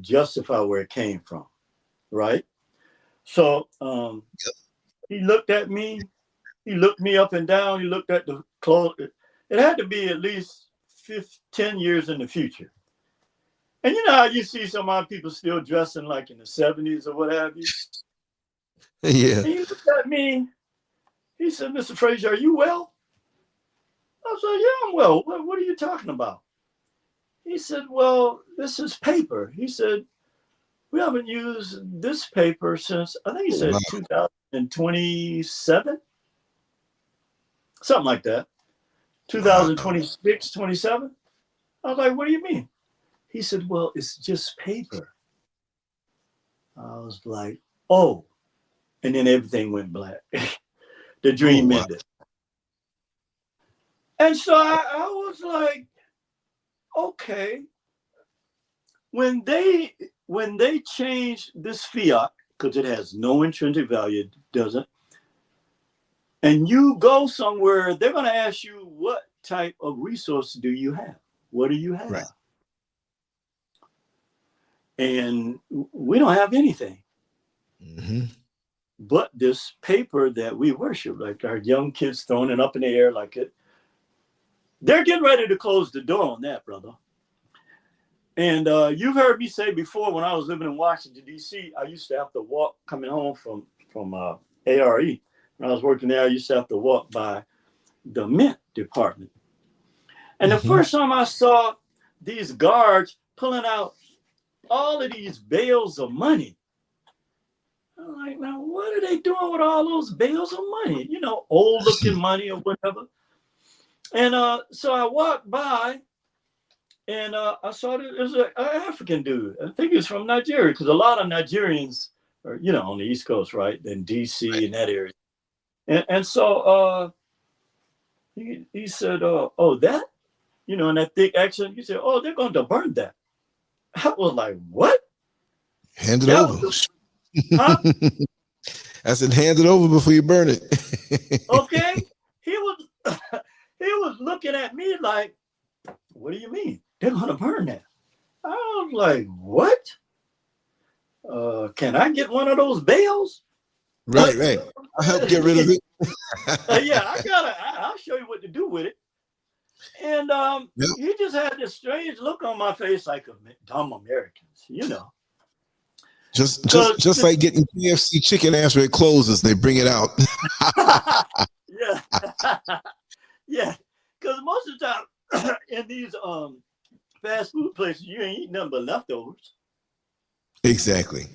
justify where it came from, right? So he looked at me. He looked me up and down. He looked at the clothes. It had to be at least 10 years in the future. And you know how you see some of our people still dressing like in the 70s or what have you? Yeah. And he looked at me. He said, Mr. Frazier, are you well? I said, yeah, I'm well. What are you talking about? He said, well, this is paper. He said, we haven't used this paper since, I think he said 2027. Something like that. 2026, 27. I was like, what do you mean? He said, well, it's just paper. I was like, oh. And then everything went black. The dream ended. And so I was like, okay. When they change this fiat, because it has no intrinsic value, it doesn't, and you go somewhere, they're going to ask you, what type of resource do you have? What do you have? Right. And we don't have anything. Mm-hmm. But this paper that we worship, like our young kids throwing it up in the air like it. They're getting ready to close the door on that, brother. And you've heard me say before, when I was living in Washington, D.C., I used to have to walk coming home from ARE. When I was working there, I used to have to walk by the mint department. And the first time I saw these guards pulling out all of these bales of money, I'm like, now, what are they doing with all those bales of money? You know, old looking money or whatever. And so I walked by and I saw that it was an African dude. I think he's from Nigeria, because a lot of Nigerians are, you know, on the East Coast, right? In DC, in that area. And so he said, oh, that? You know, in that thick accent, he said, oh, they're going to burn that. I was like, what? Hand it over. Huh? I said, hand it over before you burn it. Okay. He was looking at me like, what do you mean? They're going to burn that. I was like, what? Can I get one of those bales? Right. I'll help get rid of it. Yeah, I'll show you what to do with it. And he just had this strange look on my face, like dumb Americans, you know. Just like getting KFC chicken after it closes, they bring it out. Yeah. Yeah. Because most of the time in these fast food places, you ain't eating nothing but leftovers. Exactly.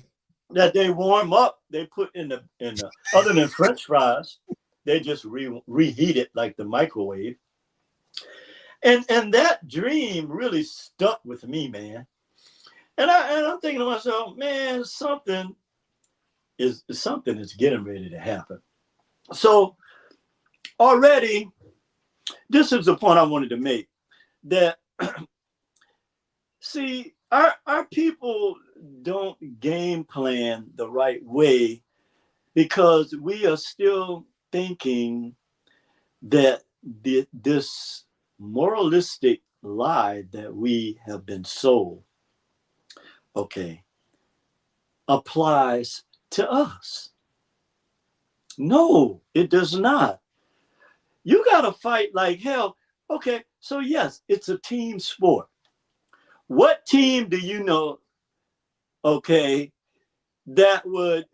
That they warm up, they put in the other than French fries, they just reheat it like the microwave. And that dream really stuck with me, man. And I'm thinking to myself, man, something is getting ready to happen. So already, this is the point I wanted to make, that see, our people don't game plan the right way because we are still thinking that this moralistic lie that we have been sold, okay, applies to us. No, it does not. You got to fight like hell. Okay, so yes, it's a team sport. What team do you know, okay, that would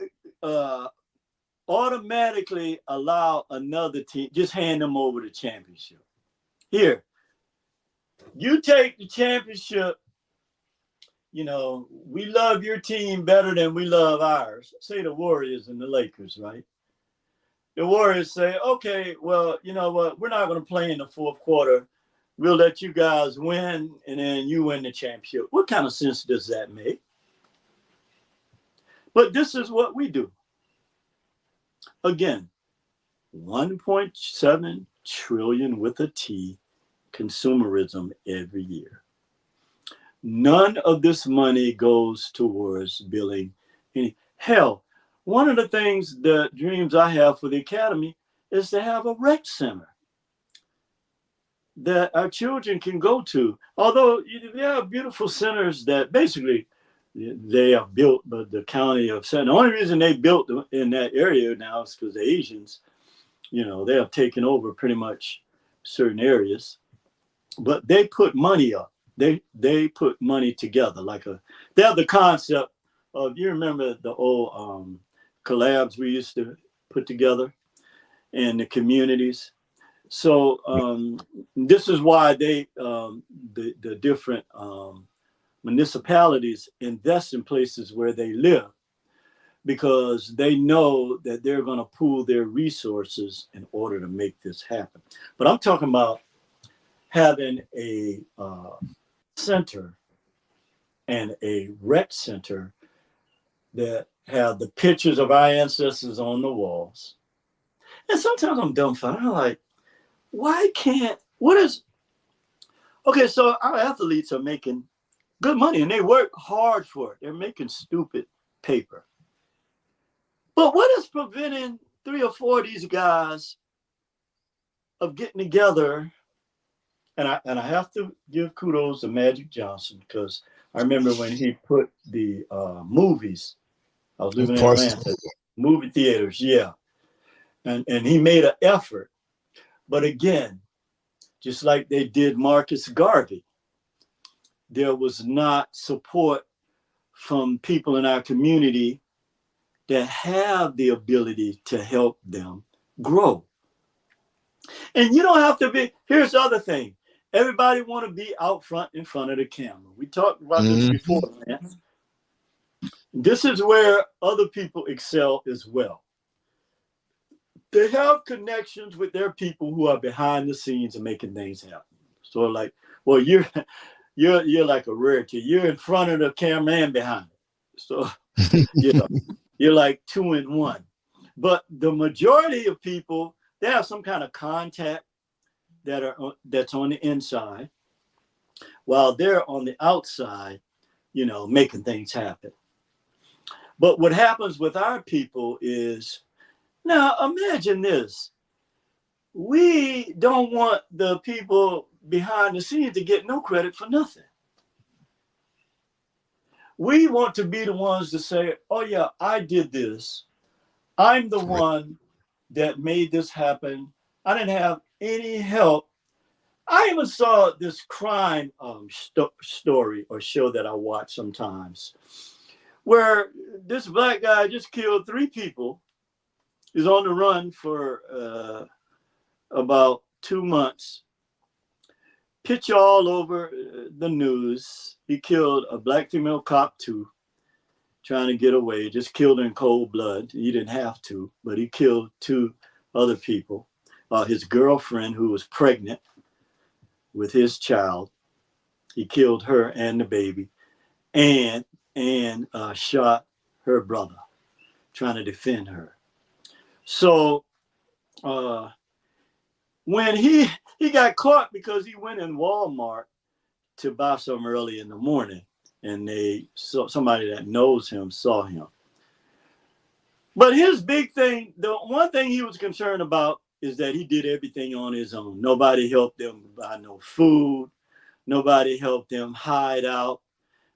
automatically allow another team, just hand them over the championship? Here, you take the championship. You know, we love your team better than we love ours. Say the Warriors and the Lakers, right? The Warriors say, okay, well, you know what? We're not going to play in the fourth quarter. we'll let you guys win, and then you win the championship. What kind of sense does that make? But this is what we do. Again, 1.7 trillion with a T consumerism every year. None of this money goes towards building any. Hell, one of the things, the dreams I have for the Academy is to have a rec center that our children can go to. Although there are beautiful centers that basically they are built by the county of San. The only reason they built in that area now is because the Asians, you know, they have taken over pretty much certain areas. But they put money up. They put money together they have the concept of, you remember the old collabs we used to put together in the communities. So this is why they the different municipalities invest in places where they live, because they know that they're going to pool their resources in order to make this happen. But I'm talking about having a center and a rec center that have the pictures of our ancestors on the walls. And sometimes I'm dumbfounded. I'm like, why can't, okay, so our athletes are making good money and they work hard for it. They're making stupid paper. But what is preventing 3 or 4 of these guys of getting together? And I have to give kudos to Magic Johnson, because I remember when he put the movies, I was living in Atlanta, movie theaters, yeah. And he made an effort. But again, just like they did Marcus Garvey, there was not support from people in our community that have the ability to help them grow. And you don't have to be, here's the other thing. Everybody want to be out front in front of the camera. We talked about this before, man. This is where other people excel as well. They have connections with their people who are behind the scenes and making things happen. So like, well, you're like a rarity. You're in front of the camera and behind it. So you know, you're like 2 in 1. But the majority of people, they have some kind of contact that's on the inside, while they're on the outside, you know, making things happen. But what happens with our people is, now imagine this. We don't want the people behind the scenes to get no credit for nothing. We want to be the ones to say, oh yeah, I did this. I'm the one that made this happen. I didn't have any help. I even saw this crime story or show that I watch sometimes, where this black guy just killed 3 people. He's on the run for about 2 months. Picture all over the news. He killed a black female cop too, trying to get away. Just killed her in cold blood. He didn't have to, but he killed 2 other people. His girlfriend, who was pregnant with his child, he killed her and the baby, and shot her brother, trying to defend her. So when he got caught because he went in Walmart to buy something early in the morning, and somebody that knows him saw him. But his big thing, the one thing he was concerned about, is that he did everything on his own. Nobody helped him buy no food. Nobody helped him hide out.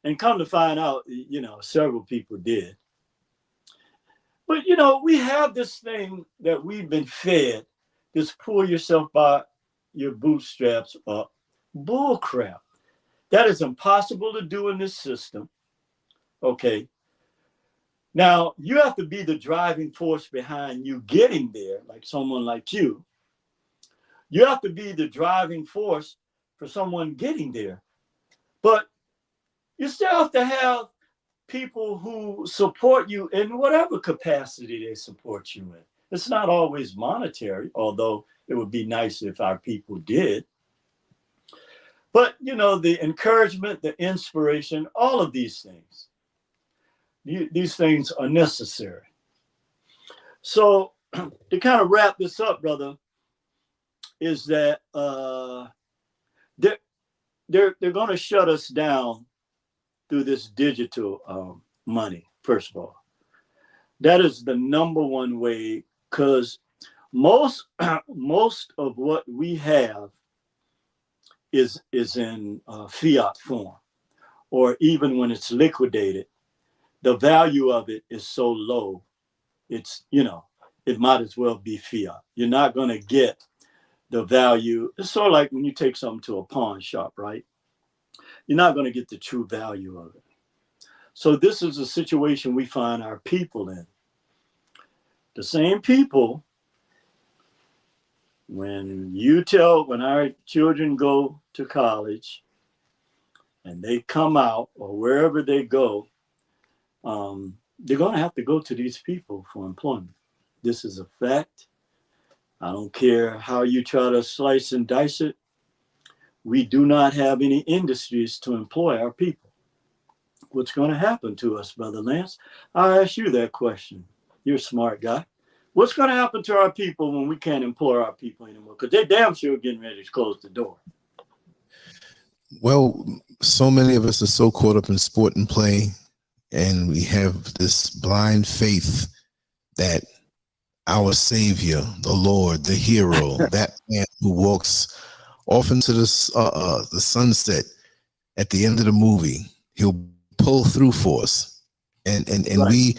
And come to find out, you know, several people did. But, you know, we have this thing that we've been fed, this pull yourself by your bootstraps up bull crap. That is impossible to do in this system. Okay. Now, you have to be the driving force behind you getting there, like someone like you. You have to be the driving force for someone getting there. But you still have to have people who support you in whatever capacity they support you in. It's not always monetary, although it would be nice if our people did. But, you know, the encouragement, the inspiration, all of these things are necessary. So to kind of wrap this up, brother, is that they're going to shut us down through this digital money, first of all. That is the number one way, because most of what we have is in fiat form, or even when it's liquidated, the value of it is so low, it's, you know, it might as well be fiat. You're not going to get the value. It's sort of like when you take something to a pawn shop, right? You're not going to get the true value of it. So this is a situation we find our people in. The same people, when our children go to college and they come out, or wherever they go, they're going to have to go to these people for employment. This is a fact. I don't care how you try to slice and dice it. We do not have any industries to employ our people. What's going to happen to us, Brother Lance? I ask you that question. You're a smart guy. What's going to happen to our people when we can't employ our people anymore? Because they're damn sure getting ready to close the door. Well, so many of us are so caught up in sport and play, and we have this blind faith that our Savior, the Lord, the hero, that man who walks off into the sunset at the end of the movie, he'll pull through for us. And Right.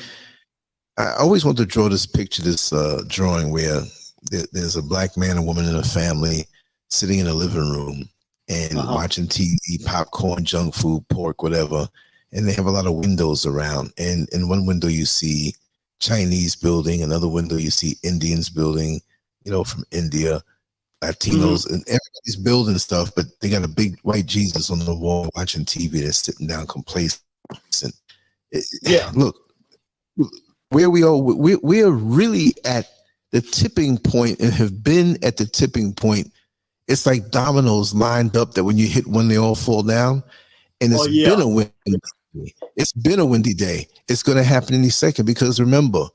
I always want to draw this picture, this drawing where there's a black man and woman in a family sitting in a living room and watching TV, popcorn, junk food, pork, whatever. And they have a lot of windows around. And in one window you see Chinese building, another window you see Indians building, you know, from India, Latinos, and everybody's building stuff, but they got a big white Jesus on the wall watching TV. They're sitting down complacent. Yeah. Look, where we are, we are really at the tipping point and have been at the tipping point. It's like dominoes lined up that when you hit one, they all fall down. And it's been a windy day. It's been a windy day. It's going to happen any second, because remember,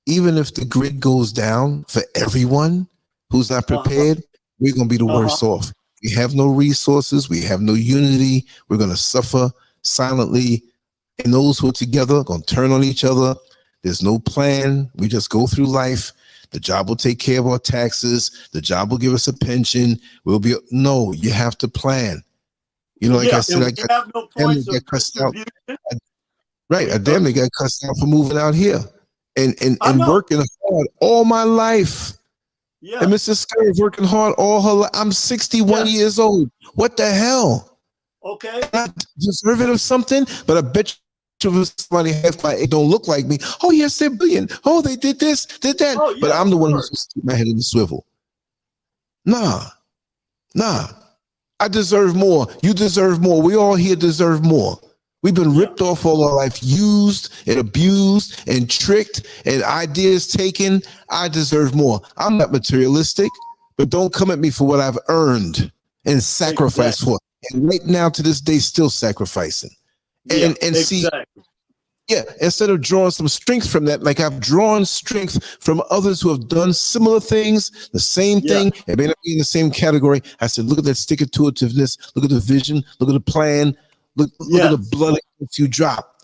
even if the grid goes down for everyone who's not prepared, we're going to be the worst off. We have no resources. We have no unity. We're going to suffer silently. And those who are together are going to turn on each other. There's no plan. We just go through life. The job will take care of our taxes. The job will give us a pension. No, you have to plan. You know, like I said, I got cussed out. Right, I damn near got cussed out for moving out here and working hard all my life. Yeah. And Mrs. Scurv working hard all her life. I'm 61 years old. What the hell? Okay. I'm not deserving of something, but I bet you somebody half my age don't look like me. Oh, yes, they're brilliant. Oh, they did this, did that. Oh, yeah, but I'm the one who's supposed to keep my head in the swivel. Nah. I deserve more. You deserve more. We all here deserve more. We've been ripped off all our life, used and abused and tricked and ideas taken. I deserve more. I'm not materialistic, but don't come at me for what I've earned and sacrificed for. And right now to this day, still sacrificing. And see, instead of drawing some strength from that, like I've drawn strength from others who have done similar things, the same thing, it may not be in the same category. I said, look at that stick-to-itiveness, look at the vision, look at the plan, look at the blood that you drop.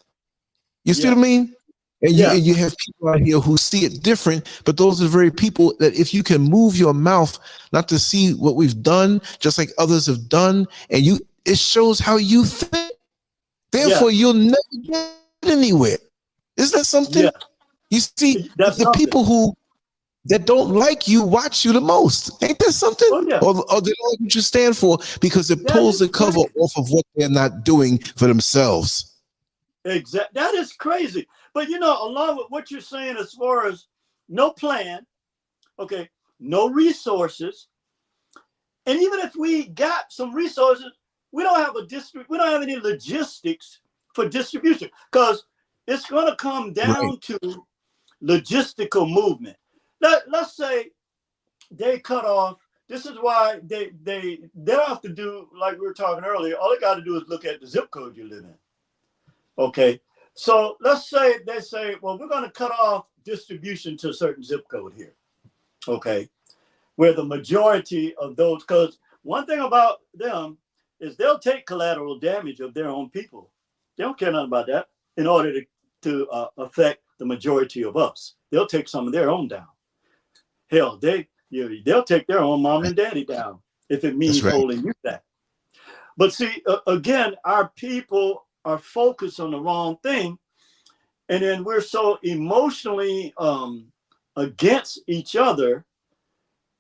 You see what I mean? And you have people out here who see it different, but those are the very people that if you can move your mouth not to see what we've done, just like others have done, and it shows how you think. Therefore, you'll never get anywhere. Isn't that something? Yeah. You see, the people that don't like you watch you the most. Ain't that something? Oh, yeah. Or they don't like what you stand for because it pulls the cover off of what they're not doing for themselves. Exactly. That is crazy. But, you know, along with what you're saying as far as no plan, no resources, and even if we got some resources, we don't have we don't have any logistics for distribution, because it's going to come down to logistical movement. Let's say they cut off This is why they don't have to do like we were talking earlier. All they got to do is look at the zip code you live in. Okay, so let's say they say, well, we're going to cut off distribution to a certain zip code here. Okay, where the majority of those, because one thing about them is they'll take collateral damage of their own people. They don't care nothing about that in order to affect the majority of us. They'll take some of their own down. Hell, they'll take their own mom and daddy down if it means holding you back. But see, again, our people are focused on the wrong thing. And then we're so emotionally against each other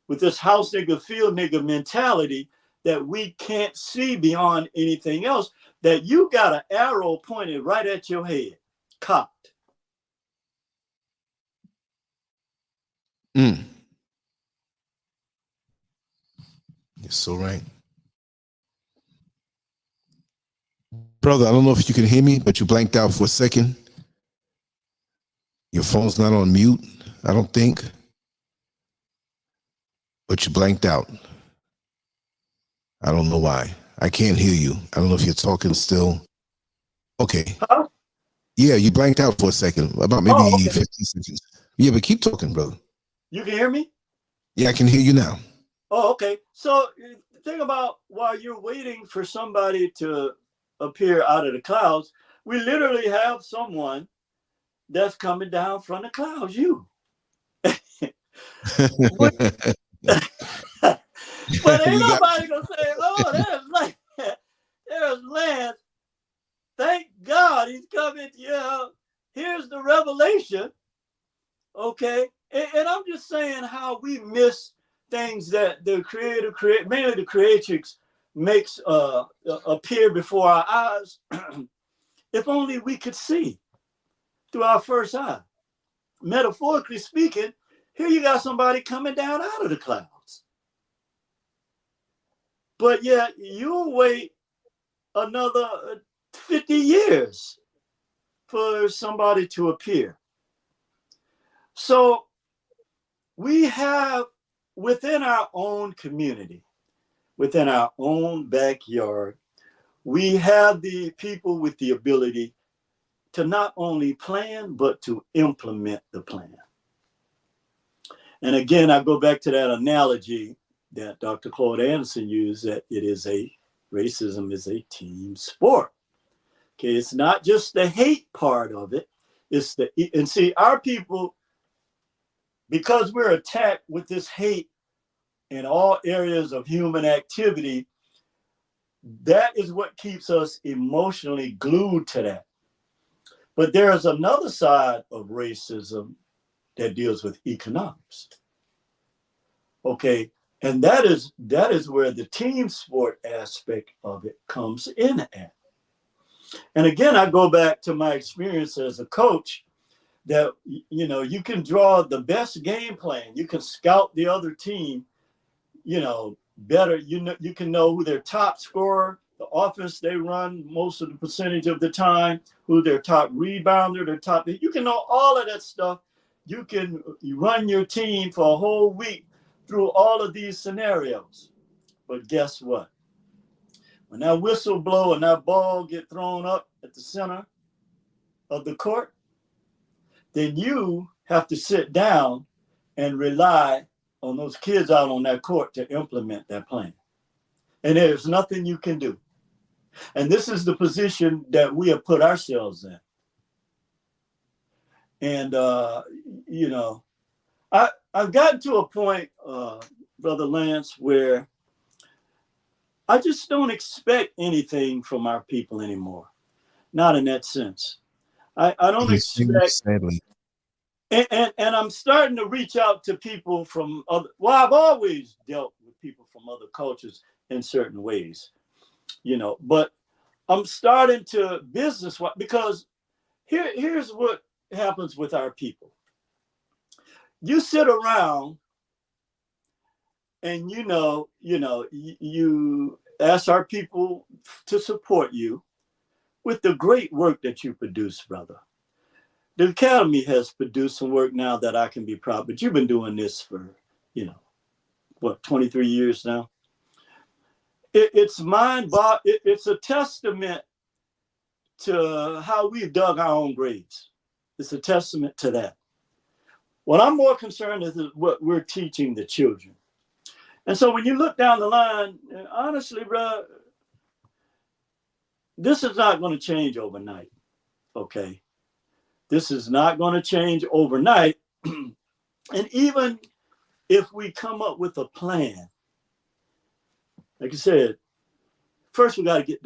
with this house nigga, field nigga mentality that we can't see beyond anything else, that you got an arrow pointed right at your head, cocked. You're so right. Brother, I don't know if you can hear me, but you blanked out for a second. Your phone's not on mute, I don't think. But you blanked out. I don't know why. I can't hear you. I don't know if you're talking still. Okay. Huh? Yeah, you blanked out for a second, about maybe 50 seconds. Yeah, but keep talking, brother. You can hear me? Yeah, I can hear you now. Oh, okay. So think about while you're waiting for somebody to appear out of the clouds, we literally have someone that's coming down from the clouds, you. But ain't nobody gonna say, oh, there's Lance. Thank God he's coming. Yeah, here's the revelation. Okay. And I'm just saying how we miss things that the creator, mainly the creatrix, makes appear before our eyes. If only we could see through our first eye. Metaphorically speaking, here you got somebody coming down out of the clouds. But yet you'll wait another 50 years for somebody to appear. So we have within our own community, within our own backyard, we have the people with the ability to not only plan, but to implement the plan. And again, I go back to that analogy that Dr. Claude Anderson used, that racism is a team sport. Okay, it's not just the hate part of it. And see, our people, because we're attacked with this hate in all areas of human activity, that is what keeps us emotionally glued to that. But there is another side of racism that deals with economics. Okay, and that is where the team sport aspect of it comes in at. And again, I go back to my experience as a coach, that you can draw the best game plan, you can scout the other team, better. You can know who their top scorer, the offense they run most of the percentage of the time, who their top rebounder, you can know all of that stuff. You run your team for a whole week through all of these scenarios. But guess what? When that whistle blow and that ball get thrown up at the center of the court, then you have to sit down and rely on those kids out on that court to implement that plan. And there's nothing you can do. And this is the position that we have put ourselves in. And, I've gotten to a point, Brother Lance, where I just don't expect anything from our people anymore. Not in that sense. I don't expect. Sadly. And I'm starting to reach out to people from other. Well, I've always dealt with people from other cultures in certain ways, But I'm starting to because here's what happens with our people. You sit around and you ask our people to support you with the great work that you produce, brother. The Academy has produced some work now that I can be proud, but you've been doing this for, what, 23 years now. It's it's a testament to how we've dug our own graves. It's a testament to that. What I'm more concerned with is what we're teaching the children. And so when you look down the line, honestly, bro, this is not going to change overnight, okay? This is not going to change overnight. And even if we come up with a plan, like I said, first we got to get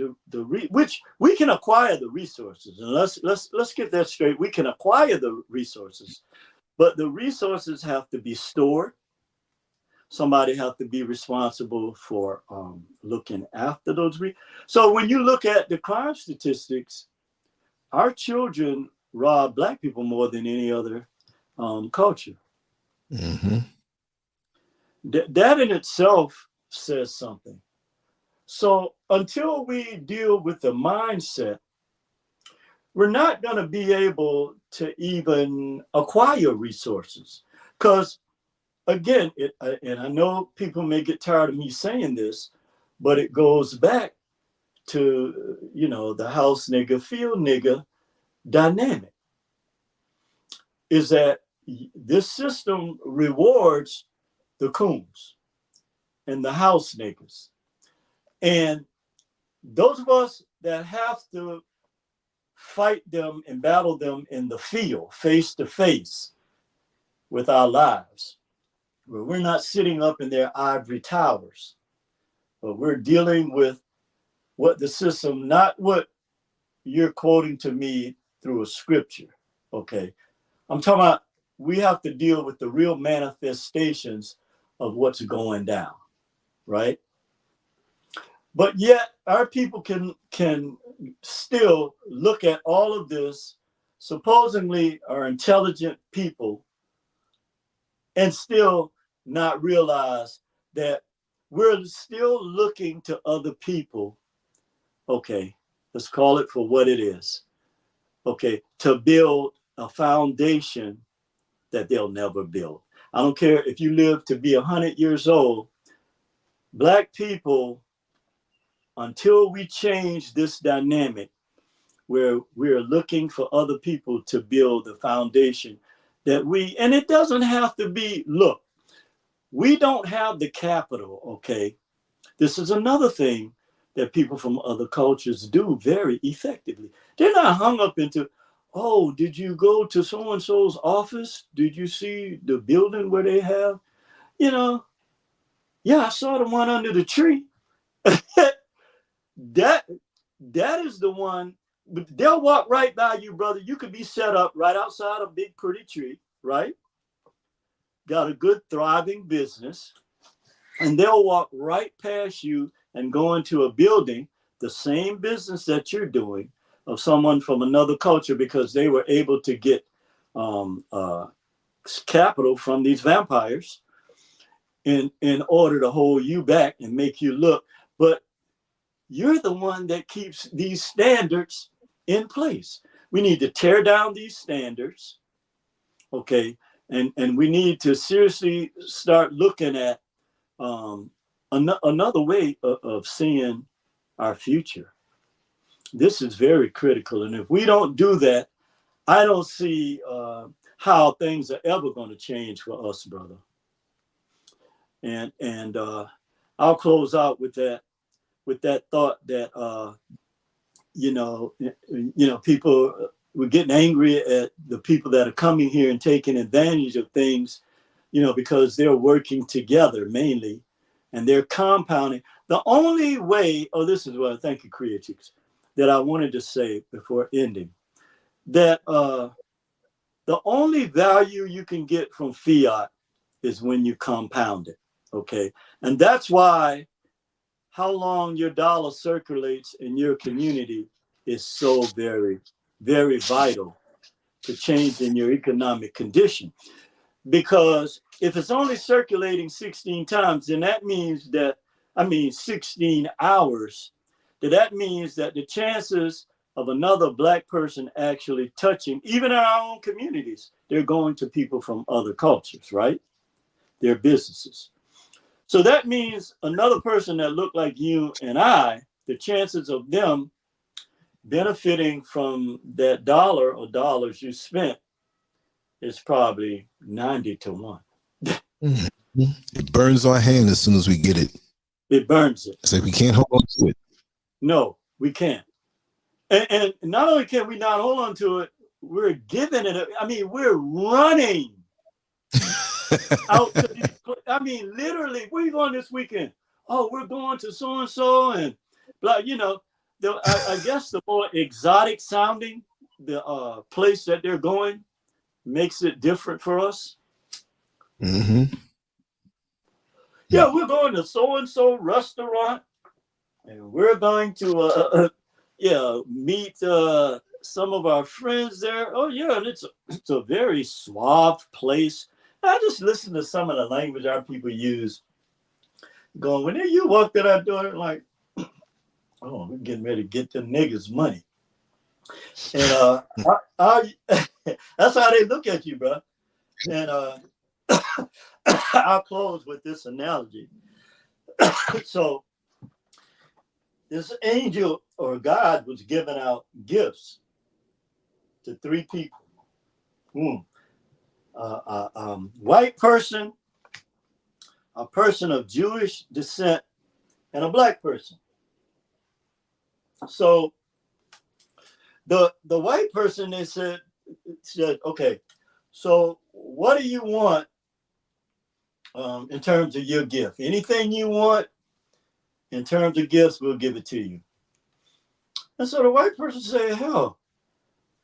which we can acquire the resources. And let's get that straight. We can acquire the resources, but the resources have to be stored. Somebody have to be responsible for looking after those. So when you look at the crime statistics, our children rob Black people more than any other culture. Mm-hmm. That in itself says something. So until we deal with the mindset, we're not going to be able to even acquire resources. Because again, and I know people may get tired of me saying this, but it goes back to, you know, the house nigga, field nigga dynamic. Is that this system rewards the coons and the house niggas. And those of us that have to fight them and battle them in the field, face to face with our lives, where we're not sitting up in their ivory towers, but we're dealing with what the system, not what you're quoting to me through a scripture, okay? I'm talking about we have to deal with the real manifestations of what's going down, right? But yet our people can still look at all of this, supposedly are intelligent people, and still not realize that we're still looking to other people, okay, let's call it for what it is, okay, to build a foundation that they'll never build. I don't care if you live to be 100 years old, Black people, until we change this dynamic where we're looking for other people to build the foundation that and it doesn't have to be, look, we don't have the capital, okay? This is another thing that people from other cultures do very effectively. They're not hung up into, oh, did you go to so-and-so's office? Did you see the building where they have, you know, yeah, I saw the one under the tree. That is the one, but they'll walk right by you, brother. You could be set up right outside a big pretty tree, right? Got a good thriving business, and they'll walk right past you and go into a building, the same business that you're doing, of someone from another culture, because they were able to get capital from these vampires in order to hold you back and make you look. But you're the one that keeps these standards in place. We need to tear down these standards, okay? And we need to seriously start looking at another way of seeing our future. This is very critical. And if we don't do that, I don't see how things are ever going to change for us, brother. And I'll close out with that thought that, you know, people, we're getting angry at the people that are coming here and taking advantage of things, you know, because they're working together mainly, and they're compounding. The only way, this is what I thank you, Critics, that I wanted to say before ending, that the only value you can get from fiat is when you compound it, okay? And that's why how long your dollar circulates in your community is so very, very vital to changing your economic condition. Because if it's only circulating 16 times, then that means that, 16 hours, that means that the chances of another Black person actually touching, even in our own communities, they're going to people from other cultures, right? Their businesses. So that means another person that looked like you and I, the chances of them benefiting from that dollar or dollars you spent is probably 90 to 1. Mhm. It burns our hand as soon as we get it. It burns it. It's like we can't hold on to it. No, we can't. And not only can we not hold on to it, we're giving it. I mean, we're running out to these. I mean, literally, where are you going this weekend? Oh, we're going to so and so, and blah. You know, I guess the more exotic sounding the place that they're going makes it different for us. Mm-hmm. Yeah, we're going to so and so restaurant, and we're going to meet some of our friends there. Oh yeah, and it's a very suave place. I just listen to some of the language our people use. Going, when you walk that out door, like, oh, we're getting ready to get them niggas money. And that's how they look at you, bro. And I'll close with this analogy. So this angel or God was giving out gifts to 3 people. White person, a person of Jewish descent, and a black person. So the white person, they said, okay, so what do you want in terms of your gift? Anything you want in terms of gifts, we'll give it to you. And so the white person said, hell,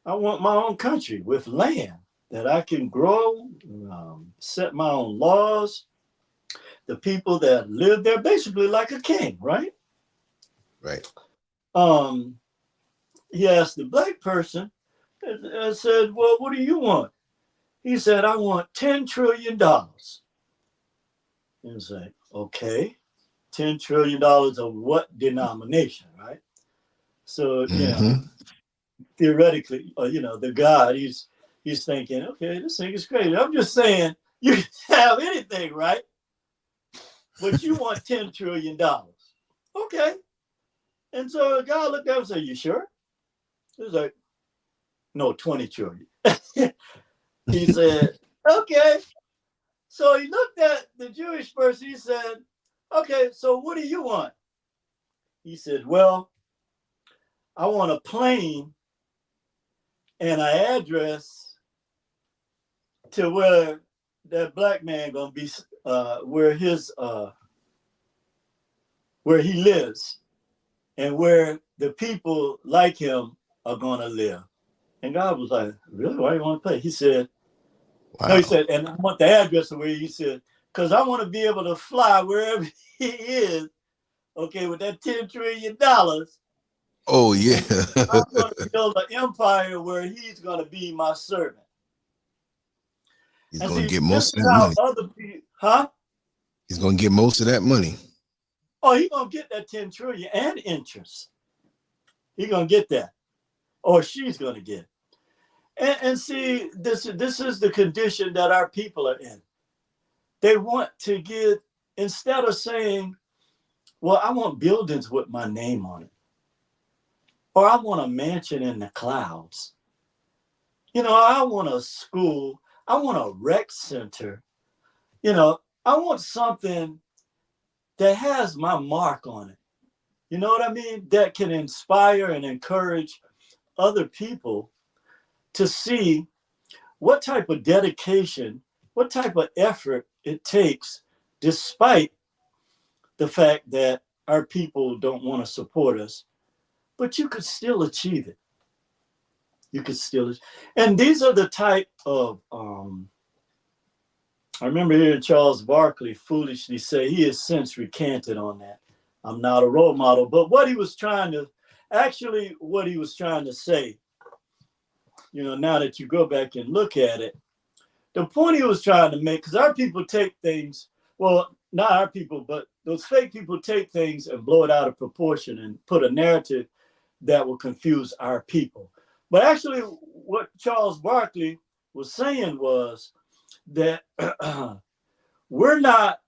I want my own country with land that I can grow, set my own laws. The people that live there, basically like a king, right? Right. He asked the black person and said, well, what do you want? He said, I want $10 trillion. And it's like, okay, $10 trillion of what denomination, right? So, theoretically, the God, he's thinking, okay, this thing is crazy. I'm just saying, you can have anything, right? But you want $10 trillion. Okay. And so the guy looked at him and said, you sure? He was like, no, 20 trillion. He said, okay. So he looked at the Jewish person. He said, okay, so what do you want? He said, well, I want a plane and an address to where that black man gonna be, where he lives and where the people like him are gonna live. And God was like, really? Why do you want to pay? He said, wow. No, he said, and I want the address of where he said, because I want to be able to fly wherever he is, okay, with that $10 trillion. Oh, yeah. I'm going to build an empire where he's going to be my servant. He's going to get most of that money. He's going to get most of that money. Oh, he's going to get that 10 trillion and interest. He's going to get that. Or she's going to get it. And see, this is the condition that our people are in. They want to get, instead of saying, well, I want buildings with my name on it. Or I want a mansion in the clouds. I want a school. I want a rec center. I want something that has my mark on it. You know what I mean? That can inspire and encourage other people to see what type of dedication, what type of effort it takes, despite the fact that our people don't want to support us, but you could still achieve it. You could still, and these are the type of, I remember hearing Charles Barkley foolishly say, he has since recanted on that. I'm not a role model, but what he was trying to say, now that you go back and look at it, the point he was trying to make, because our people take things, well, not our people, but those fake people take things and blow it out of proportion and put a narrative that will confuse our people. But actually, what Charles Barkley was saying was that we're not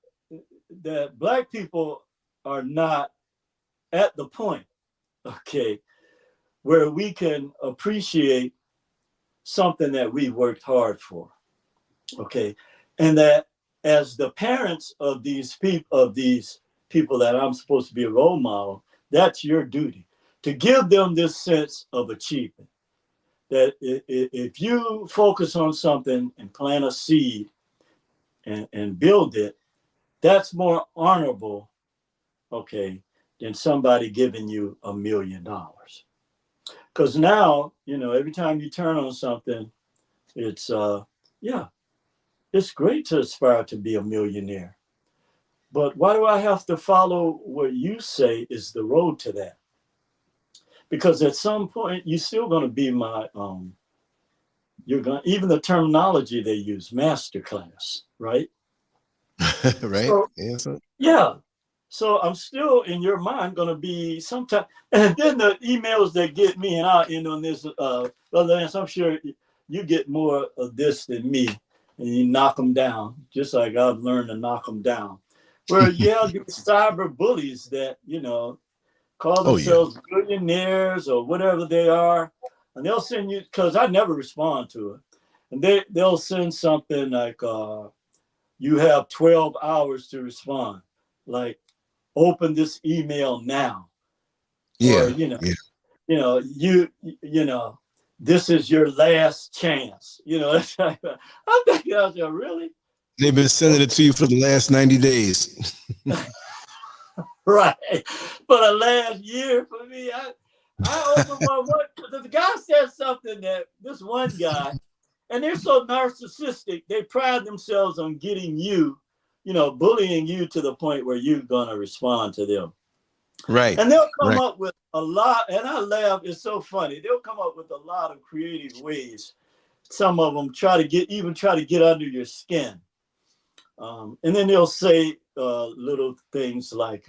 that Black people are not at the point, okay, where we can appreciate something that we worked hard for, okay, and that as the parents of these people that I'm supposed to be a role model, that's your duty to give them this sense of achievement. That if you focus on something and plant a seed and build it, that's more honorable, okay, than somebody giving you $1 million. Because now, you know, every time you turn on something, it's, yeah, it's great to aspire to be a millionaire. But why do I have to follow what you say is the road to that? Because at some point, you're still going to be my, even the terminology they use, masterclass, right? Right. So, yeah. Yeah. So I'm still in your mind going to be sometime. And then the emails that get me, and I'll end on this, Brother Lance, I'm sure you get more of this than me, and you knock them down, just like I've learned to knock them down. Where you have these cyber bullies that, you know, call themselves billionaires or whatever they are, and they'll send you, because I never respond to it, and they'll send something like, you have 12 hours to respond, like, open this email now. Yeah. Or, you know, this is your last chance. You know, I'm thinking, I was like, really? They've been sending it to you for the last 90 days. Right. For the last year for me, I opened one, because the guy said something that this one guy, and they're so narcissistic, they pride themselves on getting you, you know, bullying you to the point where you're going to respond to them. Right. And they'll come up with a lot, and I laugh, it's so funny. They'll come up with a lot of creative ways. Some of them try to get under your skin. And then they'll say little things like,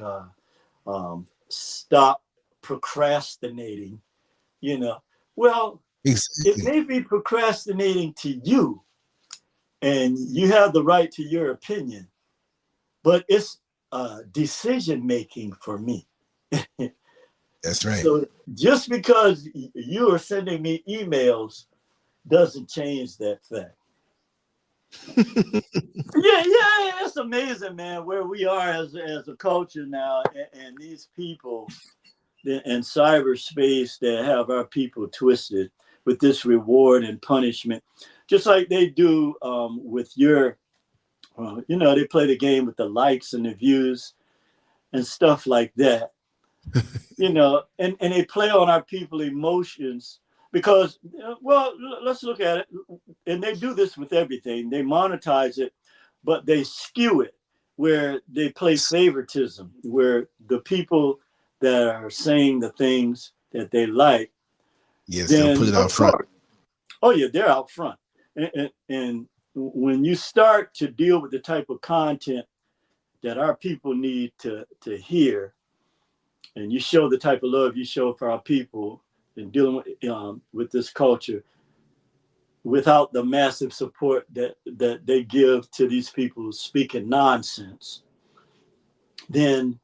stop procrastinating, you know. Well, exactly. It may be procrastinating to you, and you have the right to your opinion, but it's decision-making for me. That's right. So just because you are sending me emails doesn't change that fact. Yeah, it's amazing, man, where we are as a culture now, and these people in cyberspace that have our people twisted with this reward and punishment, just like they do with your, you know, they play the game with the likes and the views and stuff like that. You know, and they play on our people emotions because, well, let's look at it. And they do this with everything. They monetize it, but they skew it where they play favoritism, where the people that are saying the things that they like. Yes, they'll put it out front. Oh, yeah, they're out front. And when you start to deal with the type of content that our people need to hear, and you show the type of love you show for our people in dealing with this culture without the massive support that they give to these people speaking nonsense, then,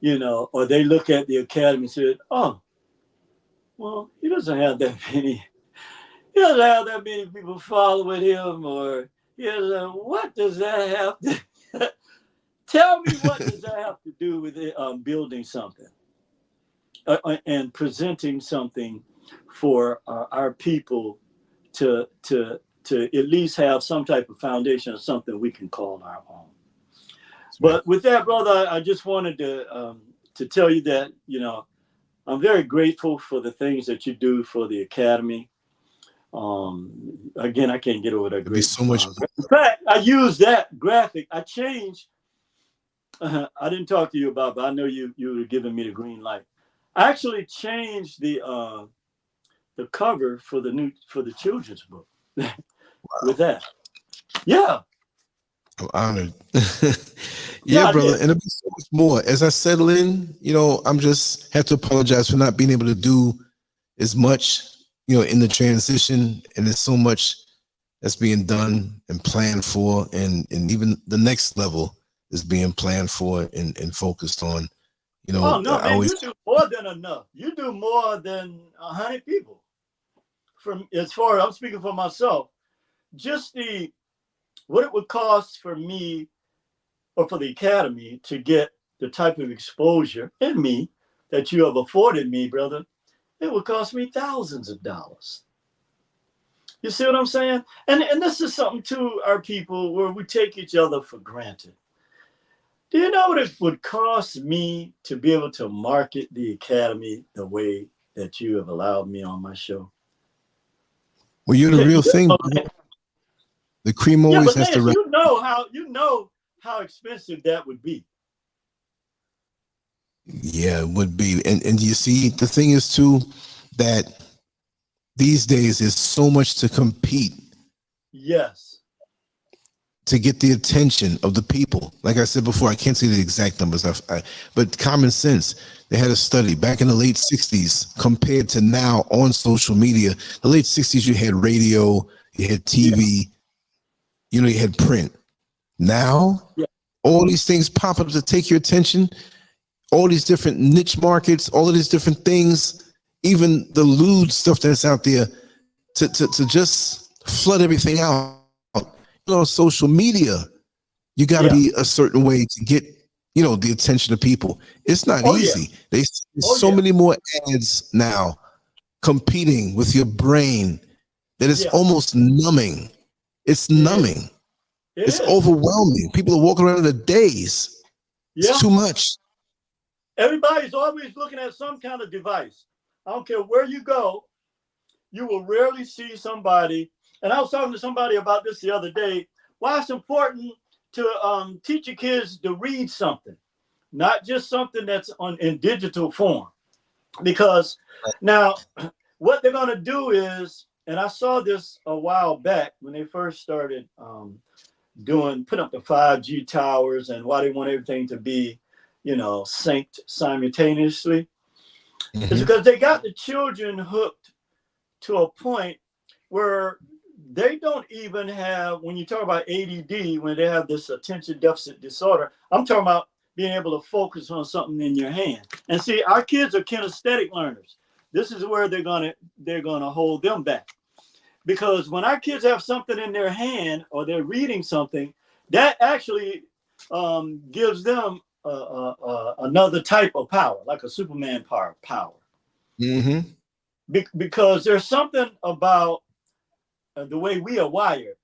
you know, or they look at the academy and say, oh, well, he doesn't have that many people following him, or what does that have to tell me, what does that have to do with it, building something and presenting something for our people to at least have some type of foundation or something we can call our own. But with that, brother, I just wanted to tell you that, you know, I'm very grateful for the things that you do for the Academy. Again, I can't get over that. Great. So much. In fact, I use that graphic. I changed. I didn't talk to you about, but I know you were giving me the green light. I actually changed the cover for the children's book with that. Yeah. I'm honored. Yeah, brother. And it'll be so much more. As I settle in, you know, I'm just have to apologize for not being able to do as much, you know, in the transition. And there's so much that's being done and planned for, and even the next level is being planned for and focused on. You know, Oh no, I man, always, you do more than enough. You do more than 100 people. From as far as I'm speaking for myself, just what it would cost for me or for the Academy to get the type of exposure in me that you have afforded me, brother, it would cost me thousands of dollars. You see what I'm saying? And this is something to our people where we take each other for granted. Do you know what it would cost me to be able to market the Academy the way that you have allowed me on my show? well, you're the real thing. The cream Yeah, always but has to Lance, rise. you know how expensive that would be. Yeah, it would be. And you see, the thing is too, that these days there's so much to compete Yes. to get the attention of the people. Like I said before, I can't say the exact numbers, but common sense. They had a study back in the late 60s compared to now on social media. The late 60s, you had radio, you had TV, you know, you had print. Now, all these things pop up to take your attention, all these different niche markets, all of these different things, even the lewd stuff that's out there to just flood everything out. You know, social media, you got to be a certain way to get, you know, the attention of people. It's not easy. There's so many more ads now competing with your brain that it's almost numbing. It's numbing. It's overwhelming. People are walking around in a daze. It's too much. Everybody's always looking at some kind of device. I don't care where you go, you will rarely see somebody. And I was talking to somebody about this the other day. Why it's important to teach your kids to read something, not just something that's in digital form. Because now what they're going to do is, and I saw this a while back when they first started put up the 5G towers and why they want everything to be, you know, synced simultaneously. It's because they got the children hooked to a point where they don't even have, when you talk about ADD, when they have this attention deficit disorder, I'm talking about being able to focus on something in your hand. And see, our kids are kinesthetic learners. This is where they're gonna hold them back. Because when our kids have something in their hand or they're reading something, that actually gives them another type of power, like a Superman power. Because there's something about the way we are wired.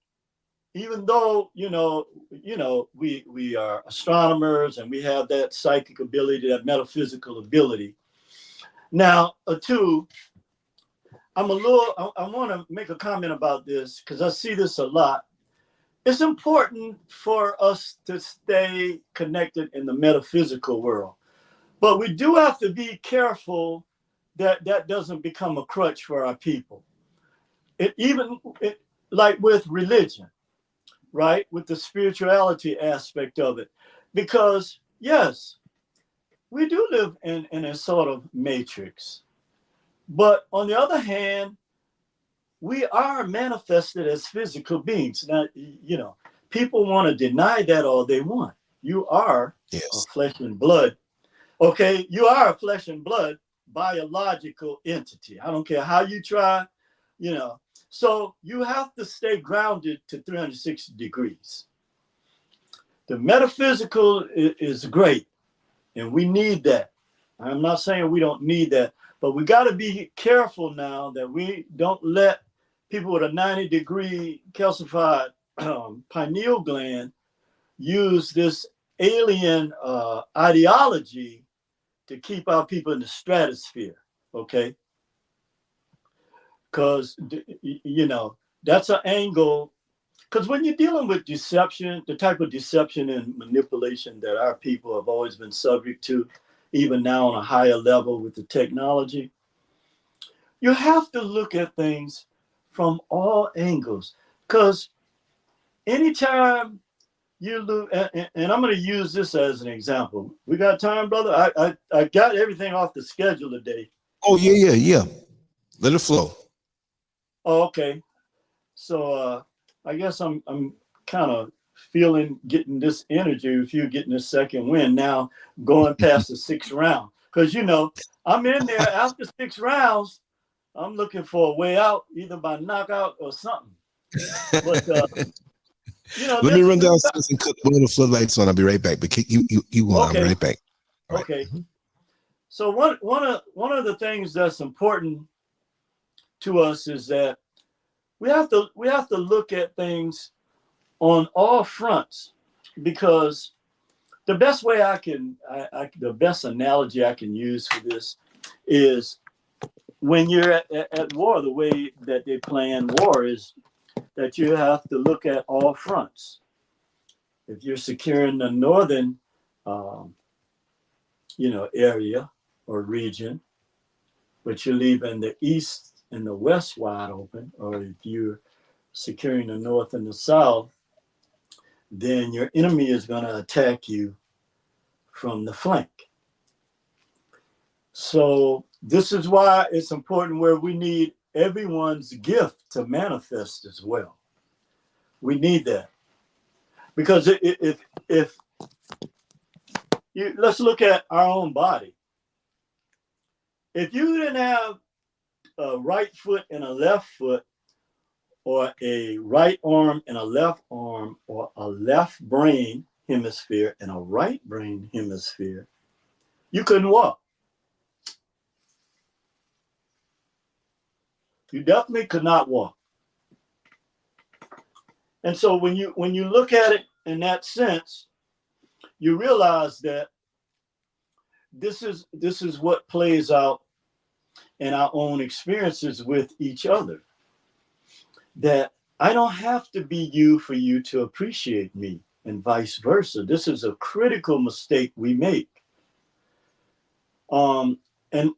Even though we are astronomers and we have that psychic ability, that metaphysical ability. Now, I want to make a comment about this because I see this a lot. It's important for us to stay connected in the metaphysical world, but we do have to be careful that that doesn't become a crutch for our people. Like with religion, right? With the spirituality aspect of it, because yes, we do live in a sort of matrix, but on the other hand, we are manifested as physical beings. Now, you know, people want to deny that all they want. You are a flesh and blood. Okay, you are a flesh and blood biological entity. I don't care how you try, you know. So you have to stay grounded to 360 degrees. The metaphysical is great, and we need that. I'm not saying we don't need that, but we got to be careful now that we don't let people with a 90-degree calcified pineal gland use this alien ideology to keep our people in the stratosphere, okay? Because, you know, that's an angle. Because when you're dealing with deception, the type of deception and manipulation that our people have always been subject to, even now on a higher level with the technology, you have to look at things from all angles. Because anytime you look, and I'm going to use this as an example. We got time, brother? I got everything off the schedule today. Oh, yeah. Let it flow. Oh, okay. So I guess I'm kind of getting this energy if you're getting the second win. Now going past the 6th round, because you know I'm in there after 6 rounds. I'm looking for a way out, either by knockout or something. But you know, let me run downstairs and cut one of the floodlights on. I'll be right back. But you go. Okay. I'll be right back. All okay. Right. So one of the things that's important to us is that we have to look at things on all fronts, because the best way the best analogy I can use for this is when you're at war, the way that they plan war is that you have to look at all fronts. If you're securing the northern, area or region, but you're leaving the east and the west wide open, or if you're securing the north and the south, then your enemy is going to attack you from the flank. So this is why it's important where we need everyone's gift to manifest as well. We need that, because if you, let's look at our own body. If you didn't have a right foot and a left foot, or a right arm and a left arm, or a left brain hemisphere and a right brain hemisphere, you couldn't walk. You definitely could not walk. And so when you look at it in that sense, you realize that this is what plays out in our own experiences with each other. That I don't have to be you for you to appreciate me, and vice versa. This is a critical mistake we make. And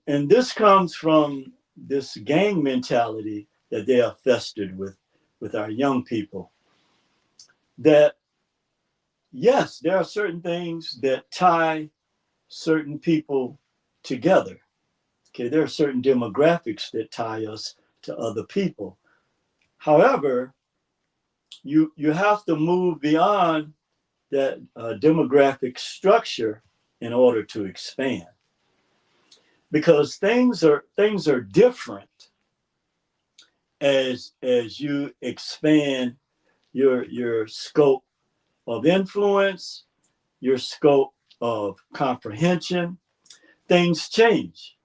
this comes from this gang mentality that they are festered with our young people. That yes, there are certain things that tie certain people together. Okay, there are certain demographics that tie us to other people. However, you have to move beyond that demographic structure in order to expand, because things are different as you expand your scope of influence, your scope of comprehension. Things change.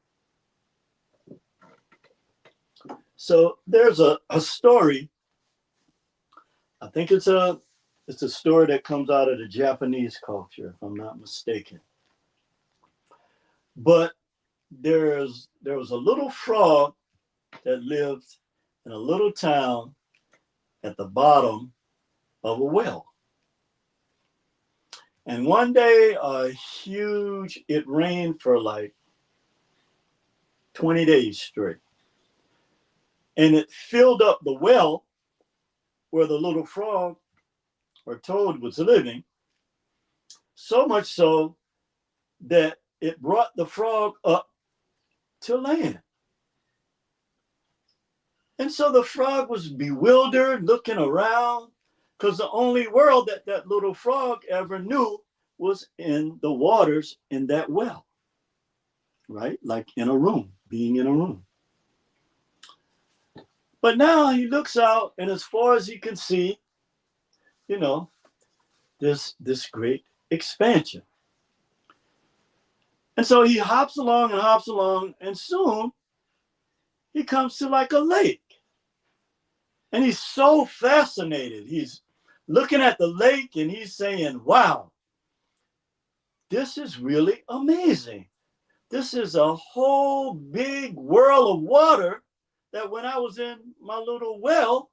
So there's a story. I think it's a story that comes out of the Japanese culture, if I'm not mistaken. But there was a little frog that lived in a little town at the bottom of a well. And one day, it rained for like 20 days straight. And it filled up the well where the little frog or toad was living, so much so that it brought the frog up to land. And so the frog was bewildered, looking around, because the only world that little frog ever knew was in the waters in that well, right? Like in a room, being in a room. But now he looks out, and as far as he can see, this great expansion. And so he hops along, and soon he comes to like a lake. And he's so fascinated. He's looking at the lake and he's saying, wow, this is really amazing. This is a whole big whirl of water that when I was in my little well,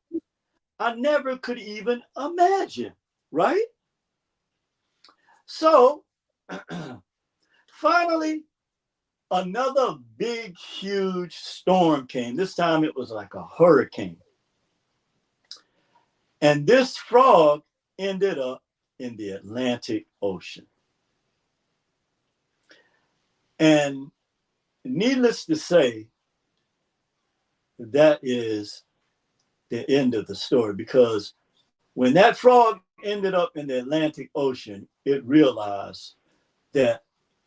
I never could even imagine, right? So finally, another big, huge storm came. This time it was like a hurricane. And this frog ended up in the Atlantic Ocean. And needless to say, that is the end of the story, because when that frog ended up in the Atlantic Ocean, it realized that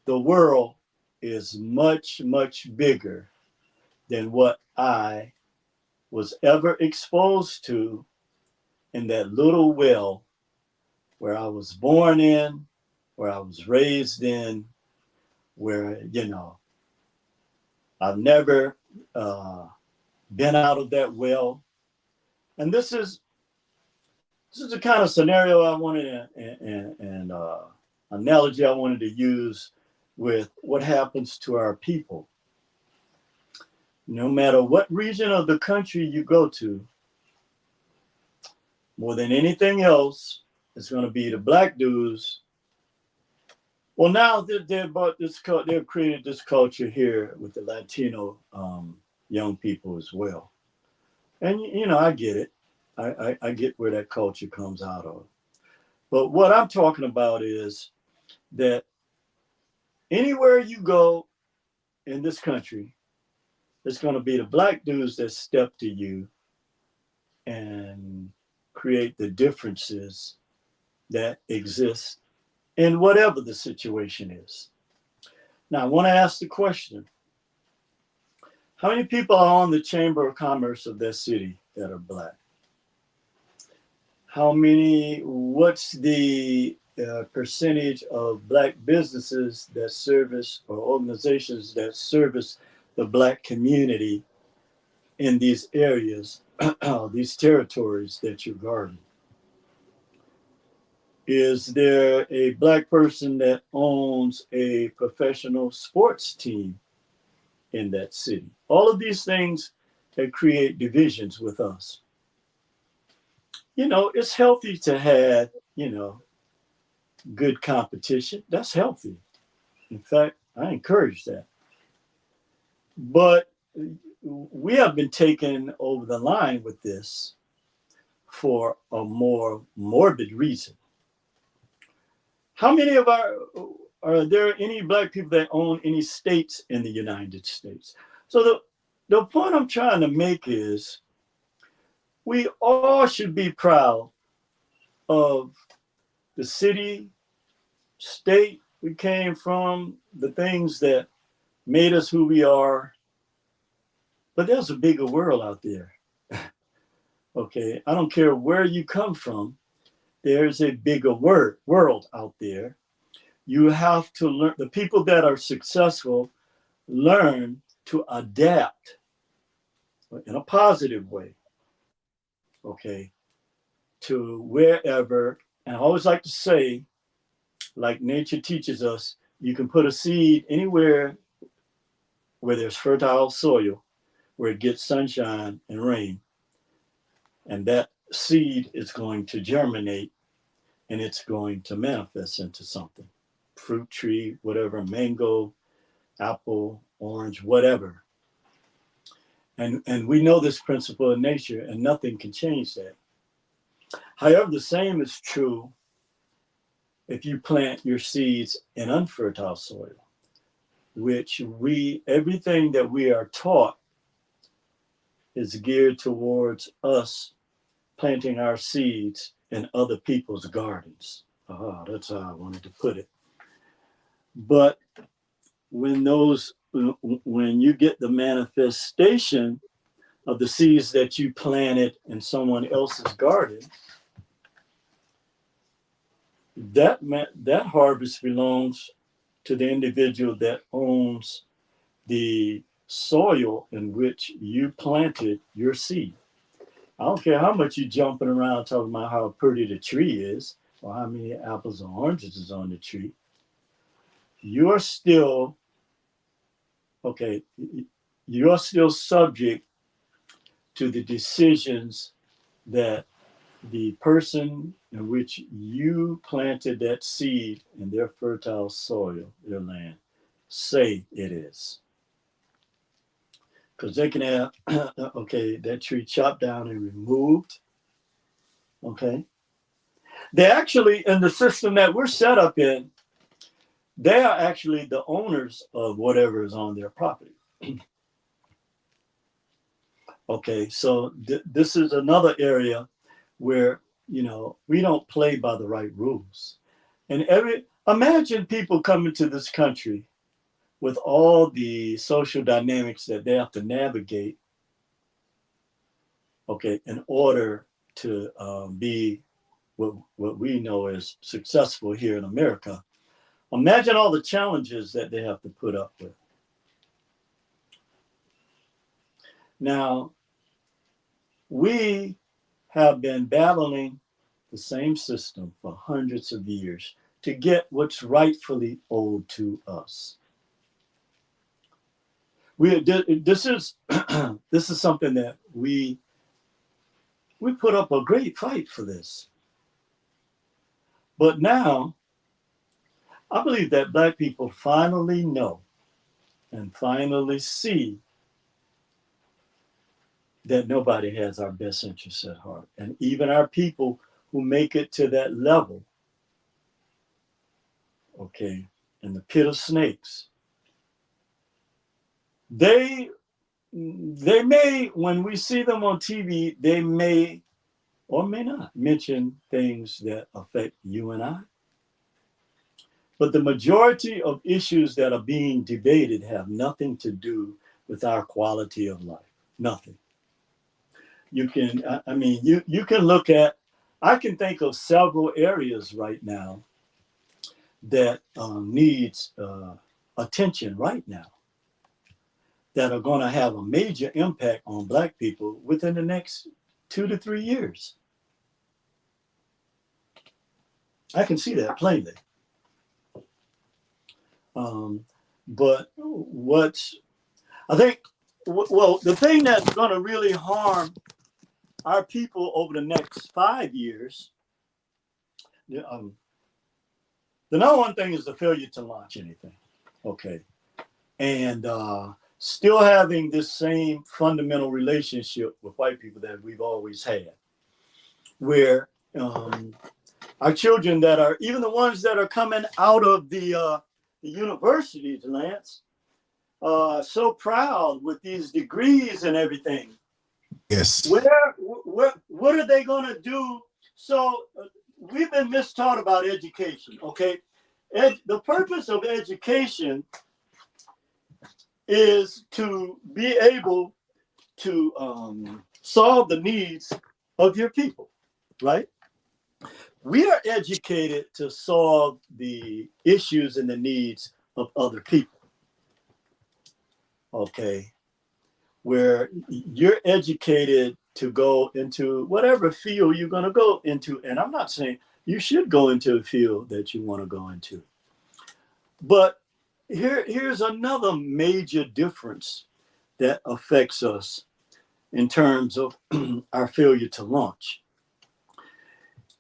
the world is much, much bigger than what I was ever exposed to in that little well where I was born in, where I was raised in, where, you know, I've never been out of that well. And this is the kind of scenario I wanted and analogy I wanted to use with what happens to our people. No matter what region of the country you go to, more than anything else, it's going to be the black dudes. Well, now they've created this culture here with the Latino young people as well. And, you know, I get it. I get where that culture comes out of. But what I'm talking about is that anywhere you go in this country, it's going to be the black dudes that step to you and create the differences that exist in whatever the situation is. Now, I want to ask the question, how many people are on the Chamber of Commerce of that city that are black? How many, what's the percentage of black businesses that service or organizations that service the black community in these areas, these territories that you're guarding? Is there a black person that owns a professional sports team in that city? All of these things that create divisions with us. You know, it's healthy to have, you know, good competition. That's healthy. In fact, I encourage that. But we have been taken over the line with this for a more morbid reason. How many of are there any black people that own any states in the United States? So the point I'm trying to make is we all should be proud of the city, state we came from, the things that made us who we are. But there's a bigger world out there. Okay, I don't care where you come from. There's a bigger world out there. You have to learn. The people that are successful learn to adapt in a positive way, okay, to wherever. And I always like to say, like nature teaches us, you can put a seed anywhere where there's fertile soil, where it gets sunshine and rain. And that seed is going to germinate and it's going to manifest into something. Fruit tree, whatever, mango, apple, orange, whatever. And we know this principle in nature and nothing can change that. However, the same is true if you plant your seeds in unfertile soil, which everything that we are taught is geared towards us planting our seeds in other people's gardens. That's how I wanted to put it. But when you get the manifestation of the seeds that you planted in someone else's garden, that harvest belongs to the individual that owns the soil in which you planted your seed. I don't care how much you're jumping around talking about how pretty the tree is or how many apples or oranges is on the tree. You're still, okay, you're still subject to the decisions that the person in which you planted that seed in their fertile soil, their land, say it is. Because they can have, okay, that tree chopped down and removed, okay? They actually, in the system that we're set up in, they are actually the owners of whatever is on their property. Okay, so this is another area where you know, we don't play by the right rules. And imagine people coming to this country with all the social dynamics that they have to navigate, okay, in order to be what we know as successful here in America. Imagine all the challenges that they have to put up with. Now, we have been battling the same system for hundreds of years to get what's rightfully owed to us. This is this is something that we put up a great fight for this. But now, I believe that Black people finally know and finally see that nobody has our best interests at heart. And even our people who make it to that level, okay, in the pit of snakes, they may, when we see them on TV, they may or may not mention things that affect you and I. But the majority of issues that are being debated have nothing to do with our quality of life. Nothing. You can, I mean, you can look at, I can think of several areas right now that needs attention right now that are going to have a major impact on Black people within the next 2 to 3 years. I can see that plainly. But I think, well, the thing that's going to really harm our people over the next 5 years, the number one thing is the failure to launch anything. Okay. And still having this same fundamental relationship with white people that we've always had, where our children that are, even the ones that are coming out of the universities, Lance, so proud with these degrees and everything. Yes. What are they going to do? So we've been mistaught about education, okay? The purpose of education is to be able to solve the needs of your people, right? We are educated to solve the issues and the needs of other people, okay? Where you're educated to go into whatever field you're going to go into. And I'm not saying you should go into a field that you want to go into. But here's another major difference that affects us in terms of our failure to launch,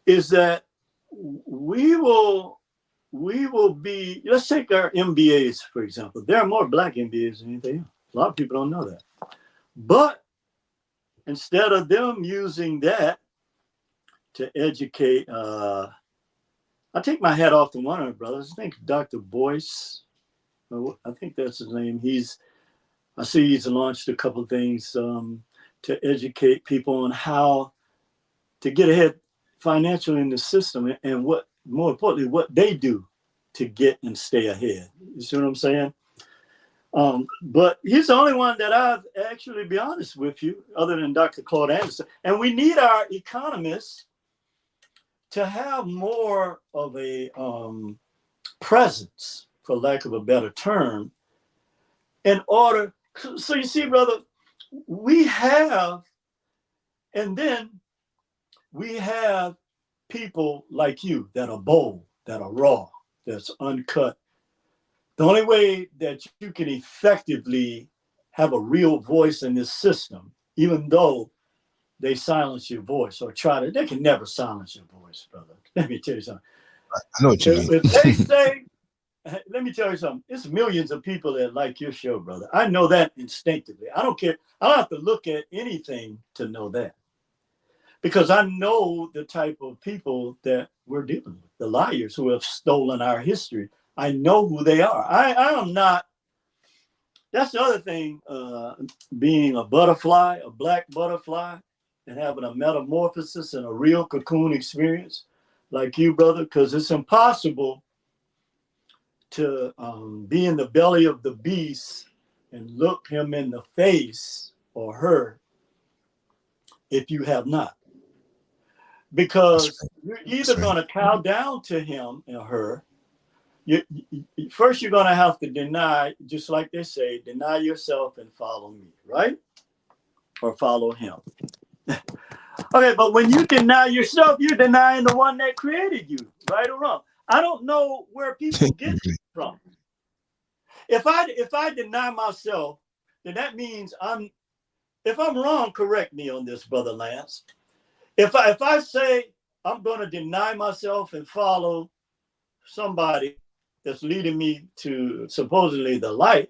is that we will be, let's take our MBAs, for example. There are more Black MBAs than anything else. A lot of people don't know that. But instead of them using that to educate, I take my hat off to one of my brothers. I think Dr. Boyce, I think that's his name. I see he's launched a couple of things to educate people on how to get ahead financially in the system, and what, more importantly, what they do to get and stay ahead. You see what I'm saying? But he's the only one that I've actually, be honest with you, other than Dr. Claude Anderson. And we need our economists to have more of a presence, for lack of a better term, in order. So you see, brother, we have, and then we have people like you that are bold, that are raw, that's uncut. The only way that you can effectively have a real voice in this system, even though they silence your voice or they can never silence your voice, brother. Let me tell you something. I know what you mean. If they say, let me tell you something, it's millions of people that like your show, brother. I know that instinctively. I don't care. I don't have to look at anything to know that, because I know the type of people that we're dealing with, the liars who have stolen our history. I know who they are. I am not, that's the other thing, being a butterfly, a Black butterfly. and having a metamorphosis and a real cocoon experience like you, brother, because it's impossible to be in the belly of the beast and look him in the face or her if you have not. Because you're either going to cow down to him or her. First, you're going to have to deny, just like they say, deny yourself and follow me, right? Or follow him. Okay, but when you deny yourself, you're denying the one that created you, right or wrong. I don't know where people get this from. If I deny myself, then that means if I'm wrong, correct me on this, Brother Lance. If I say I'm going to deny myself and follow somebody that's leading me to supposedly the light,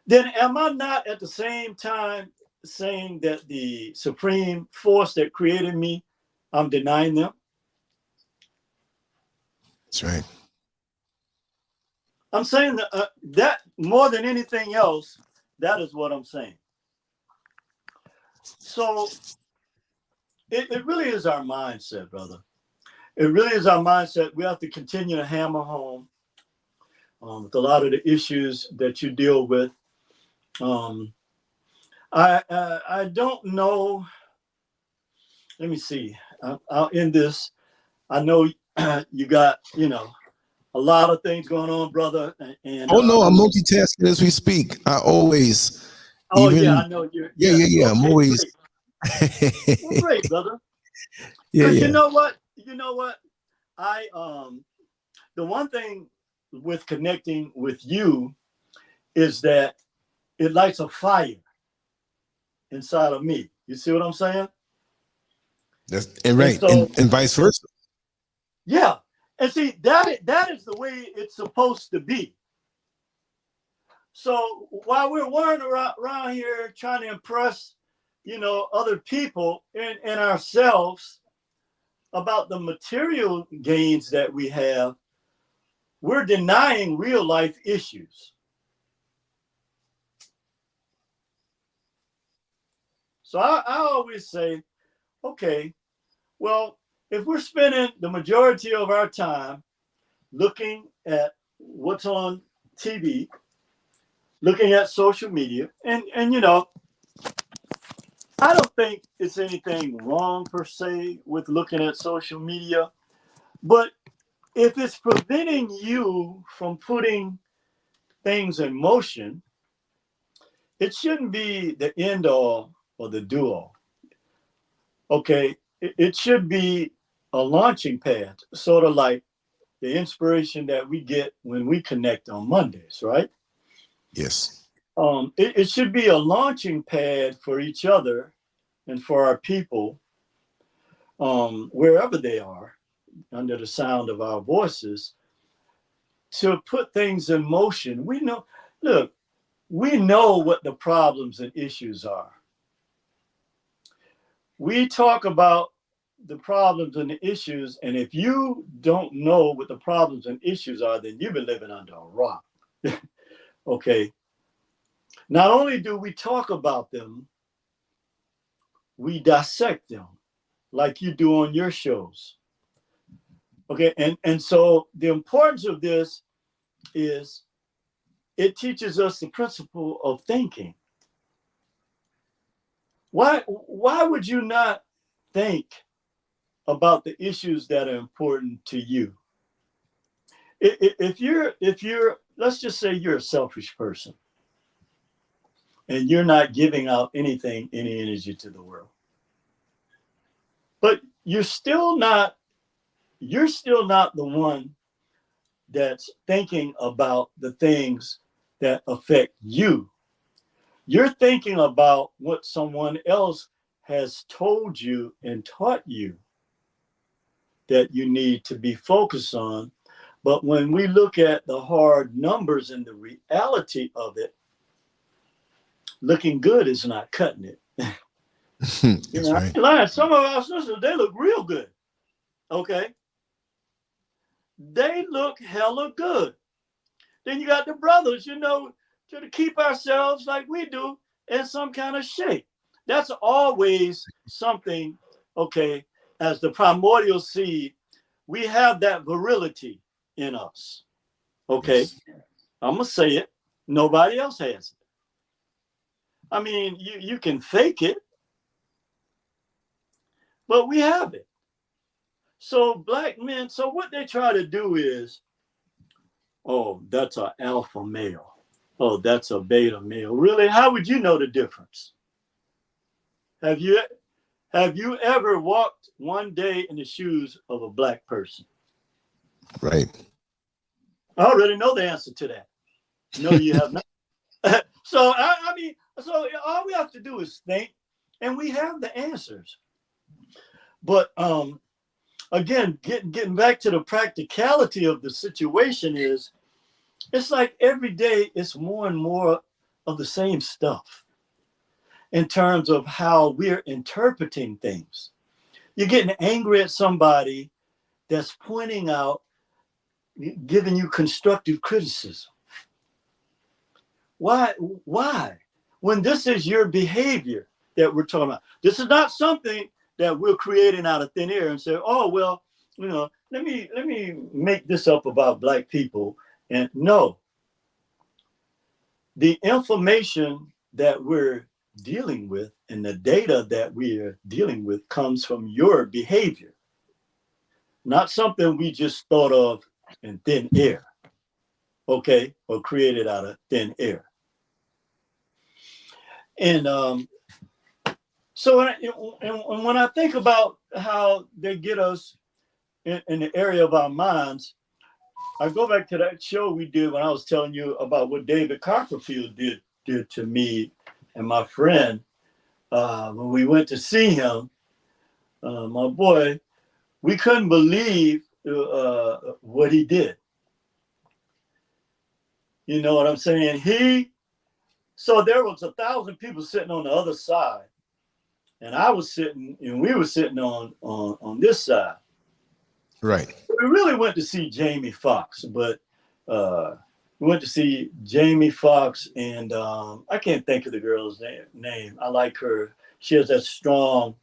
then am I not at the same time saying that the supreme force that created me, I'm denying them? That's right. I'm saying that, that more than anything else, that is what I'm saying. So it really is our mindset, brother. It really is our mindset. We have to continue to hammer home with a lot of the issues that you deal with. I don't know. Let me see. I'll end this. I know you got, a lot of things going on, brother. And oh no, I'm multitasking as we speak. I always. Oh yeah, I know you're. Yeah. Okay, I'm always. Great. Well, great, brother. Yeah. You know what? The one thing with connecting with you is that it lights a fire inside of me. You see what I'm saying? Right. And vice versa. Yeah. And see, that is the way it's supposed to be. So while we're worrying around here trying to impress, other people and ourselves about the material gains that we have, we're denying real life issues. So I always say, okay, well, if we're spending the majority of our time looking at what's on TV, looking at social media, and I don't think it's anything wrong per se with looking at social media, but if it's preventing you from putting things in motion, it shouldn't be the end all or the do all. Okay, it should be a launching pad, sort of like the inspiration that we get when we connect on Mondays, right? Yes. It should be a launching pad for each other and for our people, wherever they are, under the sound of our voices, to put things in motion. We know what the problems and issues are. We talk about the problems and the issues, and if you don't know what the problems and issues are, then you've been living under a rock. Okay. Not only do we talk about them, we dissect them like you do on your shows. Okay, and so the importance of this is it teaches us the principle of thinking. Why would you not think about the issues that are important to you? If you're, let's just say you're a selfish person and you're not giving out any energy to the world, but you're still not the one that's thinking about the things that affect you. You're thinking about what someone else has told you and taught you that you need to be focused on. But when we look at the hard numbers and the reality of it, looking good is not cutting it. That's right. Lying. Some of our sisters, they look real good. Okay. They look hella good. Then you got the brothers, to keep ourselves like we do in some kind of shape. That's always something, okay, as the primordial seed, we have that virility in us. Okay, Yes. I'm going to say it. Nobody else has it. I mean, you can fake it, but we have it. So black men, so what they try to do is, oh, that's an alpha male. Oh, that's a beta male. Really? How would you know the difference? Have you ever walked one day in the shoes of a black person? Right. I already know the answer to that. No, you have not. So I mean, so all we have to do is think, and we have the answers. But again, getting back to the practicality of the situation is, it's like every day it's more and more of the same stuff in terms of how we're interpreting things. You're getting angry at somebody that's pointing out, giving you constructive criticism. Why? When this is your behavior that we're talking about. This is not something that we're creating out of thin air and say, oh, well, you know, let me make this up about black people. And no, the information that we're dealing with and the data that we're dealing with comes from your behavior, not something we just thought of in thin air, okay, or created out of thin air. And so when I think about how they get us in the area of our minds, I go back to that show we did when I was telling you about what David Copperfield did to me and my friend when we went to see him. My boy, we couldn't believe what he did. You know what I'm saying? So there was 1,000 people sitting on the other side, and we were sitting on this side. Right. We really went to see Jamie Foxx, but we went to see Jamie Foxx, and I can't think of the girl's name. I like her. She has that strong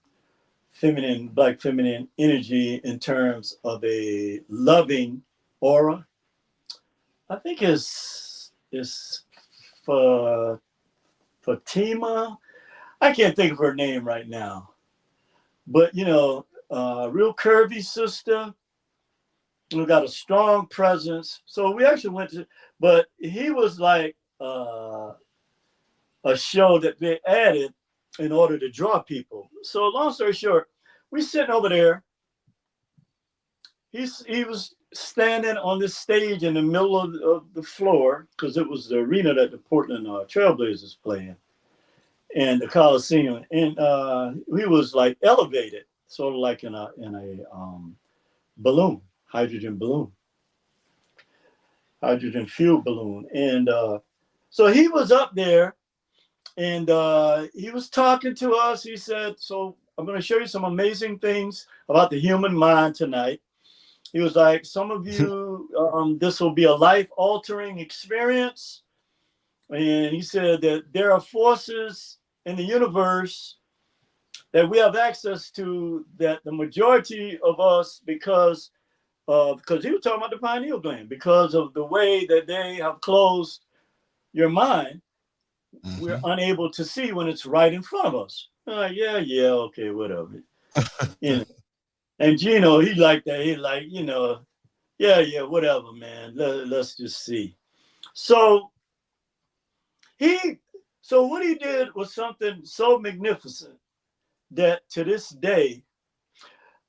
black feminine energy in terms of a loving aura. I think it's Fatima. I can't think of her name right now, but you know, real curvy sister. We got a strong presence. So we actually went to, but he was like a show that they added in order to draw people. So long story short, we sitting over there. He was standing on this stage in the middle of the floor because it was the arena that the Portland Trailblazers playing, and the Coliseum. And he was like elevated, sort of like in a balloon, hydrogen fuel balloon. And so he was up there, and he was talking to us. He said, so I'm going to show you some amazing things about the human mind tonight. He was like, some of you, this will be a life-altering experience. And he said that there are forces in the universe that we have access to, that the majority of us, because he was talking about the pineal gland, because of the way that they have closed your mind, we're unable to see when it's right in front of us. Yeah, okay, whatever. You know? And Gino, he like that. He like, you know, yeah, whatever, man. Let's just see. So what he did was something so magnificent that to this day,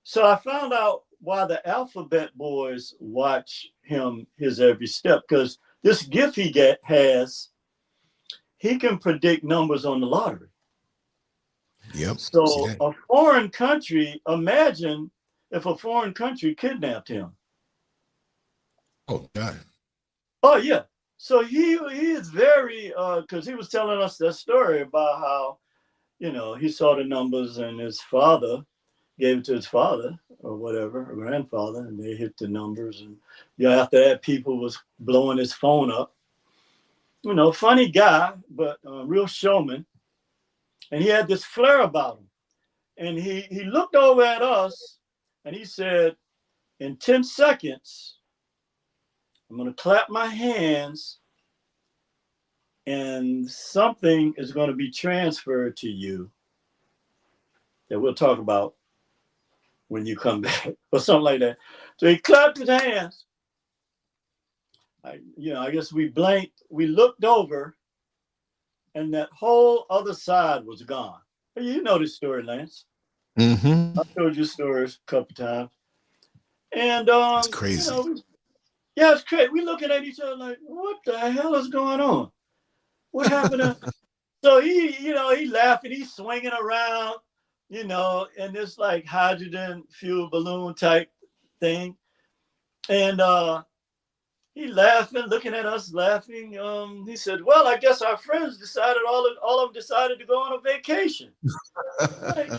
so I found out why the alphabet boys watch his every step, because this gift he has, he can predict numbers on the lottery. Yep. So a foreign country, imagine if a foreign country kidnapped him. Oh, God. Oh, yeah. So he is very, because he was telling us that story about how, you know, he saw the numbers and his father gave it to his father or whatever, or grandfather, and they hit the numbers. And after that, people was blowing his phone up. You know, funny guy, but real showman. And he had this flair about him. And he looked over at us and he said, in 10 seconds, I'm going to clap my hands and something is going to be transferred to you that we'll talk about when you come back or something like that. So he clapped his hands. I guess we blinked. We looked over and that whole other side was gone. You know this story, Lance. Mm-hmm. I've told you stories a couple times. And It's crazy. Yeah, it's crazy. We looking at each other like, what the hell is going on? What happened? So he laughing, he's swinging around, and this like hydrogen fuel balloon type thing. And he laughing, looking at us laughing. He said, well, I guess our friends decided, all of them decided to go on a vacation. Like,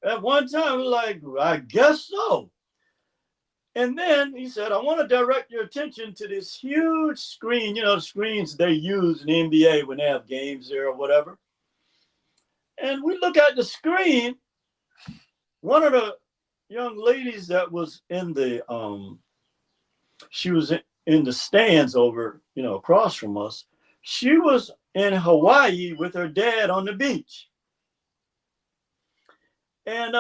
at one time, we're like, I guess so. And then he said, I want to direct your attention to this huge screen, the screens they use in the NBA when they have games there or whatever. And we look at the screen. One of the young ladies that was in the, she was in the stands over, across from us. She was in Hawaii with her dad on the beach. And,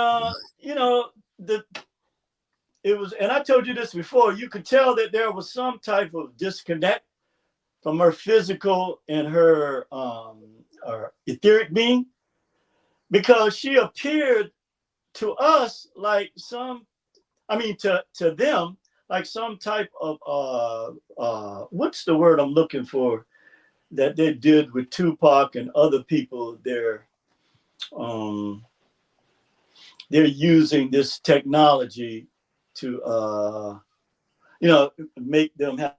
it was, and I told you this before, you could tell that there was some type of disconnect from her physical and her etheric being, because she appeared to us like to them, like some type of, what's the word I'm looking for that they did with Tupac and other people. They're using this technology to make them have.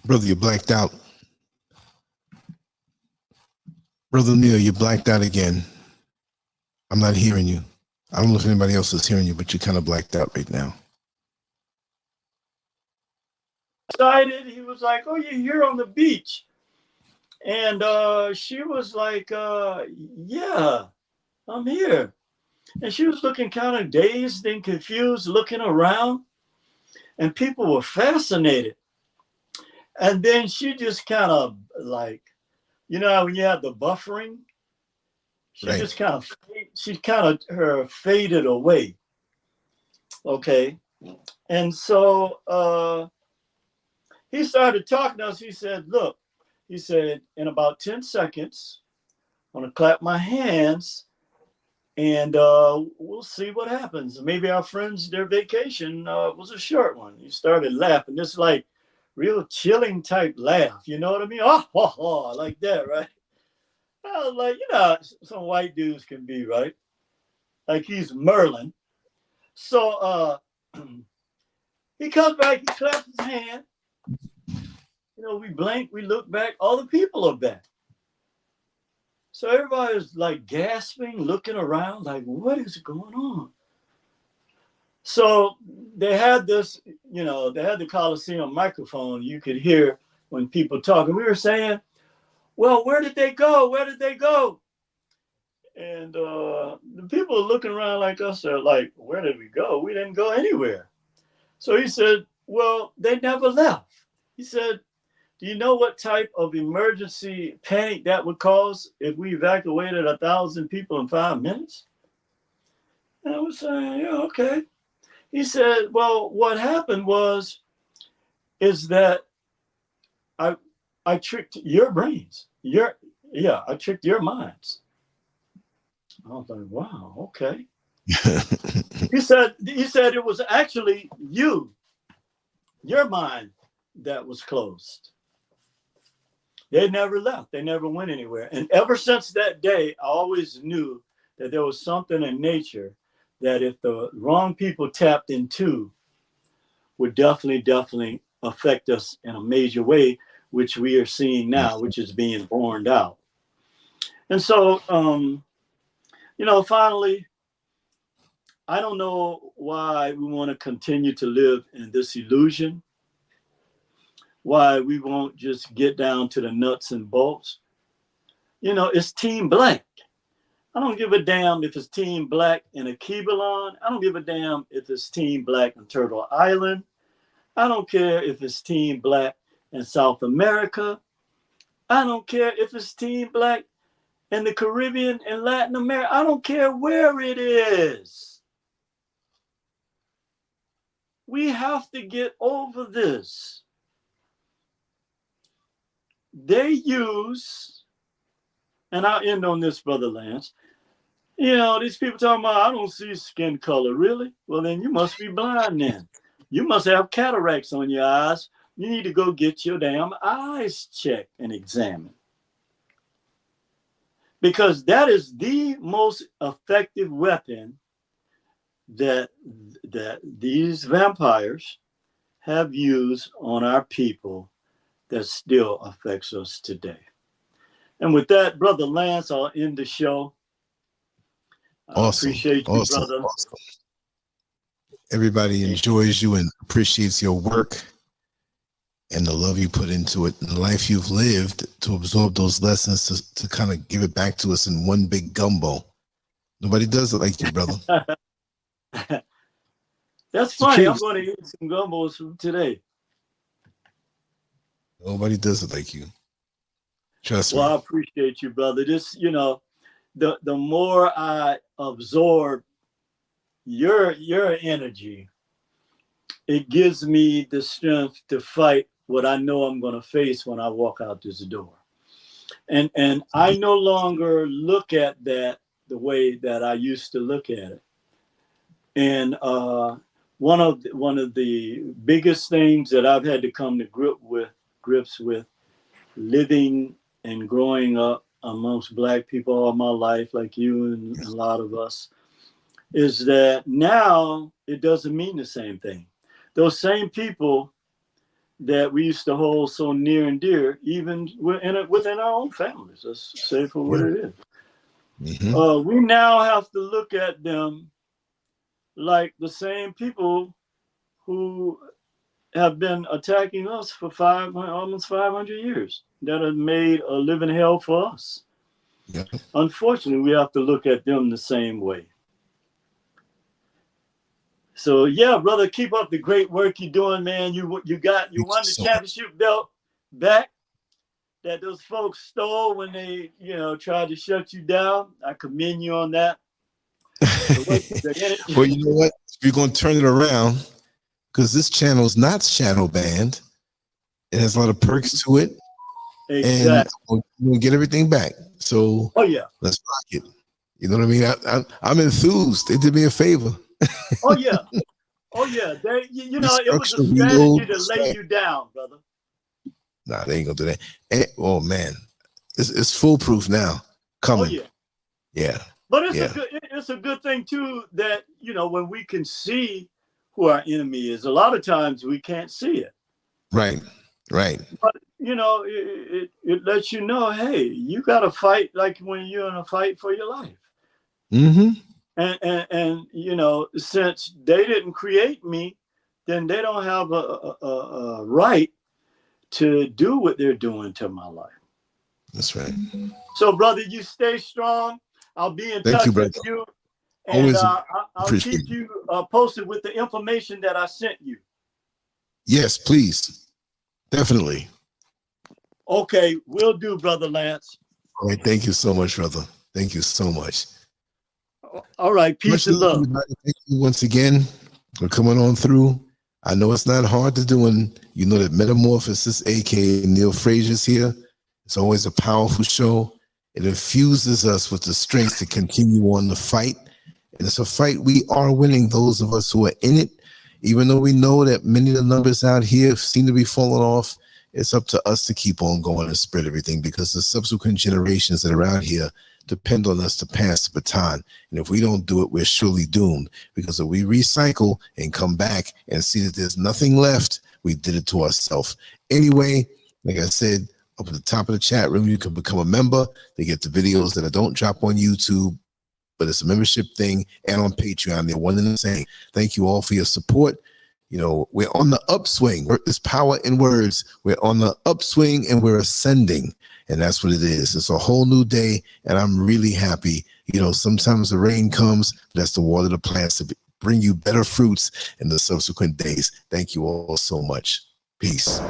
Brother, you blacked out. Brother Neil, you blacked out again. I'm not hearing you. I don't know if anybody else is hearing you, but you kind of blacked out right now. Excited, he was like, oh, you're here on the beach. And she was like, yeah, I'm here. And she was looking kind of dazed and confused, looking around, and people were fascinated. And then she just kind of like, when you have the buffering, she Right. just kind of, her faded away. Okay. And so he started talking to us. He said, look, he said, in about 10 seconds, I'm going to clap my hands and we'll see what happens. Maybe our friends, their vacation was a short one. He started laughing, just like real chilling type laugh. You know what I mean? Oh, like that, right? I was like, some white dudes can be, right? Like he's Merlin. So he comes back, he claps his hand. We blink, we look back, all the people are back. So everybody was like gasping, looking around, like, what is going on? So they had this, they had the Coliseum microphone. You could hear when people talking. We were saying, well, where did they go? Where did they go? And the people are looking around like us. They're like, where did we go? We didn't go anywhere. So he said, well, they never left. He said, do you know what type of emergency panic that would cause if we evacuated 1,000 people in 5 minutes? And I was saying, yeah, okay. He said, well, what happened is that I tricked your brains. I tricked your minds. I was like, wow, okay. He said it was actually your mind that was closed. They never left. They never went anywhere. And ever since that day, I always knew that there was something in nature that if the wrong people tapped into would definitely affect us in a major way, which we are seeing now, which is being borne out. And so, finally, I don't know why we want to continue to live in this illusion. why we won't just get down to the nuts and bolts. You know, it's Team Black. I don't give a damn if it's Team Black in a Kibalon. I don't give a damn if it's Team Black in Turtle Island. I don't care if it's Team Black in South America. I don't care if it's Team Black in the Caribbean and Latin America. I don't care where it is. We have to get over this. They use, and I'll end on this, Brother Lance. You know, these people talking about, I don't see skin color. Really? Well, then you must be blind then. You must have cataracts on your eyes. You need to go get your damn eyes checked and examined. Because that is the most effective weapon that these vampires have used on our people that still affects us today. And with that, Brother Lance, I'll end the show. Awesome. Appreciate you, brother. Awesome. Everybody enjoys you and appreciates your work and the love you put into it and the life you've lived to absorb those lessons to kind of give it back to us in one big gumbo. Nobody does it like you, brother. That's funny. I'm going to eat some gumbos from today. Nobody does it like you. Trust me. Well, I appreciate you, brother. This, you know, the more I absorb your energy, it gives me the strength to fight what I know I'm going to face when I walk out this door. And I no longer look at that the way that I used to look at it. And one of the biggest things that I've had to come to grips with living and growing up amongst Black people all my life, like you and a lot of us, is that now it doesn't mean the same thing. Those same people that we used to hold so near and dear, even within our own families, let's say for what it is. Mm-hmm. We now have to look at them like the same people who have been attacking us for almost 500 years, that have made a living hell for us. Yeah. Unfortunately, we have to look at them the same way. So yeah, brother, keep up the great work you're doing, man. You won the championship belt back that those folks stole when they, you know, tried to shut you down. I commend you on that. Well, you know what? We're going to turn it around because this channel is not shadow banned. It has a lot of perks to it. Exactly. And we'll get everything back. So let's rock it. You know what I mean? I'm enthused. They did me a favor. Oh yeah. They, you know, it was a strategy to lay you down, brother. Nah, they ain't gonna do that. And, oh man, it's foolproof now. Coming. Oh yeah. But it's a good thing too that, you know, when we can see who our enemy is, a lot of times we can't see it. Right. But you know, it lets you know, hey, you got to fight like when you're in a fight for your life. Mm-hmm. And you know, since they didn't create me, then they don't have a right to do what they're doing to my life. That's right. So, brother, you stay strong. I'll be in touch with you. And I'll keep you posted with the information that I sent you. Yes, please. Definitely. Okay, will do, Brother Lance. All right, thank you so much, brother. Thank you so much. All right, peace and love. Thank you once again for coming on through. I know it's not hard to do, and you know that Metamorphosis, aka Neil Frazier's here. It's always a powerful show. It infuses us with the strength to continue on the fight. And it's a fight we are winning, those of us who are in it. Even though we know that many of the numbers out here seem to be falling off, it's up to us to keep on going and spread everything, because the subsequent generations that are out here depend on us to pass the baton. And if we don't do it, we're surely doomed, because if we recycle and come back and see that there's nothing left, we did it to ourselves. Anyway, like I said, up at the top of the chat room, you can become a member. They get the videos that I don't drop on YouTube, but it's a membership thing, and on Patreon. They're one and the same. Thank you all for your support. You know, we're on the upswing. There's power in words. We're on the upswing and we're ascending. And that's what it is. It's a whole new day. And I'm really happy. You know, sometimes the rain comes, but that's to water the plants to bring you better fruits in the subsequent days. Thank you all so much. Peace.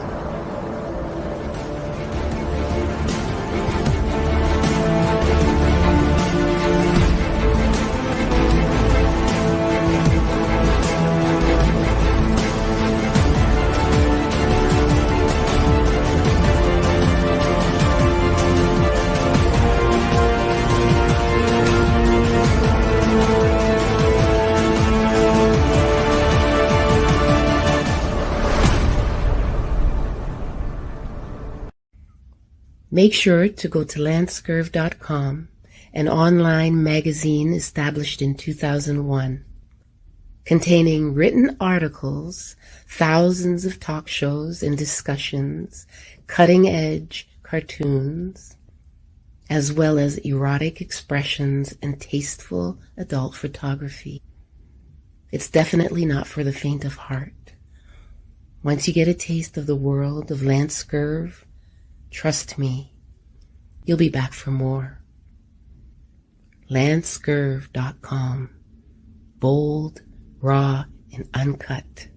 Make sure to go to LANCESCURV.com, an online magazine established in 2001, containing written articles, thousands of talk shows and discussions, cutting-edge cartoons, as well as erotic expressions and tasteful adult photography. It's definitely not for the faint of heart. Once you get a taste of the world of LANCESCURV, trust me, you'll be back for more. LANCESCURV.com. Bold, raw, and uncut.